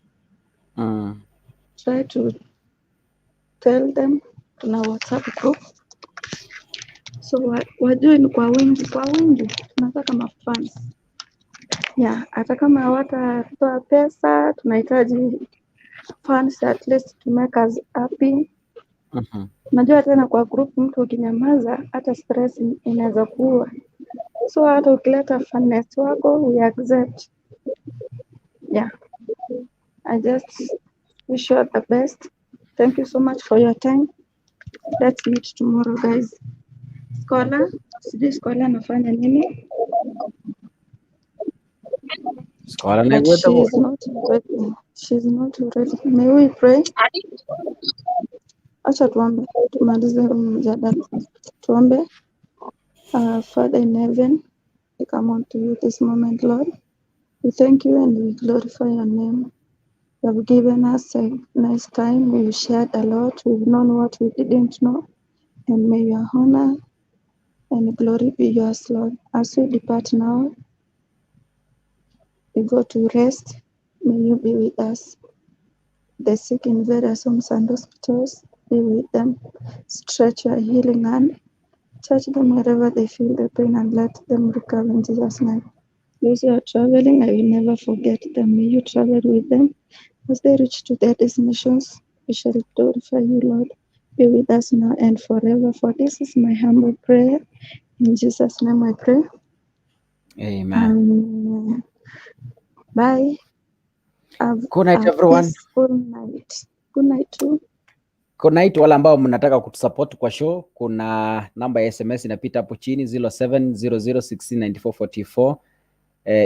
Try to tell them tuna WhatsApp group. So wajue ni kwa wingi tunataka mafans. Yeah, hata kama hawatatoa pesa, tunahitaji fans at least to make us happy. Najua tena kwa group mtu ukinyamaza hata stress inaweza kuwa. So hata ukileta funness wako we accept. Yeah. I just wish you the best. Thank you so much for your time. Let's meet tomorrow, guys. Scholar nafanya nini? Scholar But she's not ready. May we pray? Acha tuombe, tumalize mjadala. Tuombe. Father in heaven, we come on to you this moment, Lord. We thank you and we glorify your name. You have given us a nice time. We've shared a lot. We've known what we didn't know. And may your honor and glory be yours, Lord. As we depart now, we go to rest. May you be with us. The sick in various homes and hospitals, be with them. Stretch your healing hand. Touch them wherever they feel the pain and let them recover in Jesus' name. Those who are traveling, I will never forget them. May you travel with them. As they reach to their destinations, we shall glorify you, Lord. Be with us now and forever. For this is my humble prayer. In Jesus' name I pray. Amen. Bye. Good night, everyone. Good night. Good night too. Good night. Wala ambao mnataka kutusupport kwa show, kuna namba ya SMS inapita hapo chini 0700169444.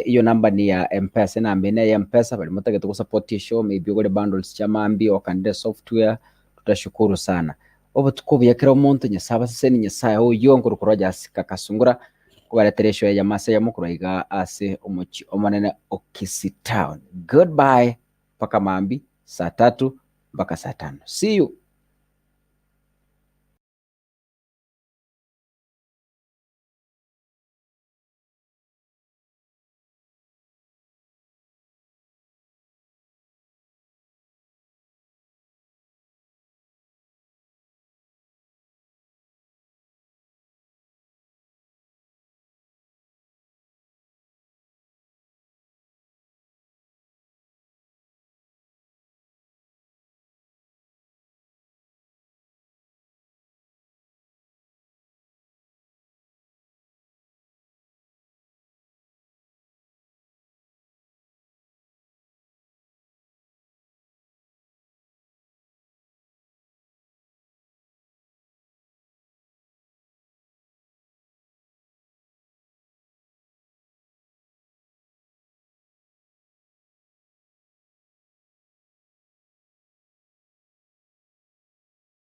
Hiyo namba ni ya M-Pesa na ambene ya M-Pesa bali mutake tukusupport show, maybe ugole bundles chamambi okande software, tutashukuru sana. Obo tukubiyakira omuntu nyasaba sese nyasaya oyo nguru kuroja sikakasungura kubaleteresho ya masa ya mukuru iga ase omuchi omanene Okisi Town. Goodbye paka mambi saa 3 mpaka saa 5. See you.